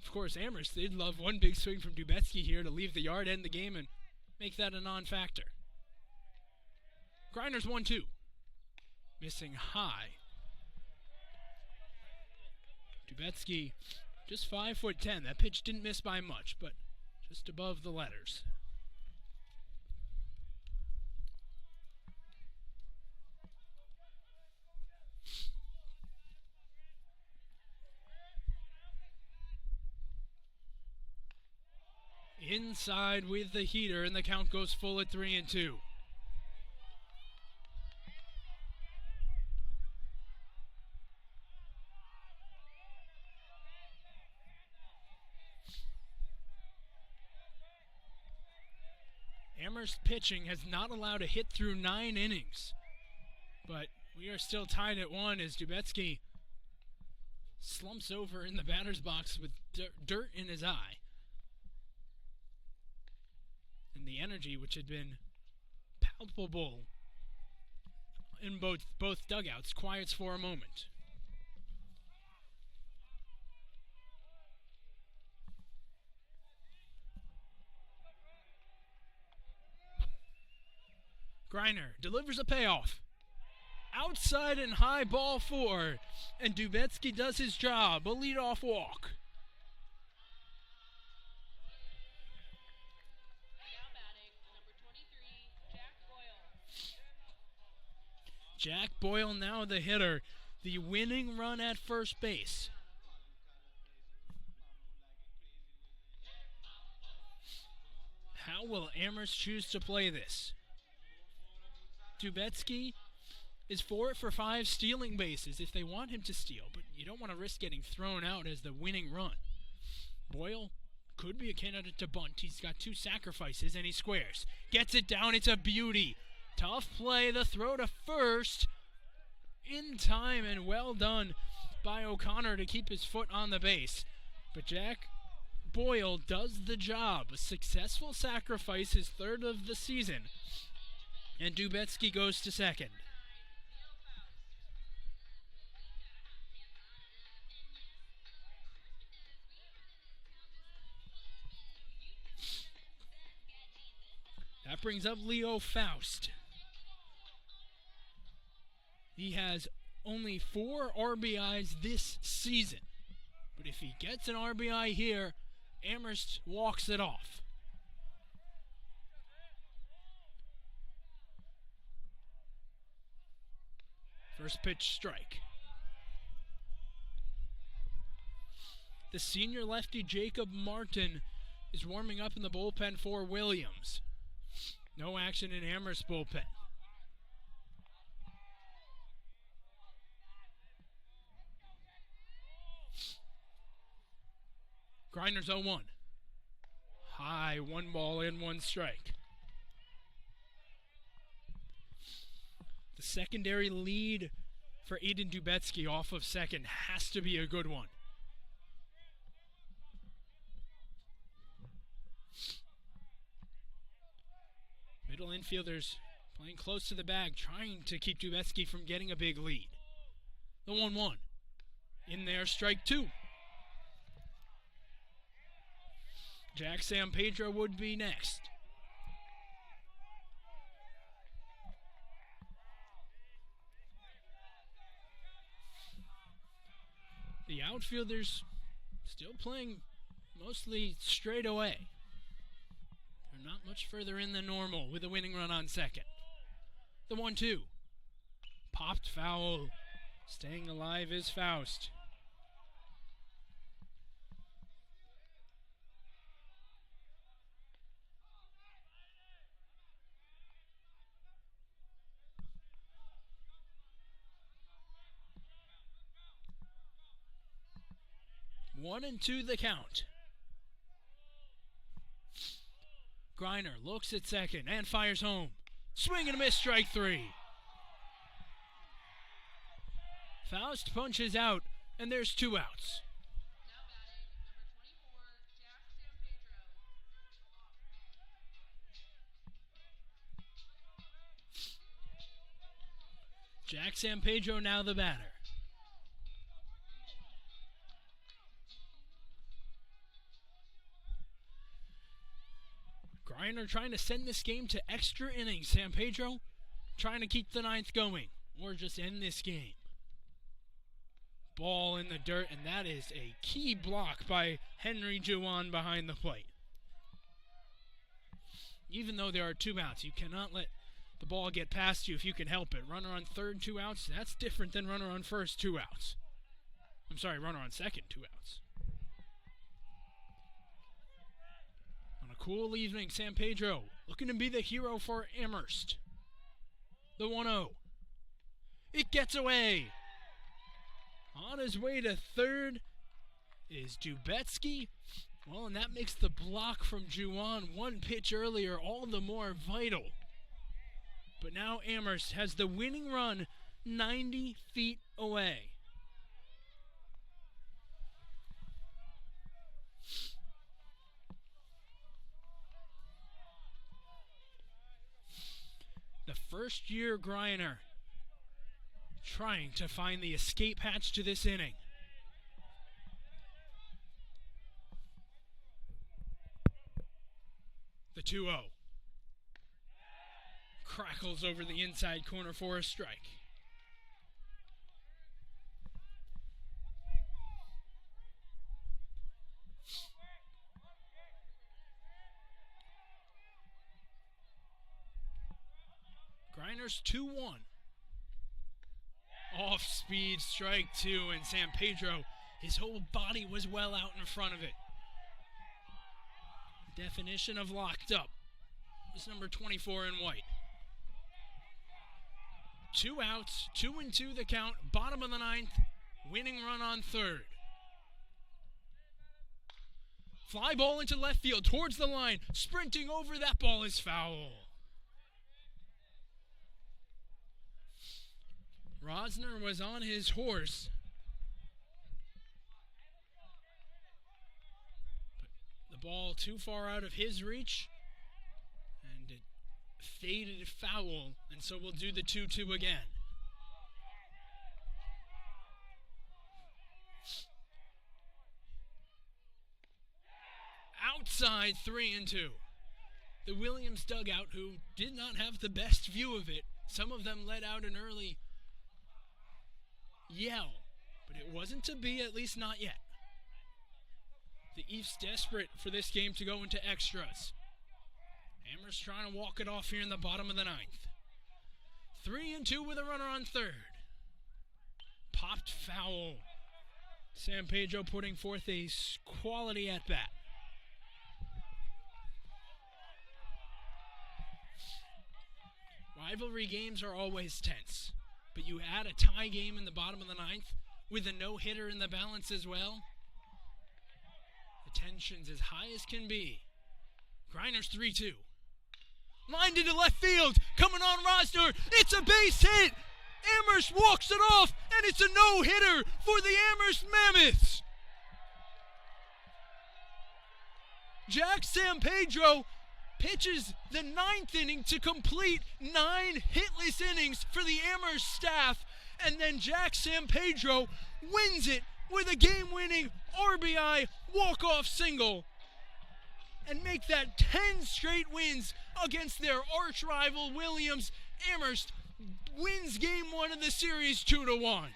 Of course, Amherst, they'd love one big swing from Dubetsky here to leave the yard, end the game, and make that a non-factor. Greiner's 1-2. Missing high. Dubetsky, just 5'10". That pitch didn't miss by much, but just above the letters. Inside with the heater, and the count goes full at 3-2. Amherst pitching has not allowed a hit through 9 innings. But we are still tied at 1 as Dubetsky slumps over in the batter's box with dirt in his eye. And the energy, which had been palpable in both dugouts, quiets for a moment. Greiner delivers a payoff. Outside and high, ball 4. And Dubetsky does his job, a leadoff walk. Now batting, number 23, Jack Boyle. Jack Boyle now the hitter. The winning run at first base. How will Amherst choose to play this? Dubetsky is 4 for 5 stealing bases if they want him to steal, but you don't want to risk getting thrown out as the winning run. Boyle could be a candidate to bunt. He's got 2 sacrifices and he squares. Gets it down, it's a beauty. Tough play, the throw to first in time, and well done by O'Connor to keep his foot on the base. But Jack Boyle does the job. A successful sacrifice, his 3rd of the season. And Dubetsky goes to second. That brings up Leo Faust. He has only 4 RBIs this season. But if he gets an RBI here, Amherst walks it off. First pitch strike. The senior lefty Jacob Martin is warming up in the bullpen for Williams. No action in Amherst bullpen. Greiner's 0-1. tie, 1-1 The secondary lead for Aiden Dubetsky off of second has to be a good one. Middle infielders playing close to the bag, trying to keep Dubetsky from getting a big lead. The 1-1. In there, strike 2. Jack Sampedro would be next. The outfielders still playing mostly straight away. They're not much further in than normal with a winning run on second. The 1-2. Popped foul. Staying alive is Faust. One and two the count. Griner looks at second and fires home. Swing and a miss, strike 3. Faust punches out, and there's 2 outs. Now batting, number 24, Jack Sampedro. Jack Sampedro now the batter. Griner trying to send this game to extra innings. Sampedro trying to keep the 9th going, or just end this game. Ball in the dirt, and that is a key block by Henry Juwan behind the plate. Even though there are 2 outs, you cannot let the ball get past you if you can help it. Runner on third, 2 outs, that's different than runner on first, 2 outs. I'm sorry, runner on second, 2 outs. On a cool evening, Sampedro looking to be the hero for Amherst. The 1-0. It gets away. On his way to third is Dubetsky. Well, and that makes the block from Juwan 1 pitch earlier all the more vital. But now Amherst has the winning run 90 feet away. The first-year Griner trying to find the escape hatch to this inning. The 2-0. Crackles over the inside corner for a strike. Griner's 2-1. Off speed, strike 2, and Sampedro, his whole body was well out in front of it. Definition of locked up. It's number 24 in white. 2 outs, 2-2 the count, bottom of the 9th, winning run on third. Fly ball into left field, towards the line, sprinting over, that ball is foul. Rosner was on his horse, but the ball too far out of his reach, and it faded foul, and so we'll do the 2-2 again. Outside, 3-2. The Williams dugout, who did not have the best view of it, some of them let out an early yell, but it wasn't to be, at least not yet. The East desperate for this game to go into extras. Amherst trying to walk it off here in the bottom of the 9th. 3-2 with a runner on third. Popped foul. Sampedro putting forth a quality at bat. Rivalry games are always tense, but you add a tie game in the bottom of the 9th with a no-hitter in the balance as well. The tension's as high as can be. Griner's 3-2. Lined into left field. Coming on Rosner. It's a base hit. Amherst walks it off, and it's a no-hitter for the Amherst Mammoths. Jack Sampedro pitches the 9th inning to complete 9 hitless innings for the Amherst staff, and then Jack Sampedro wins it with a game-winning RBI walk-off single and make that 10 straight wins against their arch-rival Williams. Amherst wins Game 1 of the series 2-1.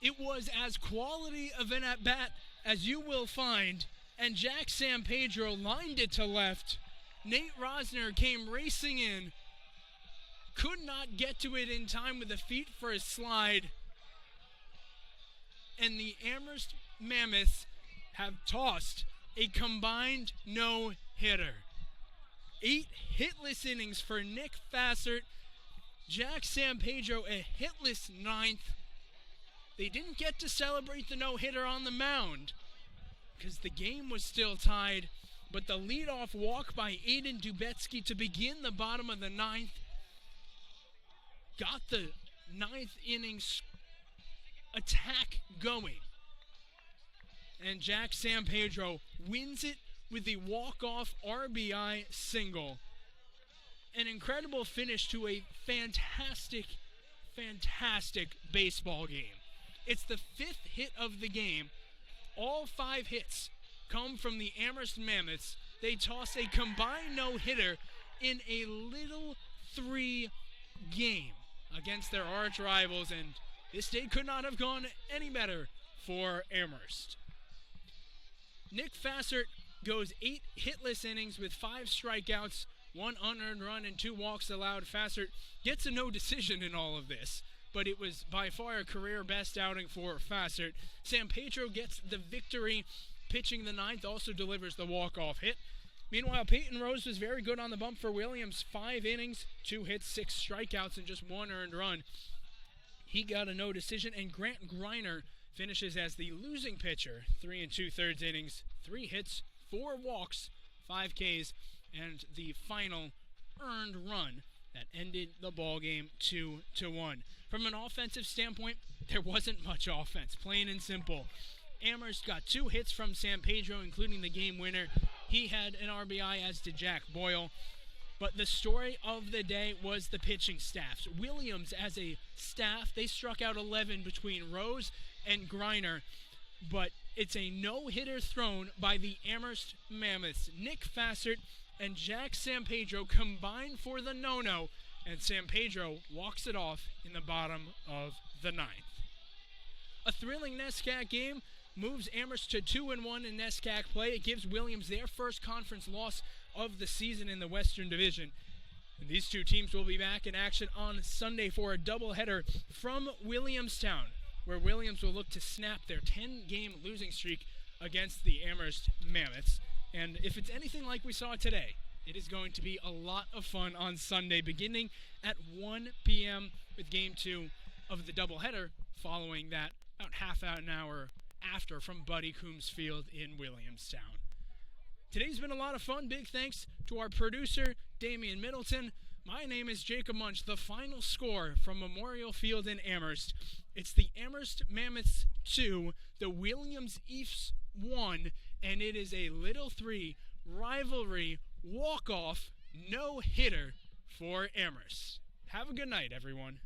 It was as quality of an at-bat as you will find, and Jack Sampedro lined it to left. Nate Rosner came racing in, could not get to it in time with the feet for a slide, and the Amherst Mammoths have tossed a combined no-hitter. 8 hitless innings for Nick Fassert, Jack Sampedro a hitless 9th. They didn't get to celebrate the no-hitter on the mound because the game was still tied, but the leadoff walk by Aiden Dubetsky to begin the bottom of the 9th got the 9th innings attack going. And Jack Sampedro wins it with the walk-off RBI single. An incredible finish to a fantastic baseball game. It's the 5th hit of the game. All 5 hits come from the Amherst Mammoths. They toss a combined no-hitter in a Little 3 game against their arch rivals, and this day could not have gone any better for Amherst. Nick Fassert goes 8 hitless innings with 5 strikeouts, 1 unearned run, and 2 walks allowed. Fassert gets a no decision in all of this, but it was by far a career best outing for Fassert. Sampedro gets the victory, pitching the 9th, also delivers the walk-off hit. Meanwhile, Peyton Rose was very good on the bump for Williams. 5 innings, 2 hits, 6 strikeouts, and just 1 earned run. He got a no decision, and Grant Griner finishes as the losing pitcher. 3 2/3 innings, 3 hits, 4 walks, 5 Ks, and the final earned run that ended the ball game 2-1. From an offensive standpoint, there wasn't much offense, plain and simple. Amherst got 2 hits from Sampedro, including the game winner. He had an RBI, as did Jack Boyle. But the story of the day was the pitching staffs. Williams, as a staff, they struck out 11 between Rose and Griner. But it's a no-hitter thrown by the Amherst Mammoths. Nick Fassert and Jack Sampedro combine for the no-no, and Sampedro walks it off in the bottom of the 9th. A thrilling NESCAC game moves Amherst to 2-1 in NESCAC play. It gives Williams their first conference loss of the season in the Western Division. And these two teams will be back in action on Sunday for a doubleheader from Williamstown, where Williams will look to snap their 10-game losing streak against the Amherst Mammoths. And if it's anything like we saw today, it is going to be a lot of fun on Sunday, beginning at 1 p.m. with Game 2 of the doubleheader, following that about half an hour after from Buddy Coombs Field in Williamstown. Today's been a lot of fun. Big thanks to our producer, Damian Middleton. My name is Jacob Munch. The final score from Memorial Field in Amherst. It's the Amherst Mammoths 2, the Williams Eafs 1, and it is a Little 3 rivalry walk-off no-hitter for Amherst. Have a good night, everyone.